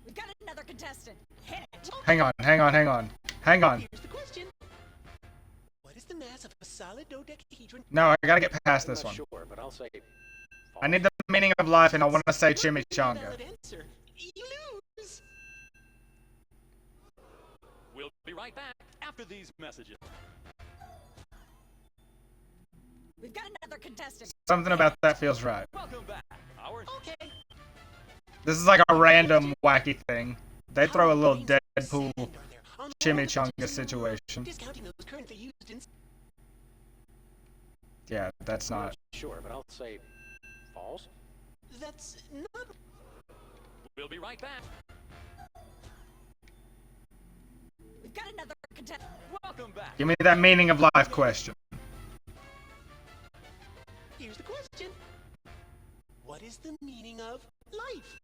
We've got another contestant. Hit it. Hang on. Here's the question. What is the mass of a solid dodecahedron? No, I gotta get past this I'm one. not sure, but I'll say I need the meaning of life, and I want to say chimichanga. Valid answer. You lose. We'll be right back after these messages. We've got another contestant. Something about that feels right. Welcome back. Okay. This is like a random wacky thing. They throw a little Deadpool chimichanga situation. Discounting those currently used in... Yeah, that's I'm not. not sure, but I'll say false. That's not... We'll be right back. We've got another contestant. Welcome back. Give me that meaning of life question. Here's the question. What is the meaning of life?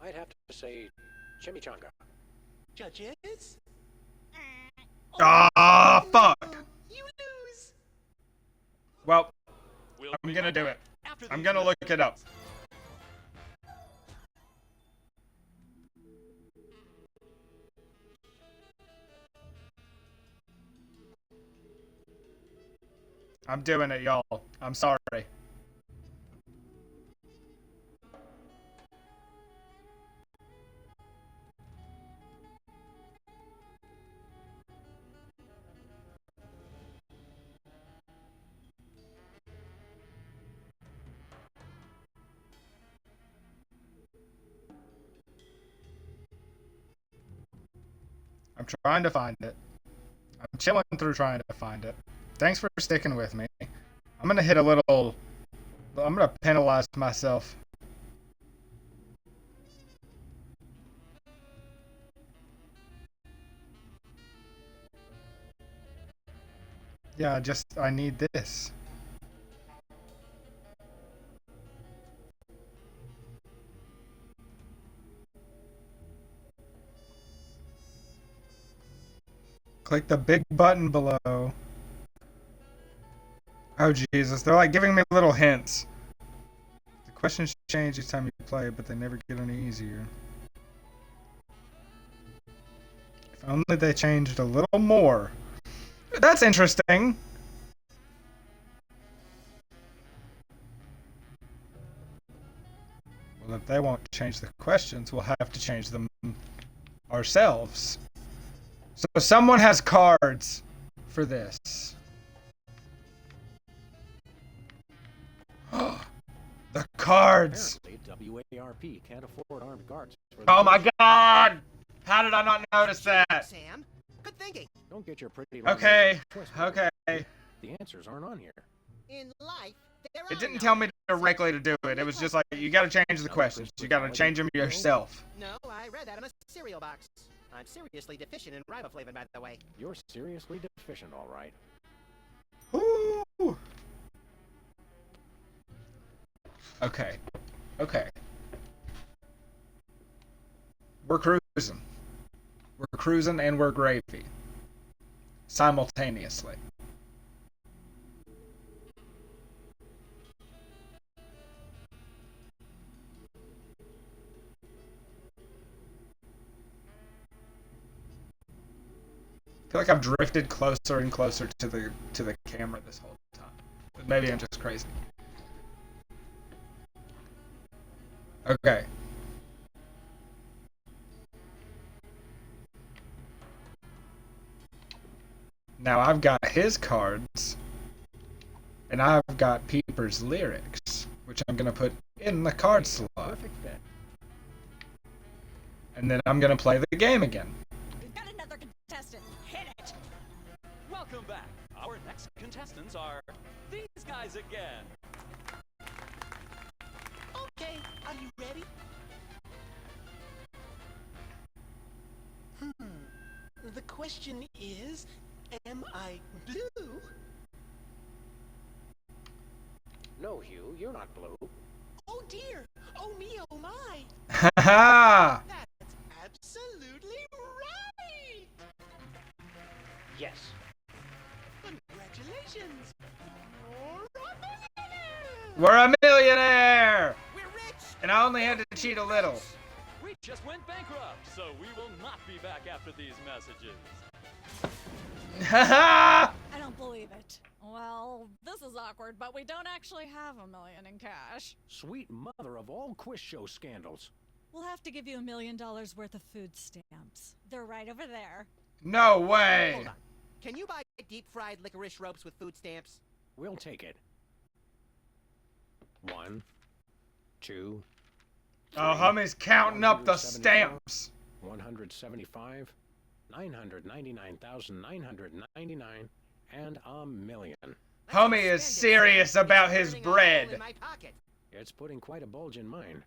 I'd have to say chimichanga. Judges? Ah, fuck. You lose. Well, I'm gonna do it. I'm gonna look it up. I'm doing it, y'all. I'm sorry. I'm trying to find it. I'm chilling through trying to find it. Thanks for sticking with me. I'm gonna hit a little... I'm gonna penalize myself. Yeah, I need this. Click the big button below. Oh Jesus, they're like giving me little hints. The questions change each time you play, but they never get any easier. If only they changed a little more. That's interesting. Well, if they won't change the questions, we'll have to change them ourselves. So someone has cards for this. The cards! Apparently, WARP can't afford armed guards. Oh my god! How did I not notice that? Sam, good thinking. Don't get your pretty Okay, twisted. okay. The answers aren't on here. In life, there It are didn't no tell me directly to do it. It was just like, you gotta change the questions. You gotta change them yourself. No, I read that in a cereal box. I'm seriously deficient in riboflavin, by the way. You're seriously deficient, all right. Ooh. Okay. Okay. We're cruising. We're cruising and we're gravy. Simultaneously. feel like I've drifted closer and closer to the camera this whole time. But maybe I'm just crazy. Okay. Now I've got his cards, and I've got Peeper's lyrics, which I'm gonna put in the card slot. Perfect fit. And then I'm gonna play the game again. We've got another contestant. Hit it! Welcome back. Our next contestants are these guys again. Okay, are you ready? The question is, am I blue? No, Hugh, you're not blue. Oh dear! Oh me, oh my! Ha That's absolutely right! Yes. Congratulations! We're a millionaire! We're rich! And I only had to cheat a little. We just went bankrupt, so we will not be back after these messages. Haha! I don't believe it. Well, this is awkward, but we don't actually have $1 million in cash. Sweet mother of all quiz show scandals. We'll have to give you $1 million worth of food stamps. They're right over there. No way! Hold on. Can you buy deep-fried licorice ropes with food stamps? We'll take it. 1, 2. Oh, Hummy's counting up the stamps. 175, 999,999, and $1 million. Hummy is serious about his bread. It's putting quite a bulge in mine.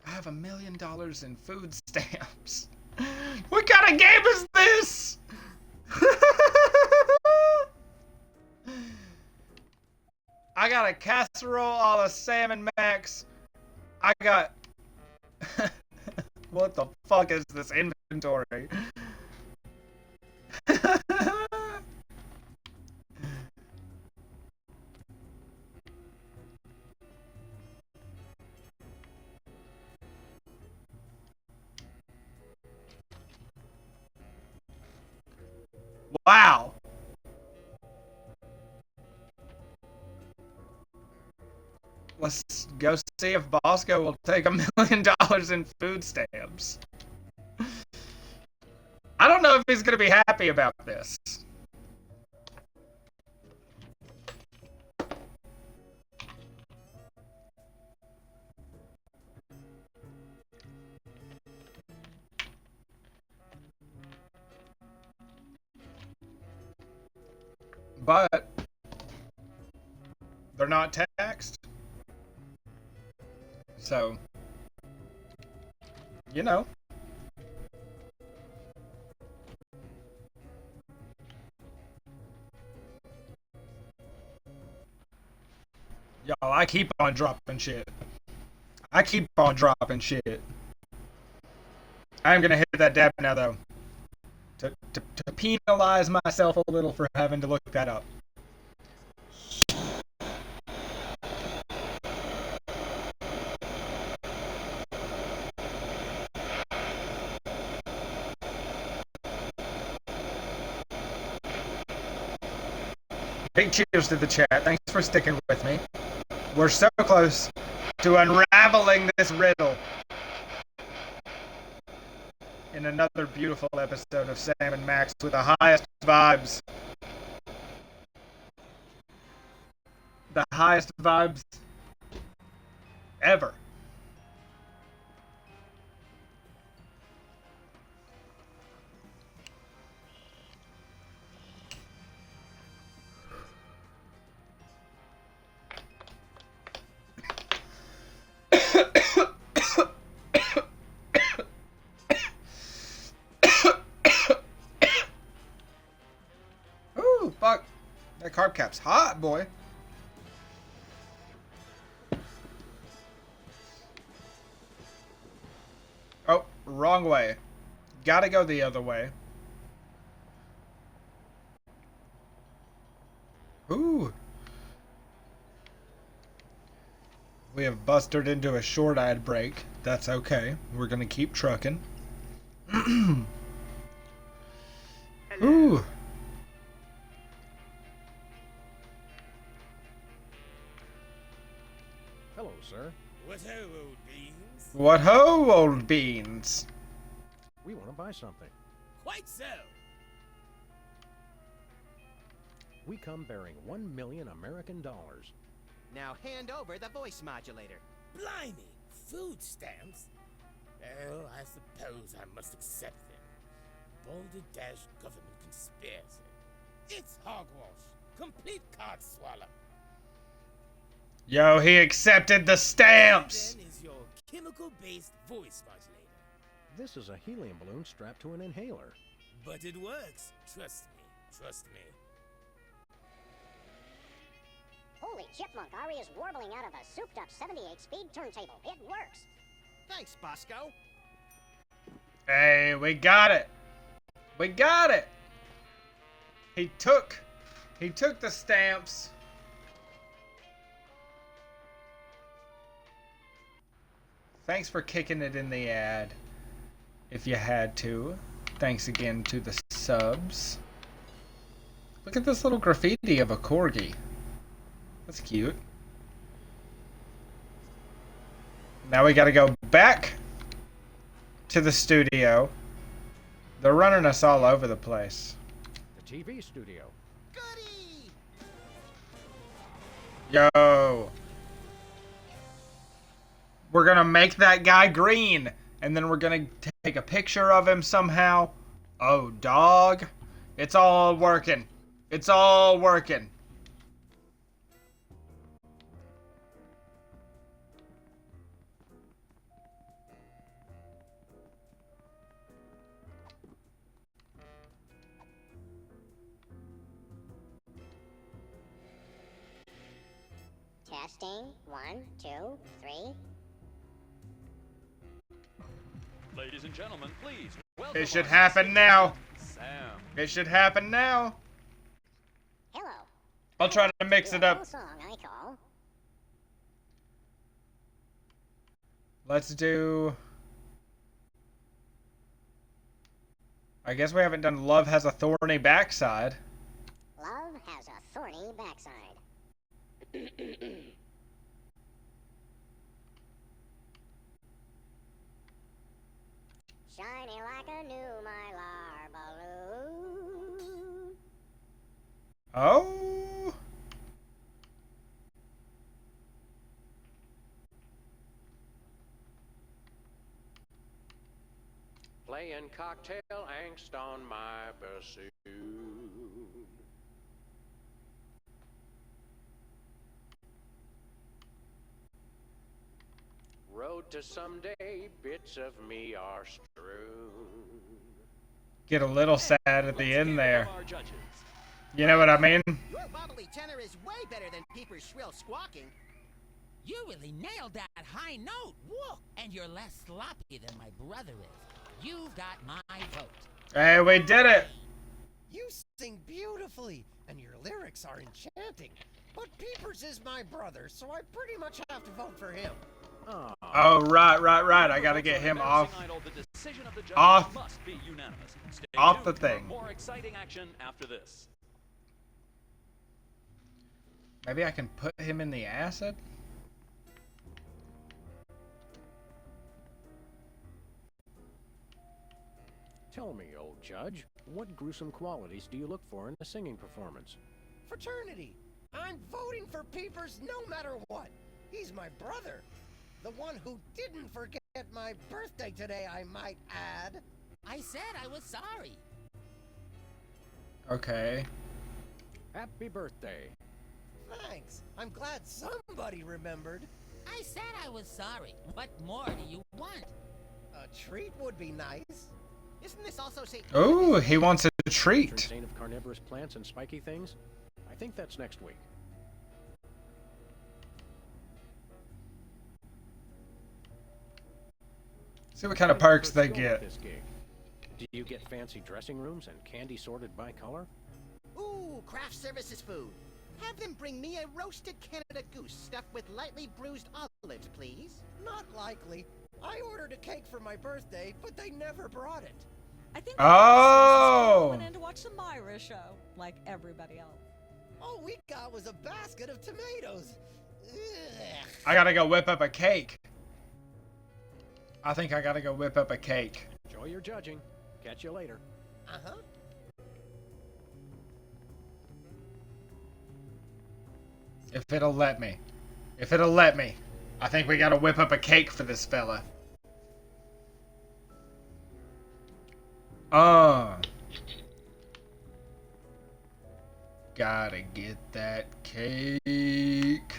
I have $1 million in food stamps. What kind of game is this? I got a casserole a la Salmon Max. I got... What the fuck is this inventory? Wow. Let's go see if Bosco will take $1 million in food stamps. I don't know if he's gonna be happy about this. But they're not taxed. So, you know. Y'all, I keep on dropping shit. I keep on dropping shit. I'm gonna hit that dab now, though. To penalize myself a little for having to look that up. Big cheers to the chat. Thanks for sticking with me. We're so close to unraveling this riddle in another beautiful episode of Sam and Max with the highest vibes. The highest vibes ever. Ooh, fuck. That carb cap's hot, boy. Oh, wrong way. Gotta go the other way. Ooh. We have busted into a short ad break. That's okay. We're gonna keep trucking. Ooh. Hello, sir. What ho, old beans? What ho, old beans? We want to buy something. Quite so. We come bearing 1 million American dollars. Now hand over the voice modulator. Blimey, food stamps? Well, I suppose I must accept them. Balderdash government conspiracy. It's hogwash. Complete card swallow. Yo, he accepted the stamps! Then is your chemical-based voice modulator. This is a helium balloon strapped to an inhaler. But it works. Trust me. Trust me. Holy chipmunk, Ari is warbling out of a souped-up 78-speed turntable. It works. Thanks, Bosco. Hey, we got it. We got it. He took the stamps. Thanks for kicking it in the ad. If you had to. Thanks again to the subs. Look at this little graffiti of a corgi. That's cute. Now we gotta go back to the studio. They're running us all over the place. The TV studio. Goody! Yo. We're gonna make that guy green. And then we're gonna take a picture of him somehow. Oh, dog. It's all working. It's all working. Testing. 1, 2, 3. Ladies and gentlemen, please welcome. It should our happen now. Sam. It should happen now. Hello. I'll try to mix it up. Song I call. Let's do... I guess we haven't done Love Has a Thorny Backside. Love has a thorny backside. Shiny like a new Mylar balloon. Oh. Playing cocktail angst on my bassoon. Road to someday, bits of me are strewn. Get a little sad at the end there. Our judges. You know what I mean? Your bubbly tenor is way better than Peeper's shrill squawking. You really nailed that high note. Whoa. And you're less sloppy than my brother is. You've got my vote. Hey, we did it. You sing beautifully, and your lyrics are enchanting. But Peepers is my brother, so I pretty much have to vote for him. Oh, right. I gotta get him off. Off. Must be unanimous. Stay Off the tuned for thing. More exciting action after this. Maybe I can put him in the acid? Tell me, old judge, what gruesome qualities do you look for in a singing performance? Fraternity. I'm voting for Peepers no matter what. He's my brother. The one who didn't forget my birthday today, I might add. I said I was sorry. Okay. Happy birthday. Thanks. I'm glad somebody remembered. I said I was sorry. What more do you want? A treat would be nice. Isn't this also St. Ooh, he wants a treat. Saint of carnivorous plants and spiky things? I think that's next week. See what kind of perks they get. This gig. Do you get fancy dressing rooms and candy sorted by color? Ooh, craft services food. Have them bring me a roasted Canada goose stuffed with lightly bruised olives, please. Not likely. I ordered a cake for my birthday, but they never brought it. I think Oh! went in to watch the Myra show, like everybody else. All we got was a basket of tomatoes. Ugh. I gotta go whip up a cake. I think I gotta go whip up a cake. Enjoy your judging. Catch you later. Uh-huh. If it'll let me. If it'll let me. I think we gotta whip up a cake for this fella. Gotta get that cake.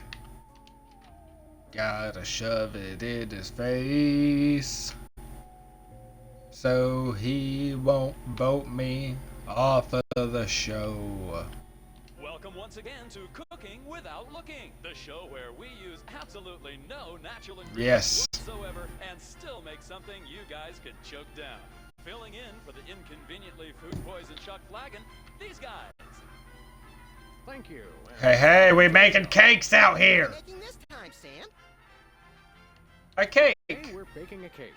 Gotta shove it in his face. So he won't vote me off of the show. Welcome once again to Cooking Without Looking, the show where we use absolutely no natural ingredients whatsoever and still make something you guys can choke down. Filling in for the inconveniently food-poisoned Chuck Flagon, these guys. Thank you. Hey, we making cakes out here. Making this time, Sam? A cake. Hey, we're baking a cake.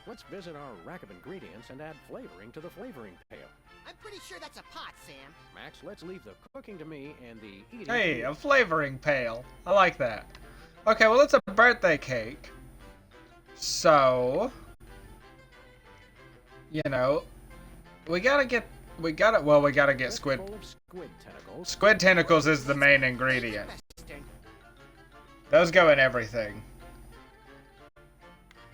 Let's visit our rack of ingredients and add flavoring to the flavoring pail. I'm pretty sure that's a pot, Sam. Max, let's leave the cooking to me and the eating. Hey, a flavoring pail. I like that. Okay, well, it's a birthday cake. So, you know, we gotta get squid. Squid tentacles. Squid tentacles is the main ingredient. Those go in everything.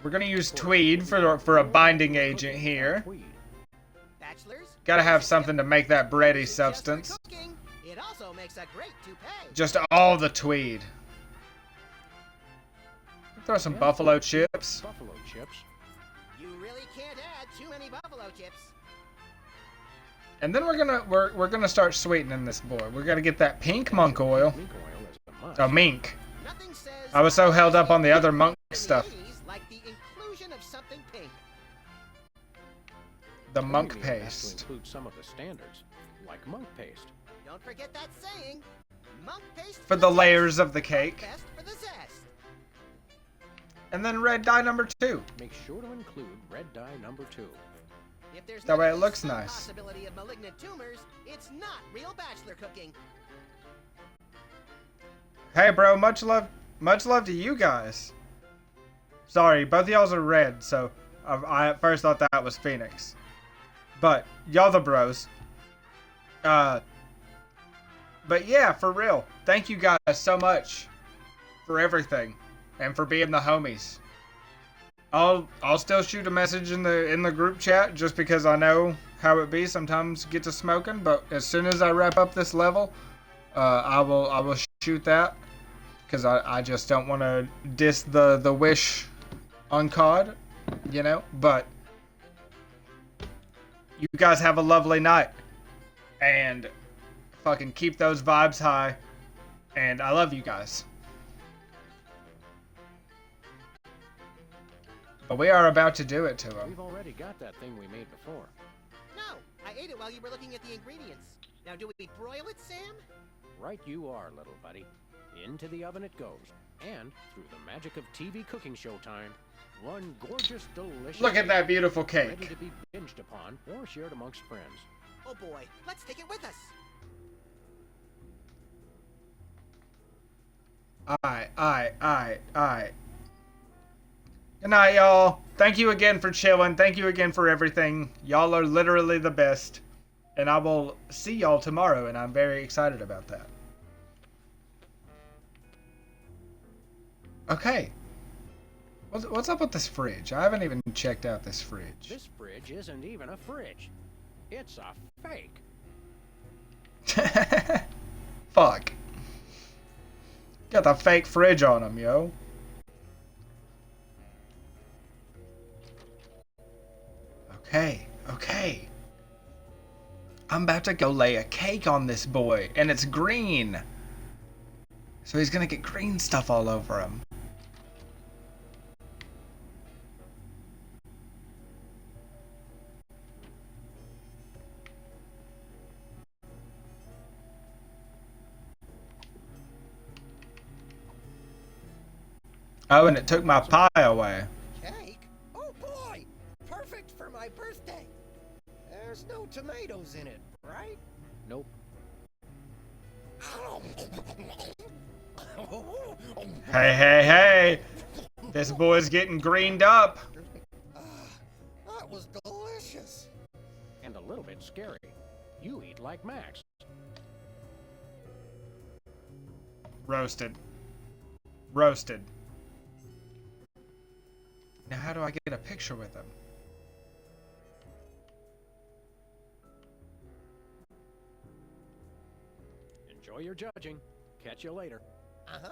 We're gonna use tweed for a binding agent here. Gotta have something to make that bready substance. It also makes a great toupee. Just all the tweed. Throw some buffalo chips. Buffalo chips. You really can't add too many buffalo chips. And then we're gonna start sweetening this boy. We're gonna get that pink monk oil. Oh, mink. I was so held up on the other monk stuff. Like the inclusion of something pink. The monk Maybe it has paste. to include some of the standards, like monk paste. Don't forget that saying. Monk paste For the layers of the cake. best for the zest. And then red dye number 2. Make sure to include red dye number 2. If there's That way not it even looks some nice. possibility of malignant tumors, it's not real bachelor cooking. Hey, bro, much love to you guys. Sorry, both of y'all's are red, so I at first thought that was Phoenix. But y'all the bros. But yeah, for real. Thank you guys so much for everything and for being the homies. I'll still shoot a message in the group chat just because I know how it be sometimes get to smoking, but as soon as I wrap up this level, I will shoot that because I just don't want to diss the wish on COD, you know, but you guys have a lovely night and fucking keep those vibes high, and I love you guys. But we are about to do it to him. We've already got that thing we made before. No, I ate it while you were looking at the ingredients. Now do we broil it, Sam? Right you are, little buddy. Into the oven it goes. And, through the magic of TV cooking show time, one gorgeous, delicious... Look at that beautiful Ready cake. to be binged upon or shared amongst friends. Oh boy, let's take it with us. Alright. Good night, y'all. Thank you again for chilling. Thank you again for everything. Y'all are literally the best. And I will see y'all tomorrow, and I'm very excited about that. Okay. What's up with this fridge? I haven't even checked out this fridge. This fridge isn't even a fridge. It's a fake. Fuck. Got the fake fridge on him, yo. Okay. I'm about to go lay a cake on this boy, and it's green. So he's gonna get green stuff all over him. Oh, and it took my pie away. Okay. tomatoes in it, right? Nope. Hey, hey, hey! This boy's getting greened up. That was delicious. And a little bit scary. You eat like Max. Roasted. Roasted. Now how do I get a picture with him? Enjoy your judging. Catch you later. Uh-huh.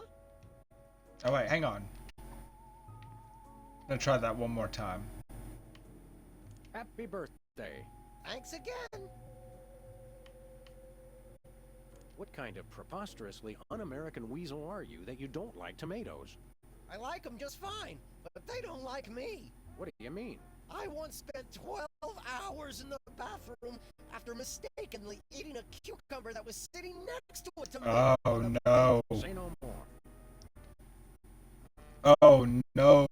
Oh wait, hang on. I'm gonna try that one more time. Happy birthday. Thanks again. What kind of preposterously un-American weasel are you that you don't like tomatoes? I like them just fine, but they don't like me. What do you mean? I once spent 12 hours in the bathroom after mistakenly eating a cucumber that was sitting next to a tomato. Oh no. Say no more. Oh no.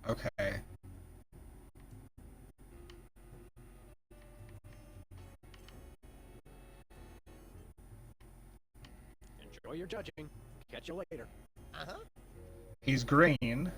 Okay. Enjoy your judging. Catch you later. Uh-huh. He's green.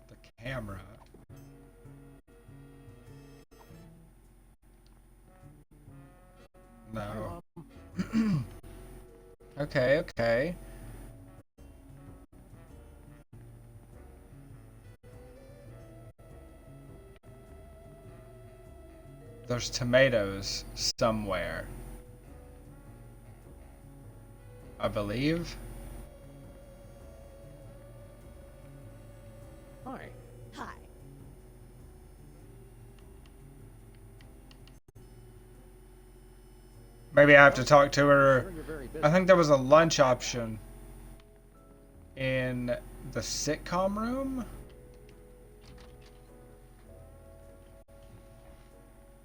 The camera. No. Okay, okay. There's tomatoes somewhere. I believe. Hi. Hi. Maybe I have to talk to her. I think there was a lunch option in the sitcom room.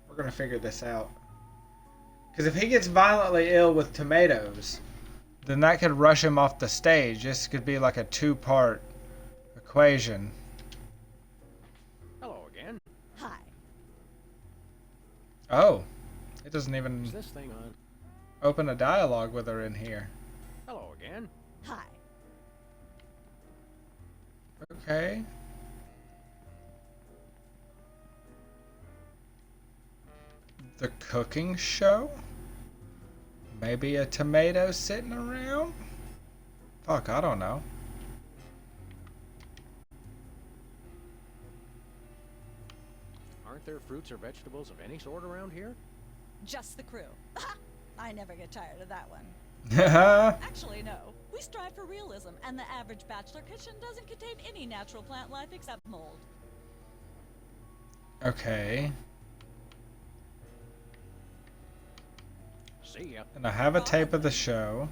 We're gonna figure this out. Because if he gets violently ill with tomatoes, then that could rush him off the stage. This could be like a two-part equation. Hello again. Hi. Oh, it doesn't even Is this thing on? open a dialogue with her in here. Hello again. Hi. Okay. The cooking show? Maybe a tomato sitting around? Fuck, I don't know. Aren't there fruits or vegetables of any sort around here? Just the crew. I never get tired of that one. Haha. Actually, no. We strive for realism, and the average bachelor kitchen doesn't contain any natural plant life except mold. Okay. See ya. And I have a tape of the show.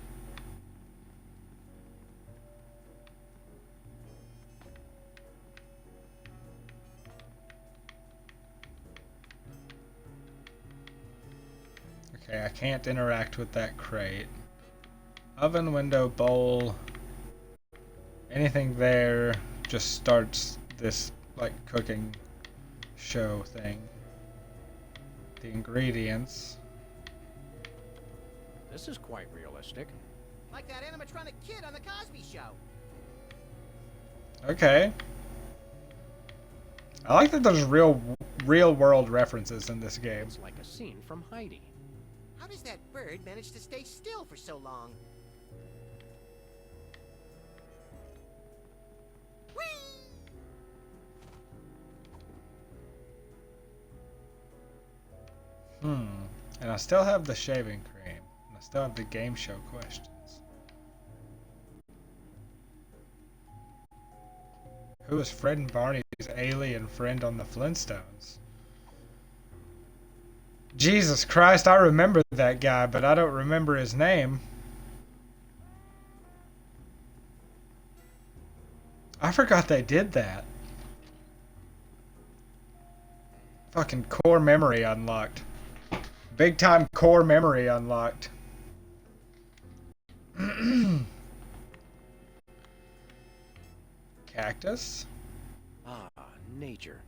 Okay, I can't interact with that crate. Oven, window, bowl. Anything there just starts this, like, cooking show thing. The ingredients. This is quite realistic. Like that animatronic kid on the Cosby Show. Okay. I like that there's real world references in this game. It's like a scene from Heidi. How does that bird manage to stay still for so long? And I still have the shaving cream. And I still have the game show questions. Who is Fred and Barney's alien friend on the Flintstones? Jesus Christ, I remember that guy, but I don't remember his name. I forgot they did that. Fucking core memory unlocked. Big time core memory unlocked. Cactus? Ah, nature.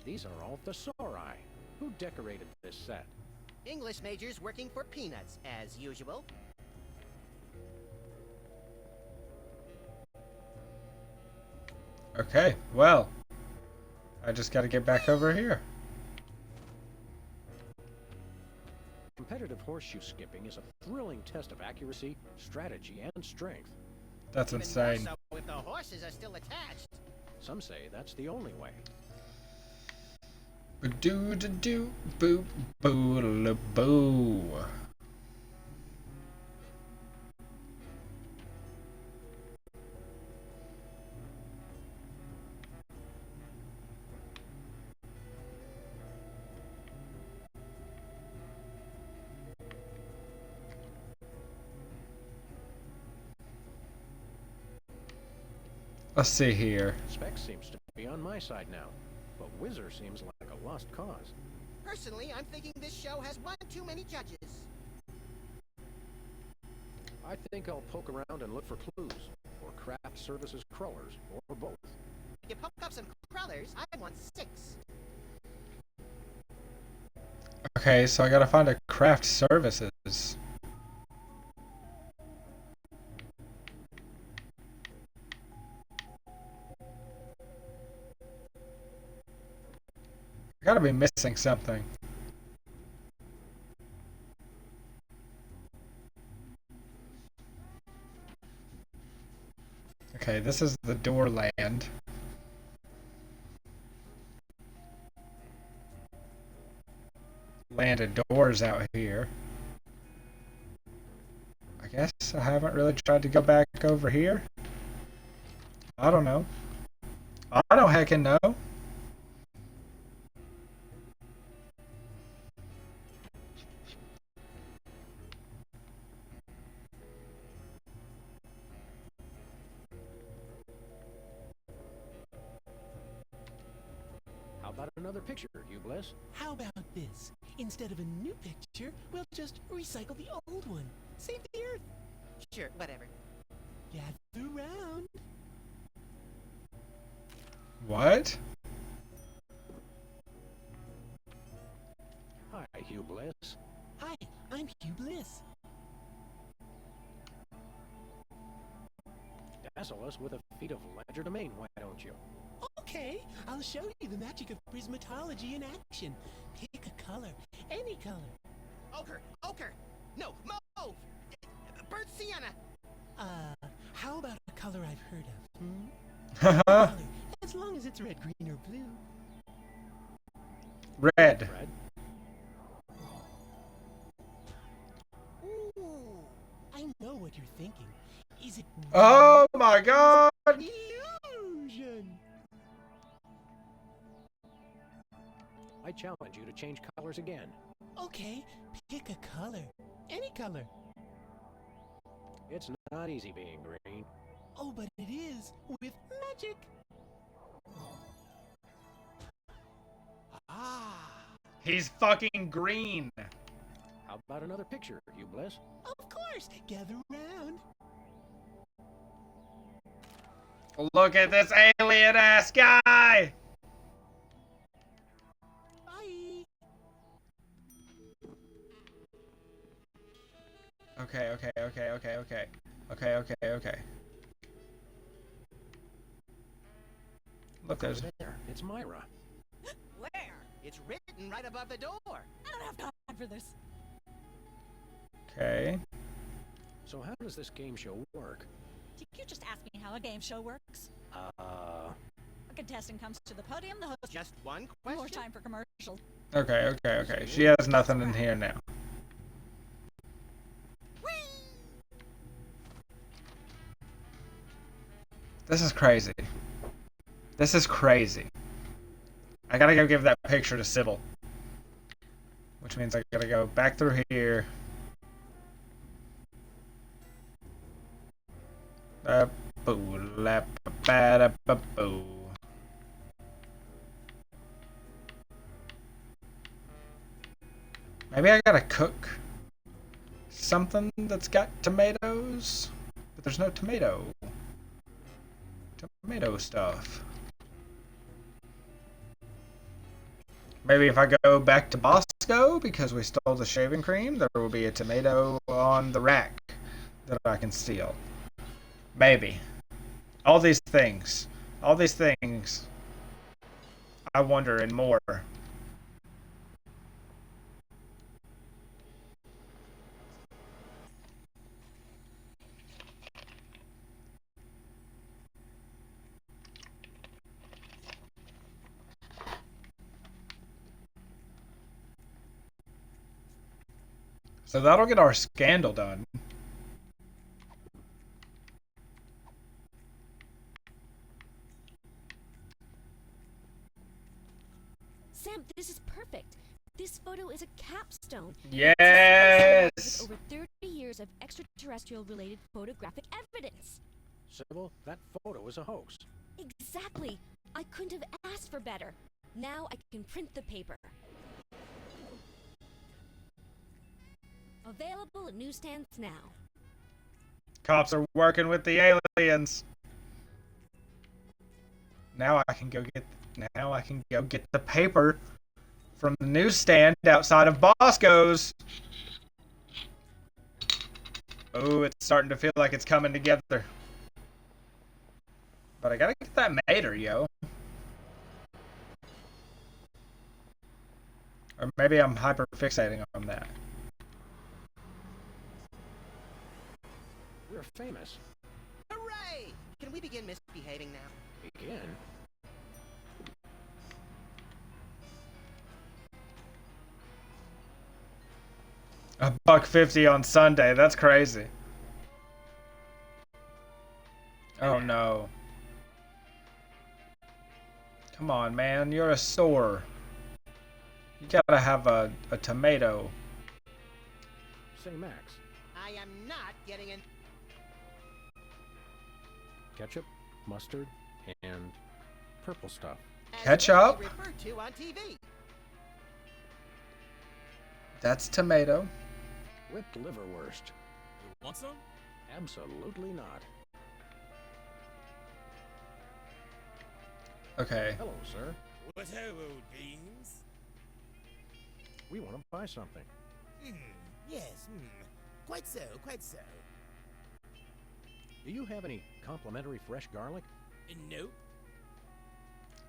These are all thesauri. Who decorated this set? English majors working for peanuts, as usual. Okay, well. I just gotta get back over here. Competitive horseshoe skipping is a thrilling test of accuracy, strategy, and strength. That's Even insane. more so if the horses are still attached. Some say that's the only way. Ba-doo da doo boo boo la boo. Let's see here. Specs seems to be on my side now, but Whizzer seems like a lost cause. Personally, I'm thinking this show has one too many judges. I think I'll poke around and look for clues, or craft services crawlers, or both. If you poke up some crawlers, I want 6. Okay, so I gotta find a craft services. I gotta be missing something. Okay, this is the door land. Land of doors out here. I guess I haven't really tried to go back over here. I don't know. I don't heckin' know. How about another picture, you Bliss? How about this? Instead of a new picture, we'll just recycle the old one. Save the earth. Sure, whatever. Gather round. What? Hi, Hugh Bliss. Hi, I'm Hugh Bliss. Dazzle us with a feat of legerdemain, why don't you? Okay, I'll show you the magic of prismatology in action. Pick a color, any color. Ochre! No, mauve! Burnt sienna! How about a color I've heard of, hmm? Haha. Color, as long as it's red, green, or blue. Red. Ooh, I know what you're thinking. Is it Oh my god! illusion? I challenge you to change colors again. Okay, pick a color. Any color. It's not easy being green. Oh, but it is with magic. Ah. He's fucking green. How about another picture, Hugh Bliss? Of course, gather round. Look at this alien ass guy! Bye. Okay. Look, there's... There, it's Myra. Where? It's written right above the door. I don't have time for this. Okay. So how does this game show work? Did you just ask me how a game show works? A contestant comes to the podium, the host... Just one question? More time for commercials. Okay. She has nothing in here now. This is crazy. This is crazy. I gotta go give that picture to Sybil. Which means I gotta go back through here. Boo. Maybe I gotta cook something that's got tomatoes, but there's no tomato stuff. Maybe if I go back to Bosco because we stole the shaving cream, there will be a tomato on the rack that I can steal. Maybe. All these things, I wonder and more. So that'll get our scandal done. Sam, this is perfect. This photo is a capstone. Yes! With over 30 years of extraterrestrial-related photographic evidence. Sybil, that photo is a hoax. Exactly. I couldn't have asked for better. Now I can print the paper. Available at newsstands now. Cops are working with the aliens. Now I can go get the paper from the newsstand outside of Bosco's. Oh, it's starting to feel like it's coming together. But I gotta get that mater, yo. Or maybe I'm hyper fixating on that. We're famous. Hooray! Can we begin misbehaving now? Begin? $1.50 on Sunday. That's crazy. Oh no. Come on, man. You're a store. You gotta have a tomato. Say, Max. I am not getting in. Ketchup, mustard, and purple stuff. Ketchup? Referred to on TV. That's tomato. Whipped liverwurst. You want some? Absolutely not. Okay. Hello, sir. What ho, old beans? We want to buy something. Yes, quite so, quite so. Do you have any complimentary fresh garlic? Nope.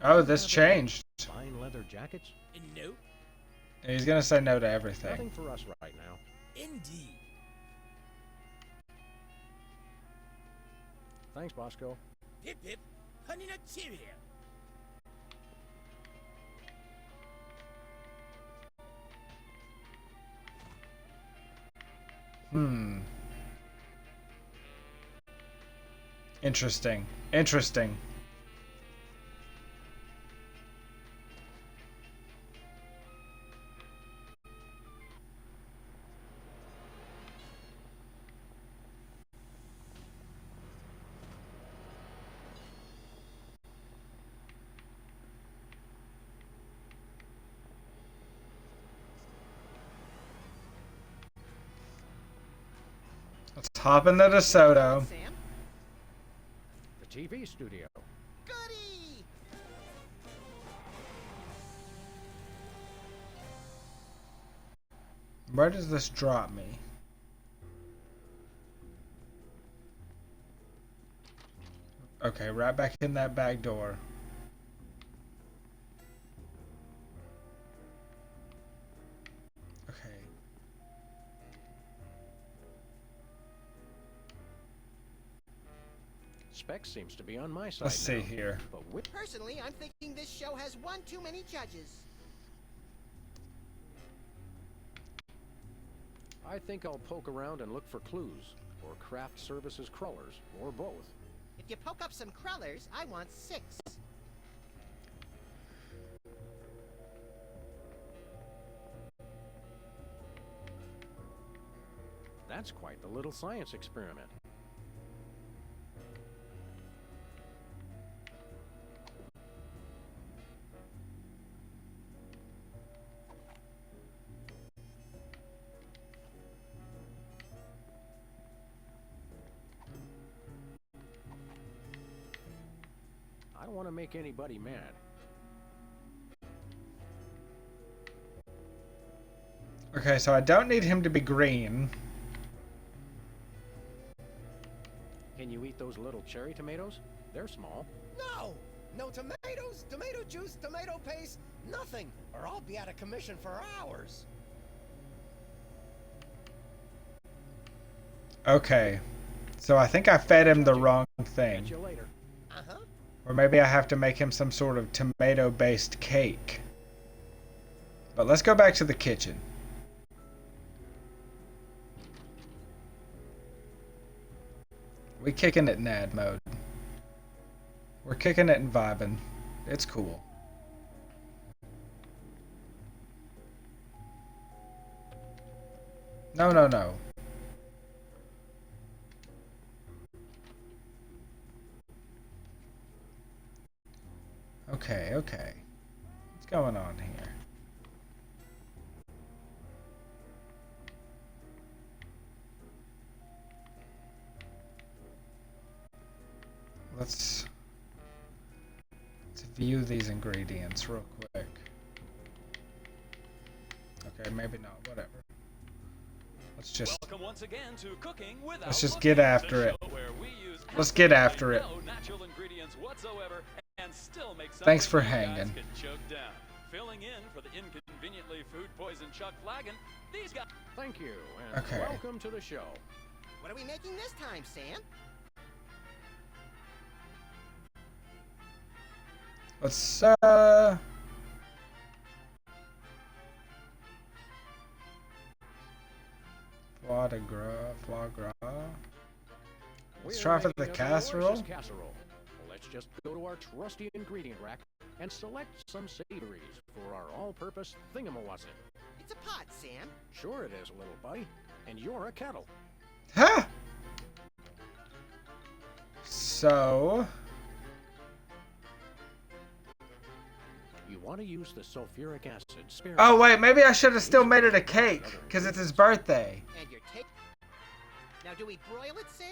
Oh, this changed. Fine leather jackets? Nope. He's gonna say no to everything. Nothing for us right now. Indeed. Thanks, Bosco. Hip hip, honey nut cheerio. Interesting. Interesting. Let's hop in the DeSoto. Sam? The TV studio. Goody! Where does this drop me? Okay, right back in that back door. Okay. Spec seems to be on my side. Let's see now, here. But Personally, I'm thinking this show has one too many judges. I think I'll poke around and look for clues, or craft services crawlers, or both. If you poke up some crullers, I want 6. That's quite the little science experiment. don't want to make anybody mad. Okay, so I don't need him to be green. Can you eat those little cherry tomatoes? They're small. No! No tomatoes, tomato juice, tomato paste, nothing, or I'll be out of commission for hours. Okay. So I think I fed him the wrong thing. Catch you later. Uh-huh. Or maybe I have to make him some sort of tomato-based cake. But let's go back to the kitchen. We kicking it in ad mode. We're kicking it and vibing. It's cool. No, no, no. Okay, okay. What's going on here? Let's view these ingredients real quick. Okay, maybe not. Whatever. Let's just Welcome once again to Cooking Without let's just Looking, get after the it. show where we use Let's get after it. no natural ingredients whatsoever and still make something Thanks for you guys hanging. can choke down. Filling in for the inconveniently food poisoned Chuck Flagon, these guys. Thank you, and Okay. welcome to the show. What are we making this time, Sam? Let's foie gras. Let's We're try for the making a casserole. delicious casserole. Let's just go to our trusty ingredient rack and select some savories for our all-purpose thingamawassin. It's a pot, Sam. Sure it is, little buddy. And you're a kettle. Huh? So You want to use the sulfuric acid sparingly. oh wait, maybe I should have still made it a cake because it's his birthday. And your take. Now, do we broil it, Sam?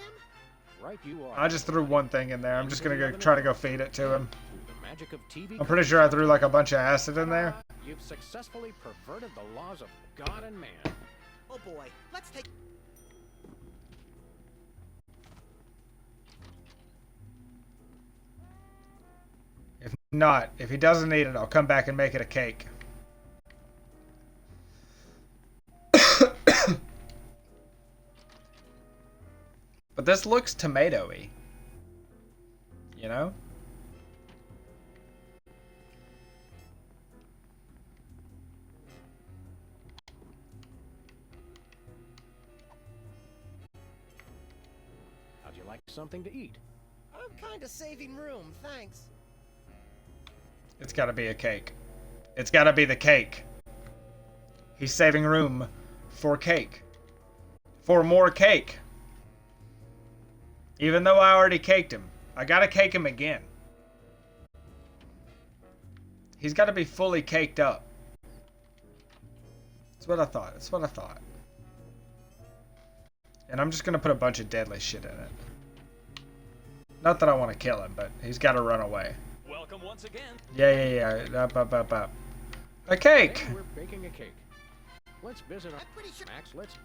Right you are. I just threw one thing in there. I'm just gonna go try to go feed it to him. Through the magic of TV I'm pretty sure I threw like a bunch of acid in there. You've successfully perverted the laws of God and man. Oh boy, let's take. If not, if he doesn't eat it, I'll come back and make it a cake. But this looks tomatoey. You know? How'd you like something to eat? I'm kind of saving room, thanks. It's gotta be a cake. It's gotta be the cake. He's saving room for cake. For more cake. Even though I already caked him. I gotta cake him again. He's gotta be fully caked up. That's what I thought. That's what I thought. And I'm just gonna put a bunch of deadly shit in it. Not that I want to kill him, but he's gotta run away. Welcome once again. Yeah. Up. A cake! And we're baking a cake. Let's visit our... Max, let's...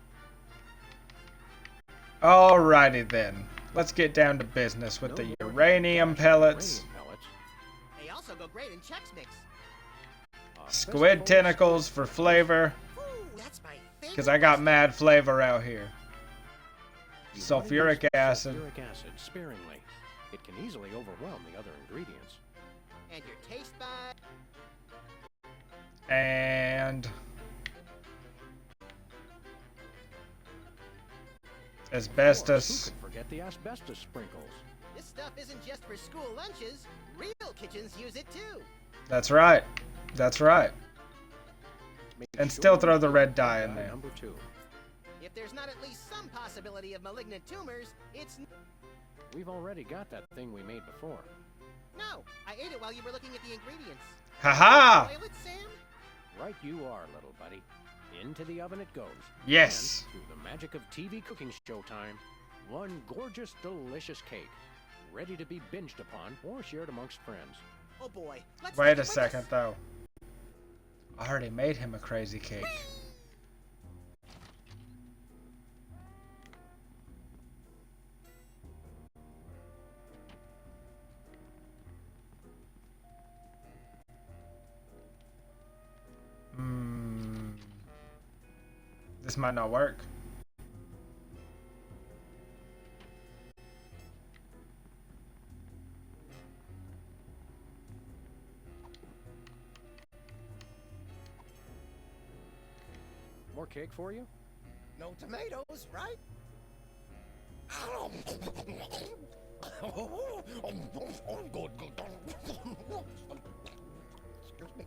Alrighty then. Let's get down to business with the uranium pellets. They also go great in Chex Mix. Squid tentacles for flavor. Ooh, that's my favorite. Because I got mad flavor out here. Sulfuric acid. Sulfuric acid sparingly. It can easily overwhelm the other ingredients. And your taste bud. And asbestos. Who could forget the asbestos sprinkles? This stuff isn't just for school lunches. Real kitchens use it too. That's right. That's right. And still throw the red dye in there. Number 2. If there's not at least some possibility of malignant tumors, it's... We've already got that thing we made before. No, I ate it while you were looking at the ingredients. Haha! Boil it, Sam? Right you are, little buddy. Into the oven it goes. Yes. And through the magic of TV cooking show time, one gorgeous, delicious cake, ready to be binged upon or shared amongst friends. Oh boy. Let's Wait take a it with second, us. though. I already made him a crazy cake. This might not work. More cake for you? No tomatoes, right? Good. Excuse me.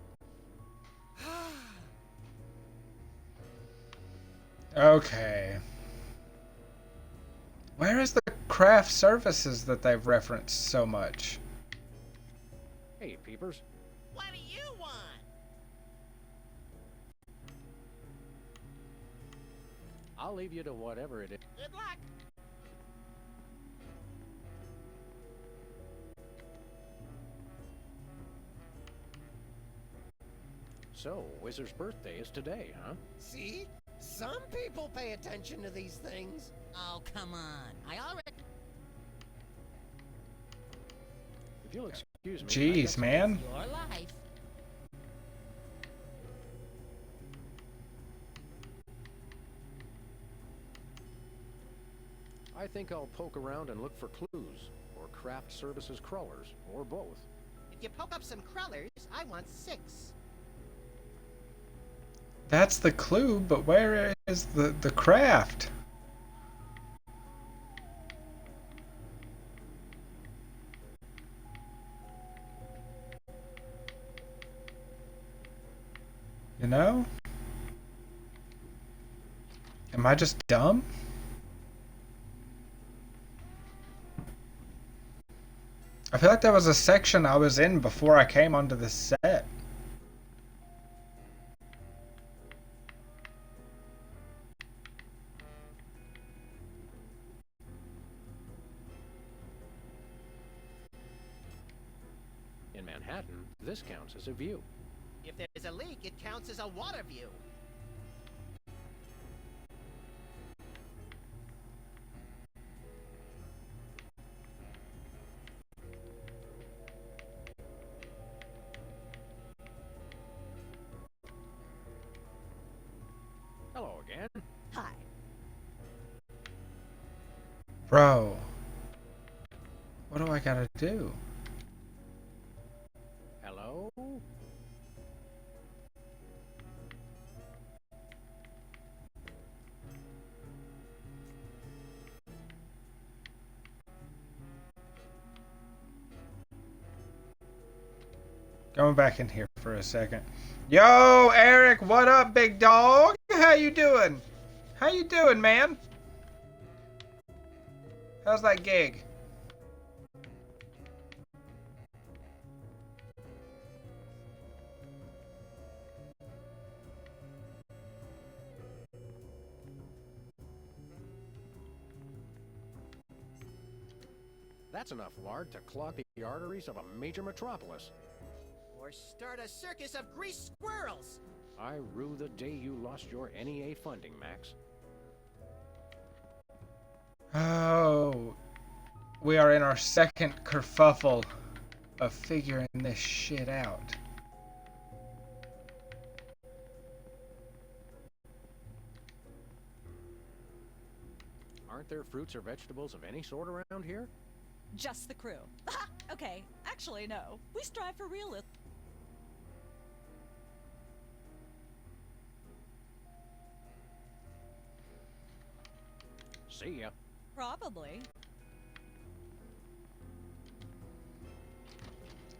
Okay. Where is the craft services that they've referenced so much? Hey, peepers. What do you want? I'll leave you to whatever it is. Good luck. So, Wizard's birthday is today, huh? See? Some people pay attention to these things. Oh, come on. I already... If you'll excuse me... Jeez, man. Your life. I think I'll poke around and look for clues, or craft services crawlers, or both. If you poke up some crawlers, I want 6. That's the clue, but where is the craft? You know? Am I just dumb? I feel like there was a section I was in before I came onto the set. In Manhattan, this counts as a view. If there's a leak, it counts as a water view. Hello again. Hi. Bro. What do I gotta do? Hello? Going back in here for a second. Yo, Eric, what up, big dog? How you doing? How you doing, man? How's that gig? That's enough lard to clog the arteries of a major metropolis. Or start a circus of greased squirrels. I rue the day you lost your NEA funding, Max. Oh, we are in our second kerfuffle of figuring this shit out. Aren't there fruits or vegetables of any sort around here? Just the crew. Okay, actually, no. We strive for realism. See ya. Probably.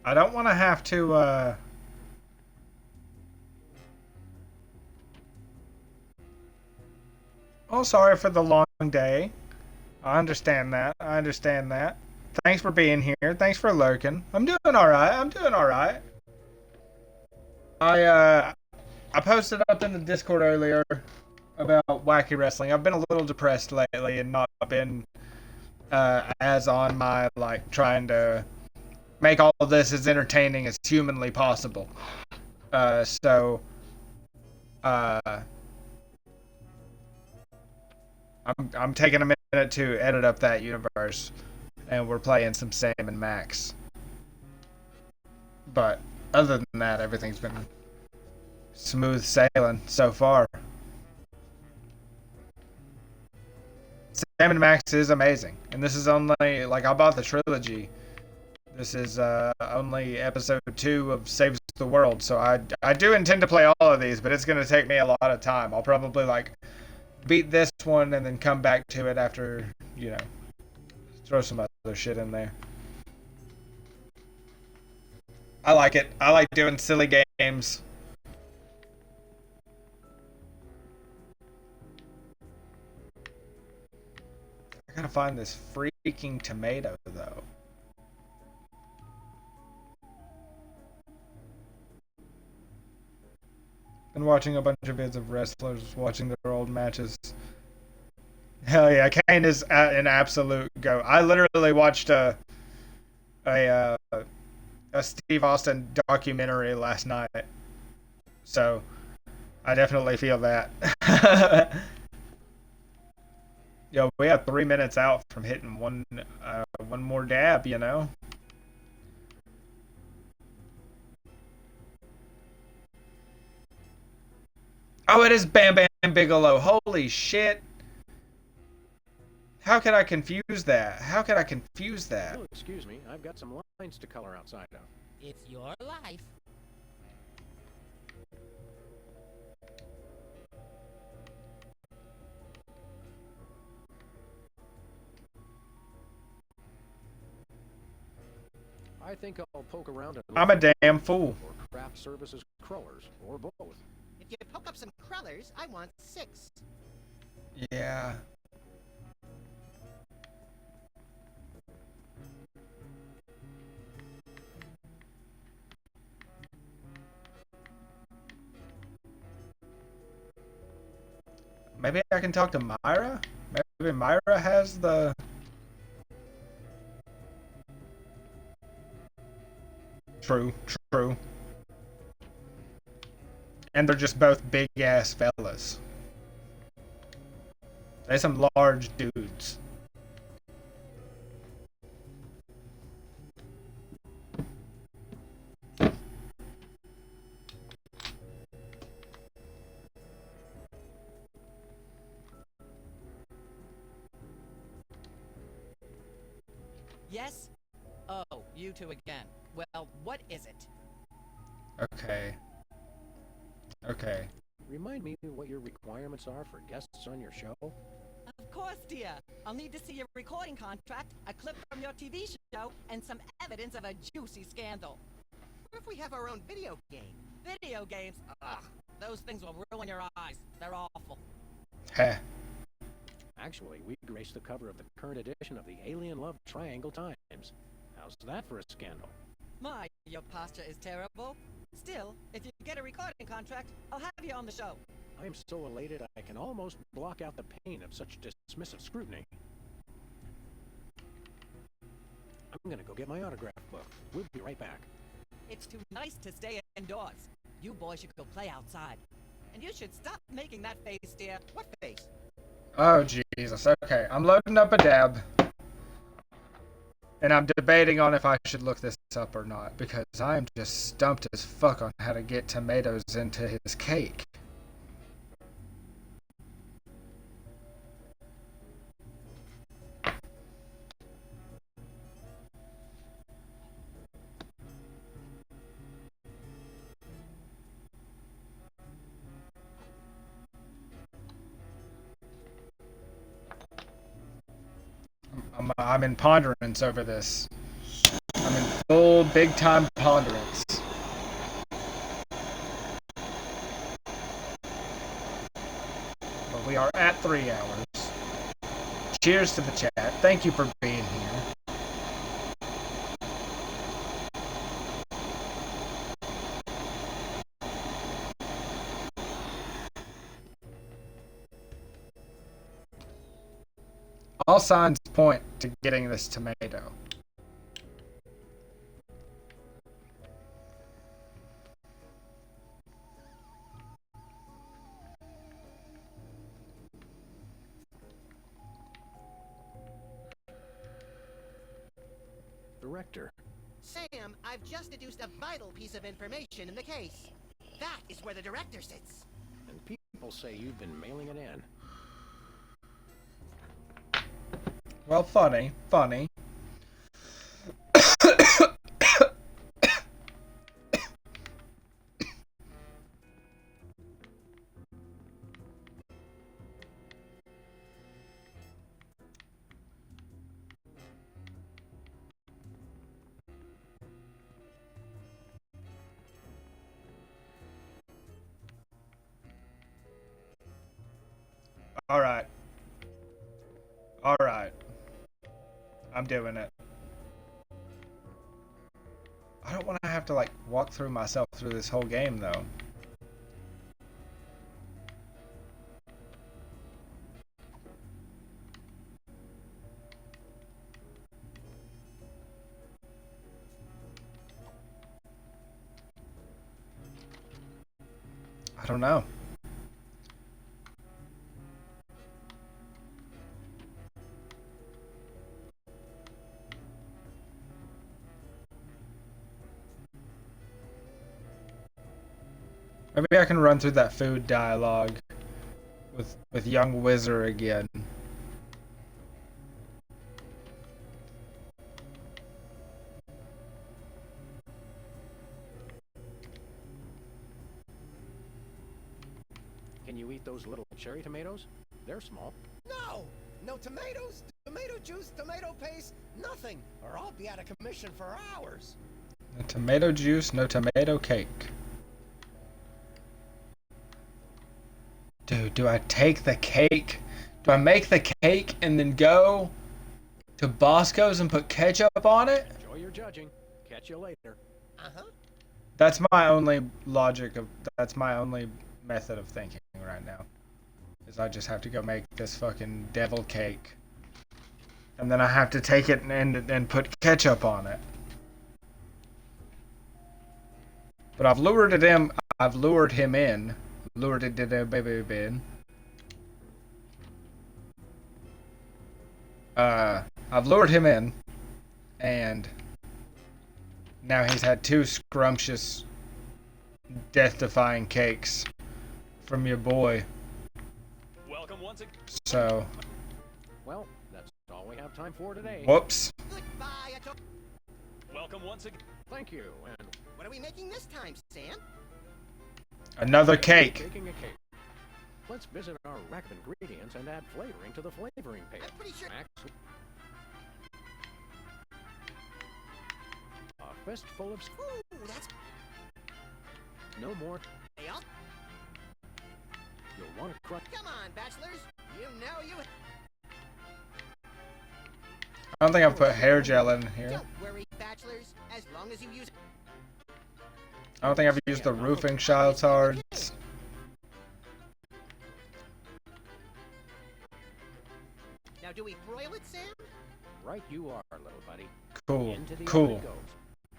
I don't want to have to, Oh, sorry for the long day. I understand that. I understand that. Thanks for being here. Thanks for lurking. I'm doing alright. I'm doing alright. I posted up in the Discord earlier about wacky wrestling. I've been a little depressed lately and not been as on my like trying to make all of this as entertaining as humanly possible. So I'm taking a minute to edit up that universe, and we're playing some Sam and Max. But other than that, everything's been smooth sailing so far. Sam and Max is amazing, and this is only like I bought the trilogy. This is only episode 2 of Saves the World, so I do intend to play all of these, but it's gonna take me a lot of time. I'll probably like beat this one and then come back to it after, you know, throw some other shit in there. I like it. I like doing silly games. I gotta find this freaking tomato, though. Been watching a bunch of vids of wrestlers watching their old matches. Hell yeah, Kane is an absolute goat. I literally watched a Steve Austin documentary last night, so I definitely feel that. Yo, we have 3 minutes out from hitting one more dab, you know. Oh, it is Bam Bam Bigelow. Holy shit. How could I confuse that? How could I confuse that? Oh, excuse me, I've got some lines to color outside of. It's your life. I think I'll poke around. I'm a damn fool. Or craft services crullers, or both. If you poke up some crullers, I want 6. Yeah. Maybe I can talk to Myra? Maybe Myra has the... True, true. And they're just both big-ass fellas. They're some large dudes. Yes? Oh, you two again. Well, what is it? Okay. Okay. Remind me what your requirements are for guests on your show. Of course, dear. I'll need to see your recording contract, a clip from your TV show, and some evidence of a juicy scandal. What if we have our own video game? Video games? Ugh, those things will ruin your eyes. They're awful. Heh. Actually, we graced the cover of the current edition of the Alien Love Triangle Times. How's that for a scandal? My, your posture is terrible. Still, if you get a recording contract, I'll have you on the show. I am so elated I can almost block out the pain of such dismissive scrutiny. I'm gonna go get my autograph book. We'll be right back. It's too nice to stay indoors. You boys should go play outside. And you should stop making that face, dear. What face? Oh, Jesus. Okay, I'm loading up a dab. And I'm debating on if I should look this up or not, because I am just stumped as fuck on how to get tomatoes into his cake. I'm in ponderance over this. I'm in full big-time ponderance. But we are at 3 hours. Cheers to the chat. Thank you for being here. All signs point to getting this tomato. Director. Sam, I've just deduced a vital piece of information in the case. That is where the director sits. And people say you've been mailing it in. Well, funny. Alright. I'm doing it. I don't want to have to, like, walk through myself through this whole game, though. I don't know. Maybe I can run through that food dialogue with young Whizzer again. Can you eat those little cherry tomatoes? They're small. No! No tomatoes, tomato juice, tomato paste, nothing, or I'll be out of commission for hours. No tomato juice, no tomato cake. Dude, do I take the cake? Do I make the cake and then go to Bosco's and put ketchup on it? Enjoy your judging. Catch you later. Uh-huh. That's my only that's my only method of thinking right now. Is I just have to go make this fucking devil cake. And then I have to take it and put ketchup on it. But I've lured him in. Lured it to the baby bin. I've lured him in, and now he's had 2 scrumptious, death-defying cakes from your boy. Welcome once again. So. Well, that's all we have time for today. Whoops. Goodbye, Welcome once again. Thank you, and what are we making this time, Sam? Another cake. Baking a cake. Let's visit our rack of ingredients and add flavoring to the flavoring page. I'm pretty sure. Max. A fistful of. Ooh, that's. No more. Hey, I'll... You'll want to crush. Come on, bachelors. You know you. I don't think I've put hair gel in here. Don't worry, bachelors. As long as you use. I don't think I've used the roofing shards. Now, do we broil it, Sam? Right you are, little buddy. Cool. Into the Cool. oven it goes.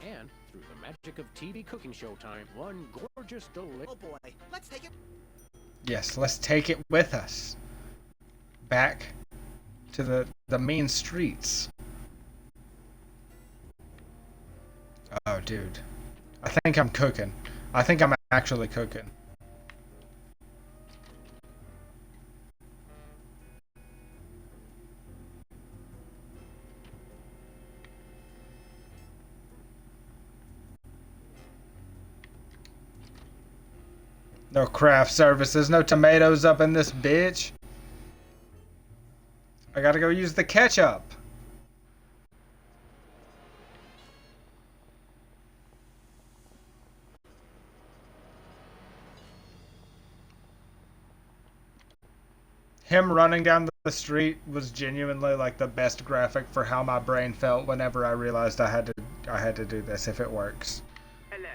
And through the magic of TV cooking show time, one gorgeous Oh boy, let's take it. Yes, let's take it with us. Back to the mean streets. Oh, dude. I think I'm cooking. I think I'm actually cooking. No craft services, no tomatoes up in this bitch. I gotta go use the ketchup. Him running down the street was genuinely like the best graphic for how my brain felt whenever I realized I had to do this if it works. Hello.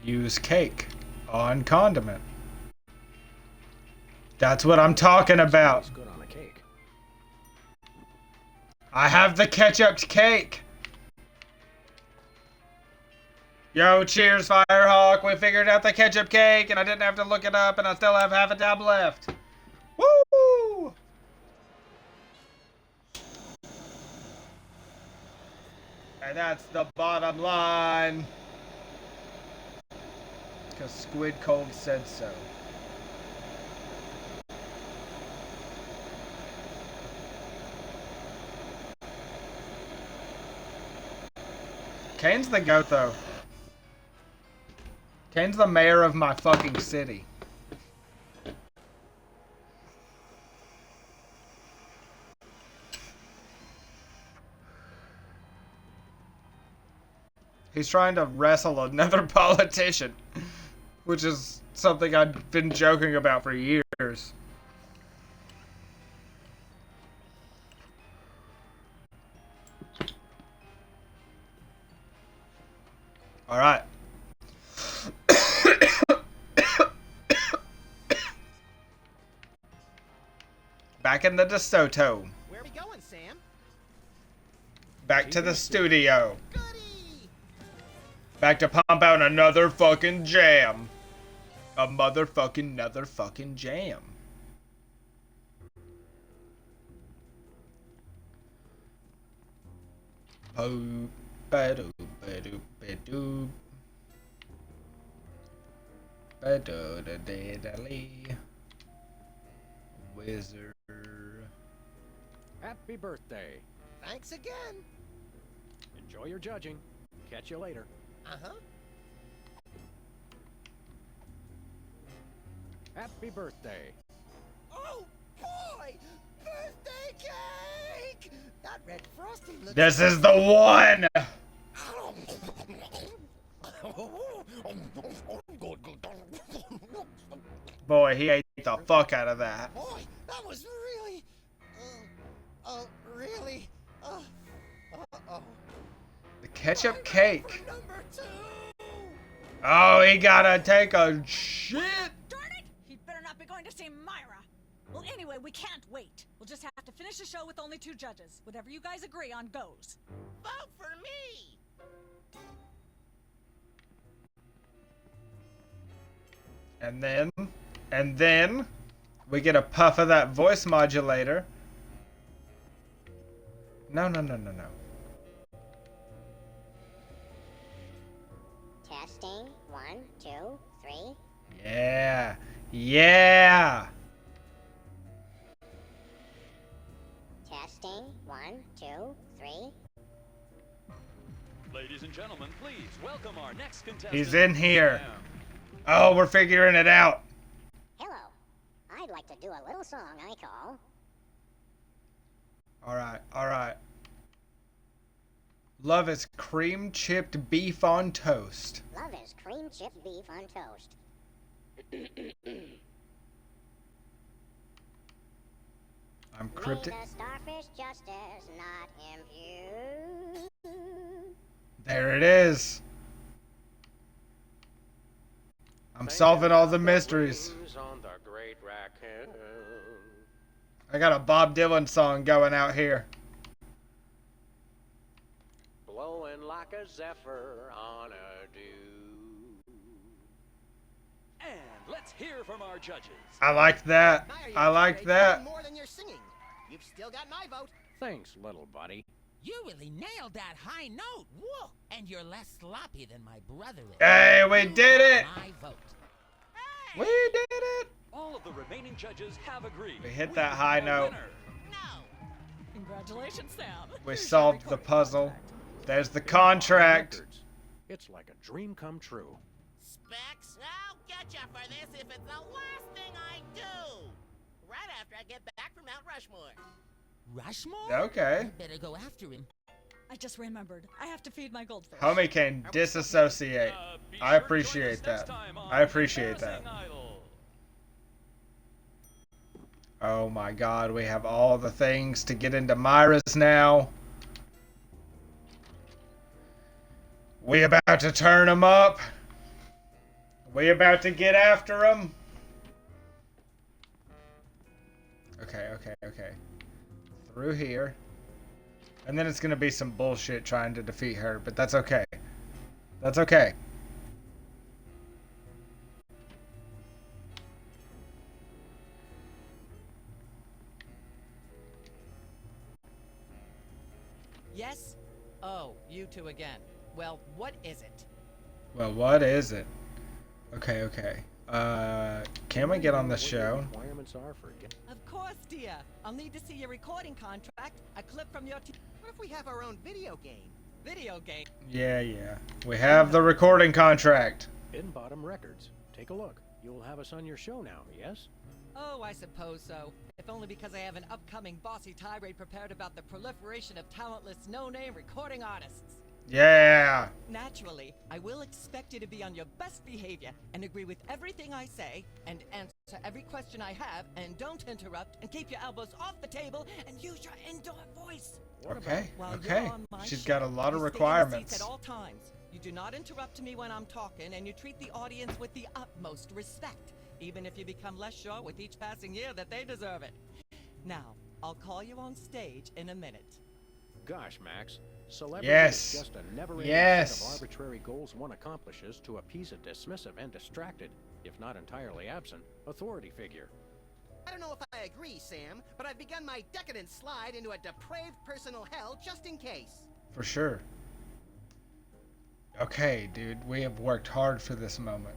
Use cake on condiment. That's what I'm talking about. Tastes good on a cake. I have the ketchup cake. Yo, cheers, Firehawk. We figured out the ketchup cake, and I didn't have to look it up, and I still have half a tab left. Woo! And that's the bottom line. Because Squid Cold said so. Kane's the goat, though. Kane's the mayor of my fucking city. He's trying to wrestle another politician, which is something I've been joking about for years. All right. Back in the DeSoto. Where are we going, Sam? Back to the studio. Back to pump out another fucking jam. A motherfucking another fucking jam. Oh, ba-do, ba-do, ba-do. Ba-do-da-da-da-lee. Wizard. Happy birthday. Thanks again. Enjoy your judging. Catch you later. Uh-huh. Happy birthday. Oh, boy! Birthday cake! That red frosting looks... This is the one! Boy, he ate the fuck out of that. Boy, that was really... really... uh-oh. The ketchup cake. Oh, he gotta take a shit. Darn it! He'd better not be going to see Myra. Well, anyway, we can't wait. We'll just have to finish the show with only 2 judges. Whatever you guys agree on goes. Vote for me! And then, we get a puff of that voice modulator. No. Testing. 1, 2, 3. Yeah. Testing. 1, 2, 3. Ladies and gentlemen, please welcome our next contestant. He's in here. Oh, we're figuring it out. Hello. I'd like to do a little song I call... All right. Love is cream chipped beef on toast. Love is cream chipped beef on toast. I'm cryptic. May the starfish justice not impute. There it is. I'm solving all the mysteries. On the great raccoon. I got a Bob Dylan song going out here. Blowing like a zephyr on a dew. And let's hear from our judges. I like that. I like that. More than your singing. You've still got my vote. Thanks, little buddy. You really nailed that high note. Whoa! And you're less sloppy than my brother is. Hey, we did it! My vote. We did it! All of the remaining judges have agreed. We hit that high note. Congratulations, Sam. We solved the puzzle. There's the contract. It's like a dream come true. Specs, I'll get you for this if it's the last thing I do. Right after I get back from Mount Rushmore. Rushmore? Okay. You better go after him. I just remembered. I have to feed my goldfish. Homie can disassociate. I appreciate that. I appreciate that. Oh my god, we have all the things to get into Myra's now. We about to turn them up. We about to get after him. Okay, okay, okay. Through here. And then it's gonna be some bullshit trying to defeat her, but that's okay. That's okay. Yes? Oh, you two again. Well, what is it? Well, what is it? Okay, okay. Can we get on the show? Requirements are for Of course, dear. I'll need to see your recording contract, a clip from your What if we have our own video game? video game. Yeah, yeah. We have the recording contract. In Bottom Records. Take a look. You'll have us on your show now, yes? Oh, I suppose so. If only because I have an upcoming bossy tirade prepared about the proliferation of talentless, no-name recording artists. Yeah. Naturally, I will expect you to be on your best behavior and agree with everything I say and answer every question I have and don't interrupt and keep your elbows off the table and use your indoor voice. Okay, While okay. you're on my She's show, got a lot of you stay in the seats requirements. at all times. You do not interrupt me when I'm talking, and you treat the audience with the utmost respect, even if you become less sure with each passing year that they deserve it. Now, I'll call you on stage in a minute. Gosh, Max. Celebrity Yes. is just a never-ending Yes. set of arbitrary goals one accomplishes to appease a dismissive and distracted, if not entirely absent, authority figure. I don't know if I agree, Sam, but I've begun my decadent slide into a depraved personal hell just in case. For sure. Okay, dude. We have worked hard for this moment.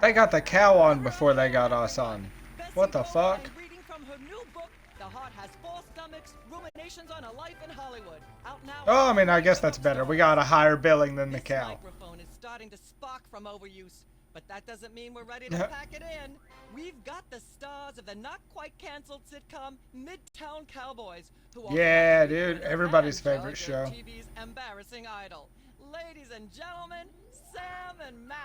They got the cow on before they got us on. What the fuck? Reading from her new book, The Heart Has Four Stomachs, Ruminations on a Life in Hollywood. Out now. Oh, I mean, I guess that's better. We got a higher billing than the This cow. microphone is starting to spark from overuse, but that doesn't mean we're ready to pack it in. We've got the stars of the not quite canceled sitcom Midtown Cowboys, who are Yeah, about to dude. be the Everybody's fan favorite judge of show. TV's embarrassing idol. Ladies and gentlemen, Sam and Mac.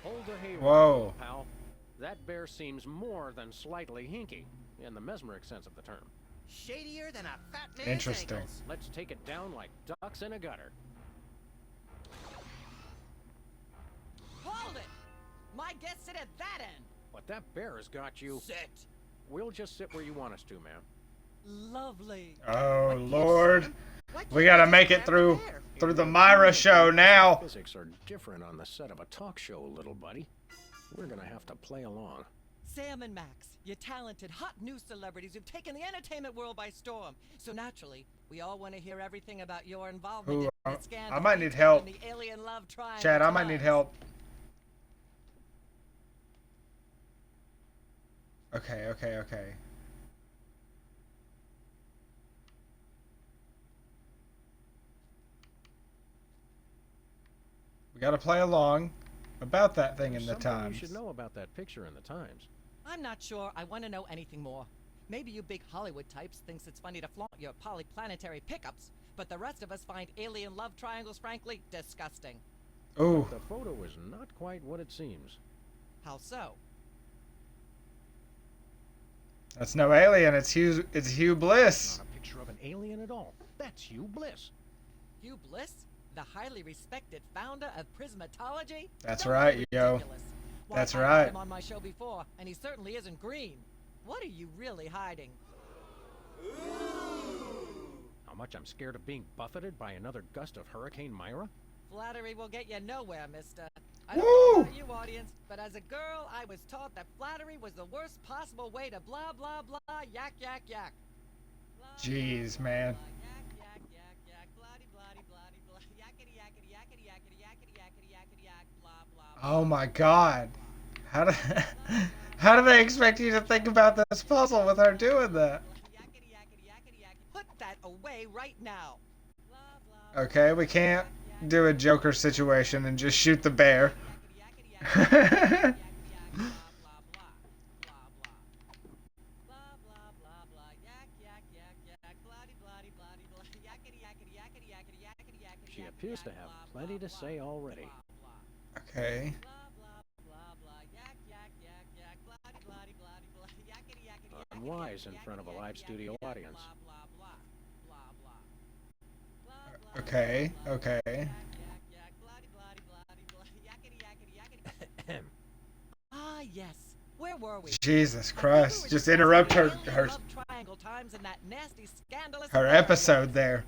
Hold a hay Whoa. pal. That bear seems more than slightly hinky, in the mesmeric sense of the term. Shadier than a fat man's Interesting. ankles. Let's take it down like ducks in a gutter. Hold it! My guests sit at that end. But that bear has got you. Sit. We'll just sit where you want us to, ma'am. Lovely. Oh, Lord. We gotta make it through the Myra show now. Physics are different on the set of a talk show, little buddy. We're gonna have to play along. Sam and Max, you're talented, hot new celebrities who've taken the entertainment world by storm. So naturally, we all want to hear everything about your involvement Ooh, in the scandal. I might need help. in the alien love triangle. Chad, I might need help. Okay, okay, okay. We gotta play along about that thing in the Something Times. You should know about that picture in the Times. I'm not sure I want to know anything more. Maybe you big Hollywood types thinks it's funny to flaunt your polyplanetary pickups, but the rest of us find alien love triangles frankly disgusting. Ooh. The photo is not quite what it seems. How so? That's no alien. It's Hugh Bliss. Not a picture of an alien at all. That's Hugh Bliss. Hugh Bliss? The highly respected founder of Prismatology? That's Don't right, be yo. ridiculous. Why, That's I've right. had him on my show before, and he certainly isn't green. What are you really hiding? How much I'm scared of being buffeted by another gust of Hurricane Myra? Flattery will get you nowhere, mister. I don't know about you, audience, but as a girl, I was taught that flattery was the worst possible way to blah, blah, blah, yak, yak, yak. Jeez, man. Yak, yak, yak, yak, bloody, bloody, bloody, blah, yakety, yakety, yakety, yakety, yakety, yakety, yakety, yak, blah, blah. Oh my God. How do they expect you to think about this puzzle with her doing that? Put that away right now. Okay, we can't do a Joker situation and just shoot the bear. She appears to have plenty to say already. Okay. Unwise in front of a live studio audience. Okay, okay. Ah, yes. Where were we? Jesus Christ. Just interrupt her Love triangle times and that nasty, scandalous her affair of episode yours. there.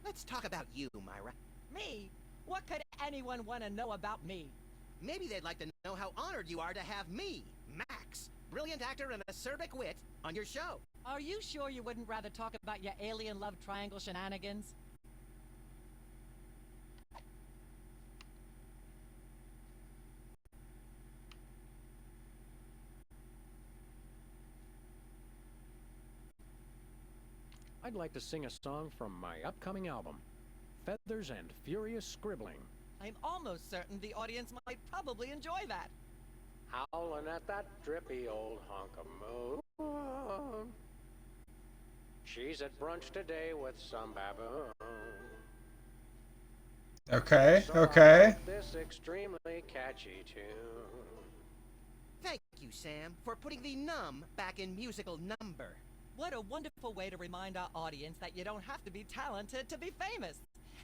Let's talk about you, Myra. Me? What could anyone want to know about me? Maybe they'd like to know how honored you are to have me, Max, brilliant actor and acerbic wit, on your show. Are you sure you wouldn't rather talk about your alien love triangle shenanigans? I'd like to sing a song from my upcoming album, Feathers and Furious Scribbling. I'm almost certain the audience might probably enjoy that. Howling at that drippy old hunk of moon. She's at brunch today with some baboon. Okay, So okay. I wrote this extremely catchy tune. Thank you, Sam, for putting the num back in musical number. What a wonderful way to remind our audience that you don't have to be talented to be famous.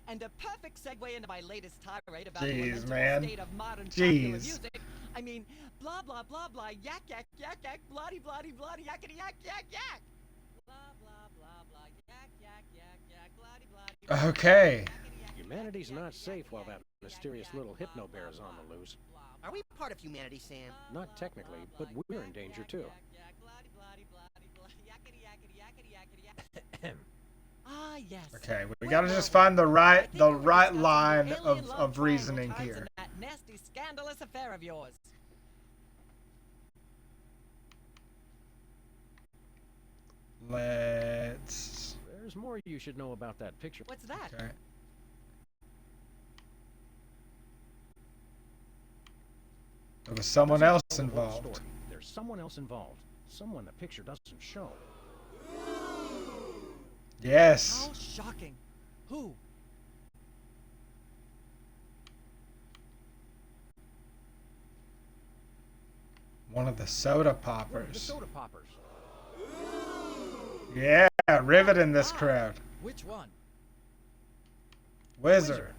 And a perfect segue into my latest tirade about the Jeez, lamentable man. state of modern popular Jeez. music. I mean, blah, blah, blah, blah, yak, yak, yak, yak, bloody, bloody, bloody, yakety, yak, yak, yak. Blah, blah, blah, blah, yak, yak, yak, yak, bloody, bloody. Okay. Humanity's not safe while that mysterious little hypno bear is on the loose. Are we part of humanity, Sam? Not technically, but we're in danger too. Ah, yes. Okay, we gotta just find the right line of reasoning here. That nasty, scandalous affair of yours. Let's... There's more you should know about that picture. What's that? Okay. There was someone else involved. There's someone else involved. Someone the picture doesn't show. Yes. How shocking. Who? One of the soda One of the poppers. soda poppers. Yeah, riveting this crowd. Which one? Wizard.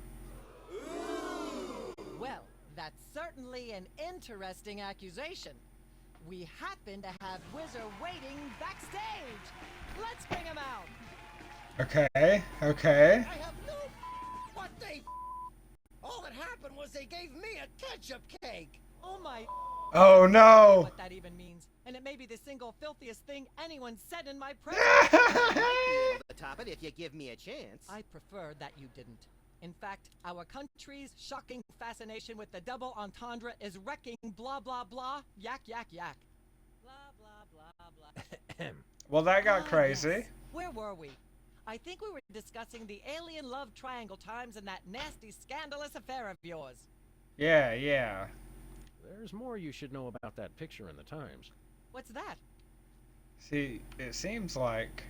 Well, that's certainly an interesting accusation. We happen to have Whizzer waiting backstage. Let's bring him out. Okay, okay. I have no what they all that happened was they gave me a ketchup cake. Oh my. Oh no. What that even means. And it may be the single filthiest thing anyone said in my presence. I might be able to top it if you give me a chance. I prefer that you didn't. In fact, our country's shocking fascination with the double entendre is wrecking blah blah blah, yak yak yak. Blah blah blah blah. Well, that got Ah, crazy. yes. Where were we? I think we were discussing the alien love triangle times and that nasty, scandalous affair of yours. Yeah, yeah. There's more you should know about that picture in the Times. What's that? See, it seems like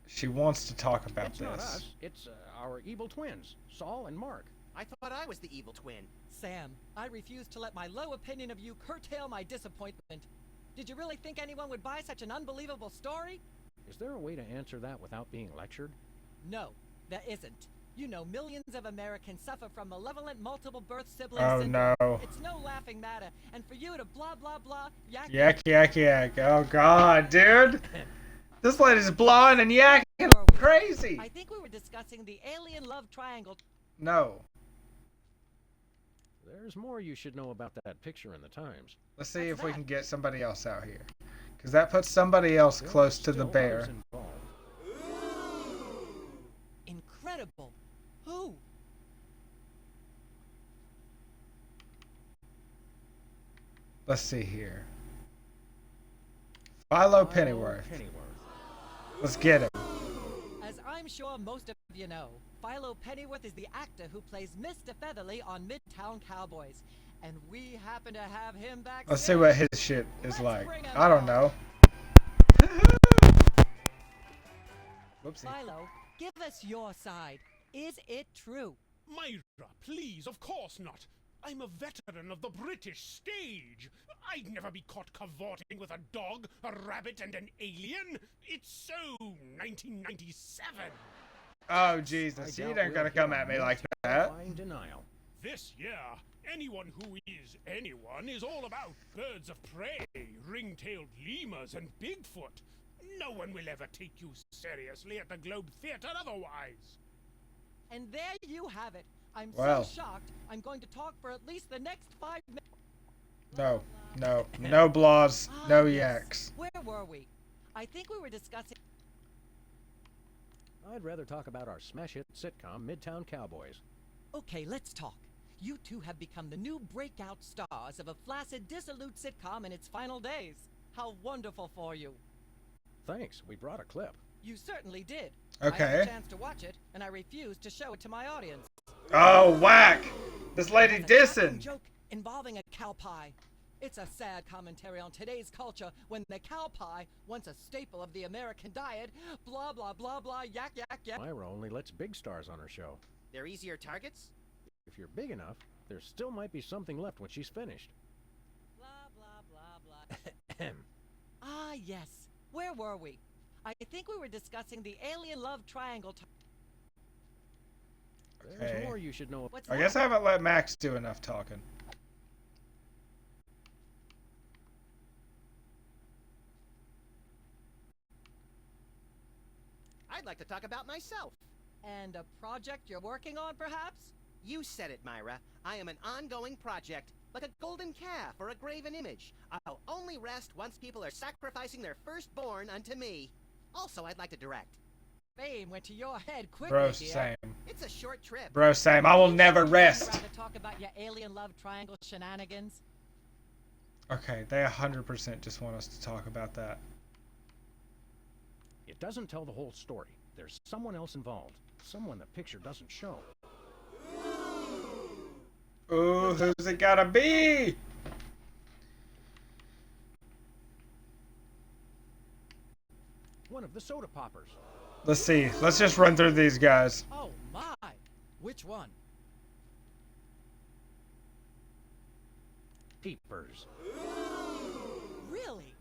she wants to talk about It's this. not us. It's our evil twins, Saul and Mark. I thought I was the evil twin. Sam, I refuse to let my low opinion of you curtail my disappointment. Did you really think anyone would buy such an unbelievable story? Is there a way to answer that without being lectured? No, there isn't. You know, millions of Americans suffer from malevolent multiple birth sibling Oh syndrome. no. It's no laughing matter. And for you to blah blah blah, yak Yak, yak, yak. Oh god, dude. This lady's blowing and yakking crazy. I think we were discussing the alien love triangle. No. There's more you should know about that picture in the Times. Let's see if we can get somebody else out here. Because that puts somebody else close to the Still bear. others involved. Incredible. Who? Let's see here. Philo Pennyworth. Let's get him. As I'm sure most of you know, Philo Pennyworth is the actor who plays Mr. Featherly on Midtown Cowboys. And we happen to have him back. Let's see what his shit is like. bring him I don't out. know. Whoopsie. Philo, give us your side. Is it true? Myra, please, of course not. I'm a veteran of the British stage. I'd never be caught cavorting with a dog, a rabbit, and an alien. It's so 1997. Oh, Jesus. You ain't gonna come at me like that. Denial. This year, anyone who is anyone is all about birds of prey, ring-tailed lemurs, and Bigfoot. No one will ever take you seriously at the Globe Theatre otherwise. And there you have it. I'm Well. so shocked, I'm going to talk for at least the next 5 minutes. No. No. No blahs. No Yes. yaks. Where were we? I think we were discussing... I'd rather talk about our smash hit sitcom, Midtown Cowboys. Okay, let's talk. You two have become the new breakout stars of a flaccid, dissolute sitcom in its final days. How wonderful for you. Thanks, we brought a clip. You certainly did. Okay. I had a chance to watch it, and I refused to show it to my audience. Oh, whack! This lady It's a shocking dissing. joke involving a cow pie. It's a sad commentary on today's culture when the cow pie, once a staple of the American diet, blah blah blah blah, yak yak yak. Myra only lets big stars on her show. They're easier targets? If you're big enough, there still might be something left when she's finished. Blah blah blah blah. Ah yes. Where were we? I think we were discussing the alien love triangle. There's Okay. more you should know. What's I guess I that? haven't let Max do enough talking. I'd like to talk about myself. And a project you're working on, perhaps? You said it, Myra. I am an ongoing project, like a golden calf or a graven image. I'll only rest once people are sacrificing their firstborn unto me. Also, I'd like to direct. Fame went to your head quickly, Bro, dear. same. It's a short trip. Bro, same. I will never Would you rest. rather talk about your alien love triangle shenanigans? Okay, they 100% just want us to talk about that. It doesn't tell the whole story. There's someone else involved. Someone the picture doesn't show. Ooh, who's it gotta be? One of the soda poppers. Let's see. Let's just run through these guys. Oh my! Which one? Peepers. Really?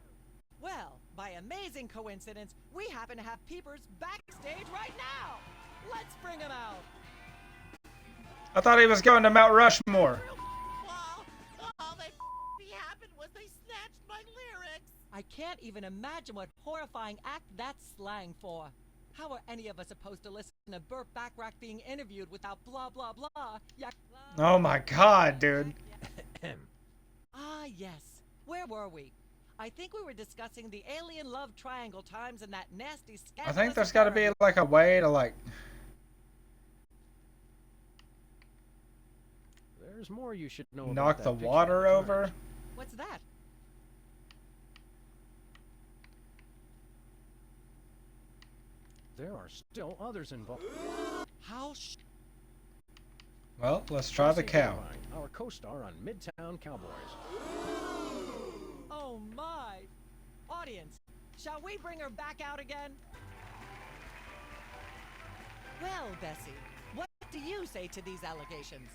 Well, by amazing coincidence, we happen to have Peepers backstage right now! Let's bring him out! I thought he was going to Mount Rushmore. Well, all that happened was they snatched my lyrics. I can't even imagine what horrifying act that's slang for. How are any of us supposed to listen to Burt Bacharach being interviewed without blah blah blah? Yak, blah, Oh my god, dude. Ah, yes. Where were we? I think we were discussing the alien love triangle times and that nasty I scandalous think there's gotta be affair. like a way to like... There's more you should know about knock that the picture water at the over. time. What's that? There are still others involved. How Well, let's try the Tracy cow. Irvine, our co-star on Midtown Cowboys. Oh my! Audience, shall we bring her back out again? Well, Bessie, what do you say to these allegations?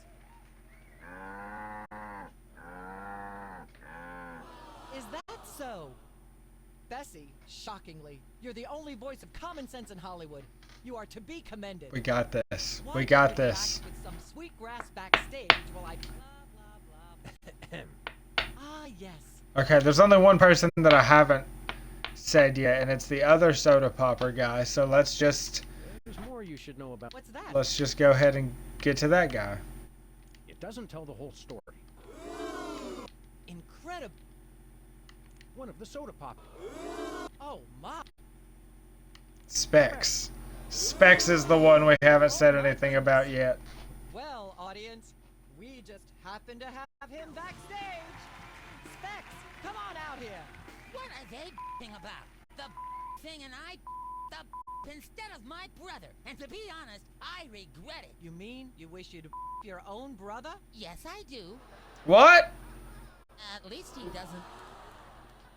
Is that so? Bessie, shockingly, you're the only voice of common sense in Hollywood. You are to be commended. We got this. Why We don't got you this. relax with some sweet grass backstage while I blah blah blah. Ah, yes. Okay, there's only one person that I haven't said yet, and it's the other soda popper guy. So let's just There's more you should know about. What's that? let's just go ahead and get to that guy. It doesn't tell the whole story. Incredible. One of the soda poppers. Oh my. Specs. Specs is the one we haven't said anything about yet. Well, audience, we just happen to have him backstage. Specs, come on out here. What are they about? The thing and I the instead of my brother. And to be honest, I regret it. You mean you wish you'd your own brother? Yes, I do. What? At least he doesn't.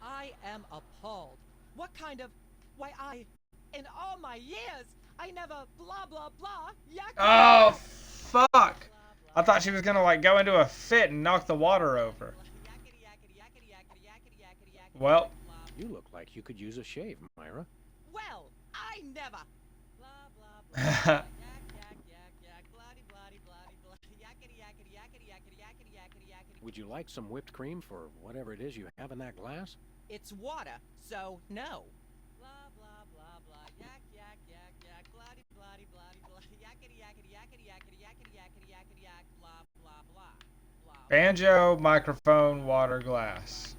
I am appalled. What kind of... Why, in all my years, I never blah blah blah yak. Oh, fuck. I thought she was gonna like go into a fit and knock the water over. Well. You look like you could use a shave, Myra. Well, I never. Would you like some whipped cream for whatever it is you have in that glass? It's water, so no. Banjo, microphone, water, glass.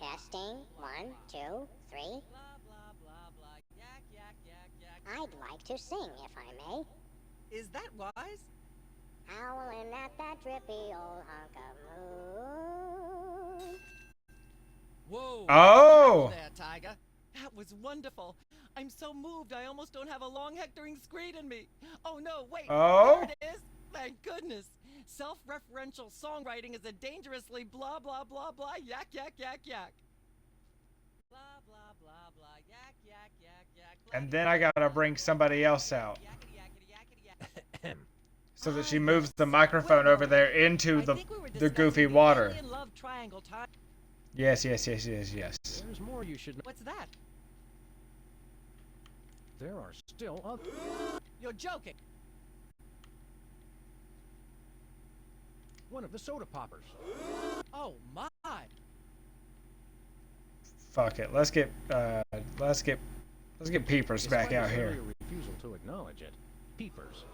Testing. 1, 2, 3. I'd like to sing, if I may. Is that wise? Howling at that drippy old hunk of moon. Whoa. Oh! There, Tiger. That was wonderful. I'm so moved I almost don't have a long hectoring screed in me. Oh no, wait. Oh? There it is. Thank goodness. Self-referential songwriting is a dangerously blah blah blah blah yak yak yak yak. Blah blah blah blah yak yak yak yak. And then I gotta bring somebody else out. So that she moves the microphone over there into the goofy water. Yes. There's more you should know. What's that? There are still other... You're joking. One of the soda poppers. Oh my. Fuck it. Let's get Peepers back out here. Despite his refusal to acknowledge it, Peepers.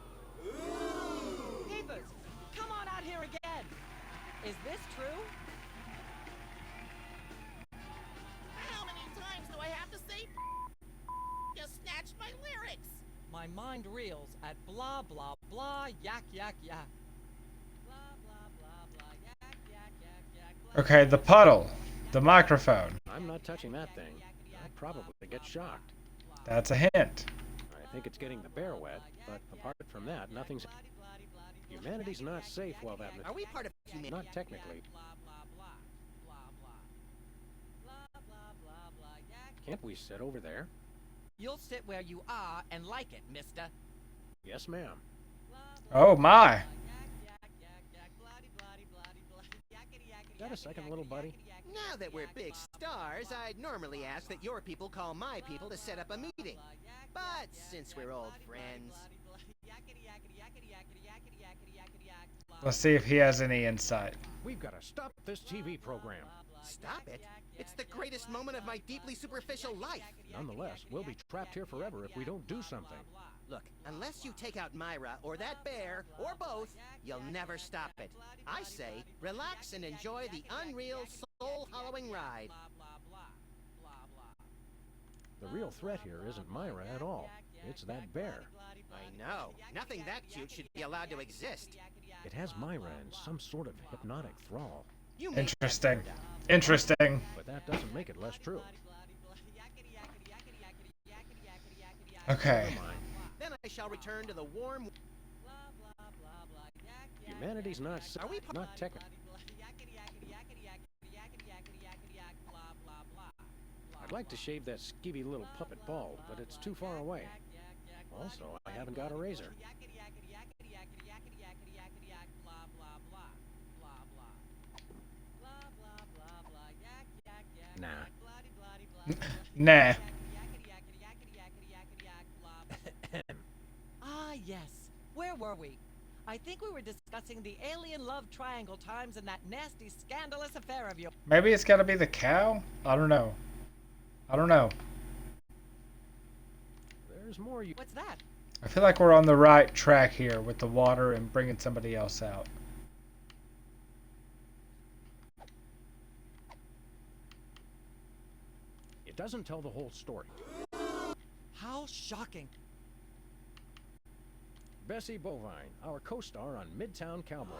Peepers, come on out here again. Is this true? How many times do I have to say you snatched my lyrics? My mind reels at blah blah blah yak yak yak. Blah blah blah blah yak yak yak yak. Okay, the puddle. The microphone. I'm not touching that thing. I'd probably get shocked. That's a hint. I think it's getting the bear wet, but apart from that, nothing's... Humanity's not safe while that... Are we part of humanity? Not technically. Can't we sit over there? You'll sit where you are and like it, mister. Yes, ma'am. Oh my. Got a second, little buddy? Now that we're big stars, I'd normally ask that your people call my people to set up a meeting. But since we're old friends... Let's see if he has any insight. We've got to stop this TV program. Stop it? It's the greatest moment of my deeply superficial life. Nonetheless, we'll be trapped here forever if we don't do something. Look, unless you take out Myra, or that bear, or both, you'll never stop it. I say, relax and enjoy the unreal, soul-hollowing ride. The real threat here isn't Myra at all. It's that bear. I know. Nothing that cute should be allowed to exist. It has Myra in some sort of hypnotic thrall. Interesting. Interesting. But that doesn't make it less true. Okay. Then I shall return to the warm... Humanity's not... Are we not technical. I'd like to shave that skeevy little puppet bald, but it's too far away. Also, I haven't got a razor. Nah. Nah. Ah, yes. Where were we? I think we were discussing the alien love triangle times and that nasty, scandalous affair of yours. Maybe it's gotta be the cow? I don't know. There's more you... What's that? I feel like we're on the right track here with the water and bringing somebody else out. It doesn't tell the whole story. How shocking. Bessie Bovine, our co-star on Midtown Cowboys.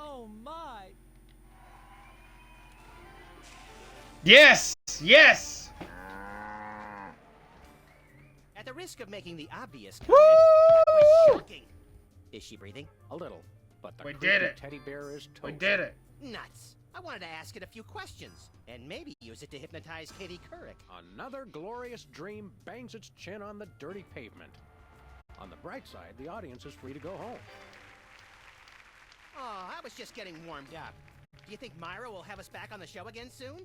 Oh my. Yes! Yes! At the risk of making the obvious comment, that was shocking. Is she breathing? A little, but the We did creepy it. teddy bear is toast. We did it. Nuts. I wanted to ask it a few questions, and maybe use it to hypnotize Katie Couric. Another glorious dream bangs its chin on the dirty pavement. On the bright side, the audience is free to go home. Oh, I was just getting warmed up. Do you think Myra will have us back on the show again soon?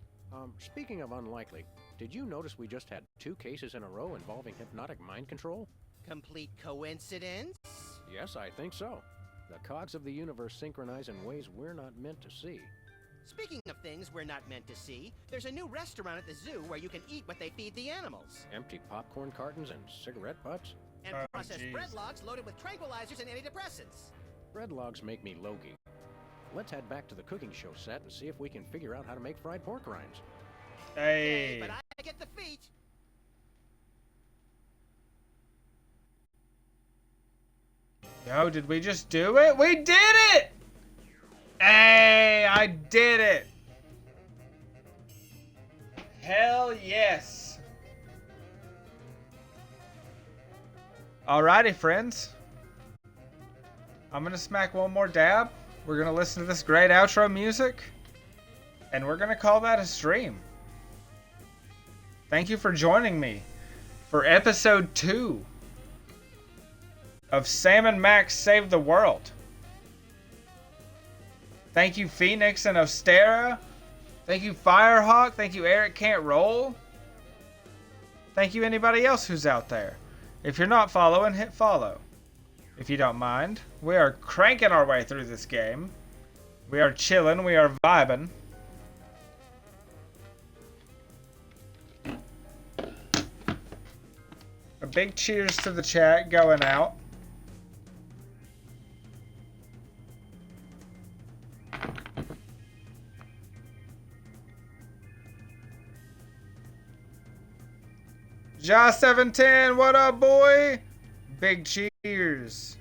Speaking of unlikely, did you notice we just had 2 cases in a row involving hypnotic mind control? Complete coincidence? Yes, I think so. The cogs of the universe synchronize in ways we're not meant to see. Speaking of things we're not meant to see, there's a new restaurant at the zoo where you can eat what they feed the animals. Empty popcorn cartons and cigarette butts? And processed bread logs loaded with tranquilizers and antidepressants. Bread logs make me logy. Let's head back to the cooking show set and see if we can figure out how to make fried pork rinds. Hey. But I get the feet. Yo, did we just do it? We did it! Hey, I did it! Hell yes! Alrighty, friends. I'm gonna smack one more dab. We're gonna listen to this great outro music. And we're gonna call that a stream. Thank you for joining me for episode 2 of Sam and Max Save the World. Thank you, Phoenix and Ostera. Thank you, Firehawk. Thank you, Eric Can't Roll. Thank you, anybody else who's out there. If you're not following, hit follow. If you don't mind. We are cranking our way through this game. We are chilling. We are vibing. A big cheers to the chat going out. Ja710, what up, boy? Big cheers.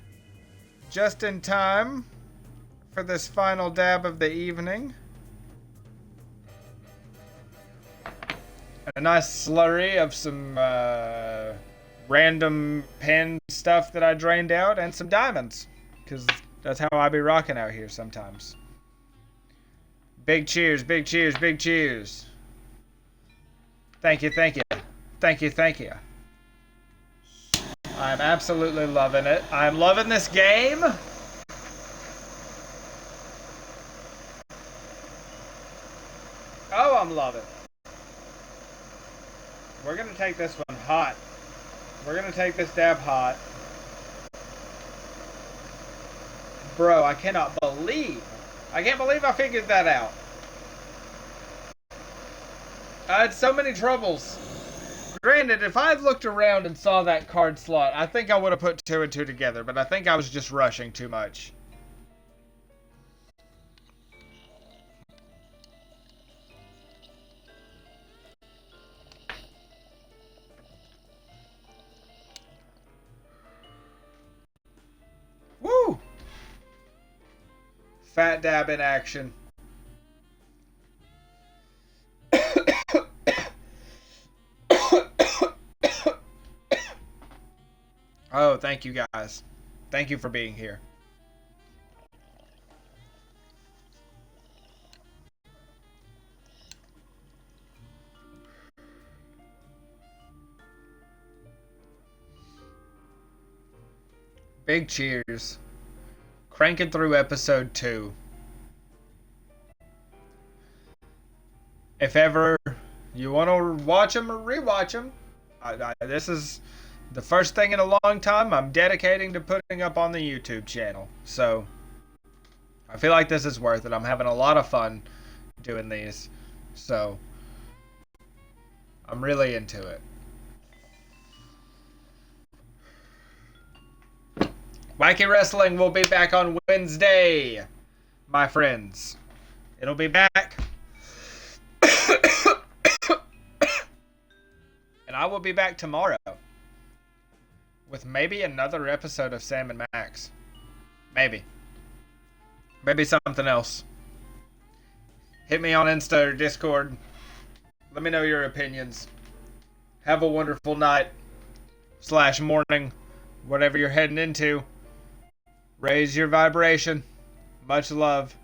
Just in time for this final dab of the evening. A nice slurry of some random pen stuff that I drained out and some diamonds. Because that's how I be rocking out here sometimes. Big cheers, big cheers, big cheers. Thank you, thank you. Thank you, thank you. I'm absolutely loving it. I'm loving this game. Oh, I'm loving it. We're gonna take this one hot. We're gonna take this dab hot. Bro, I can't believe I figured that out. I had so many troubles. Granted, if I had looked around and saw that card slot, I think I would have put 2 and 2 together, but I think I was just rushing too much. Woo! Fat dab in action. Oh, thank you guys. Thank you for being here. Big cheers. Cranking through episode 2. If ever you want to watch them or rewatch them, this is the first thing in a long time I'm dedicating to putting up on the YouTube channel. So, I feel like this is worth it. I'm having a lot of fun doing these. So, I'm really into it. Wacky Wrestling will be back on Wednesday, my friends. It'll be back. And I will be back tomorrow with maybe another episode of Sam and Max. Maybe. Maybe something else. Hit me on Insta or Discord. Let me know your opinions. Have a wonderful night / morning, whatever you're heading into. Raise your vibration. Much love.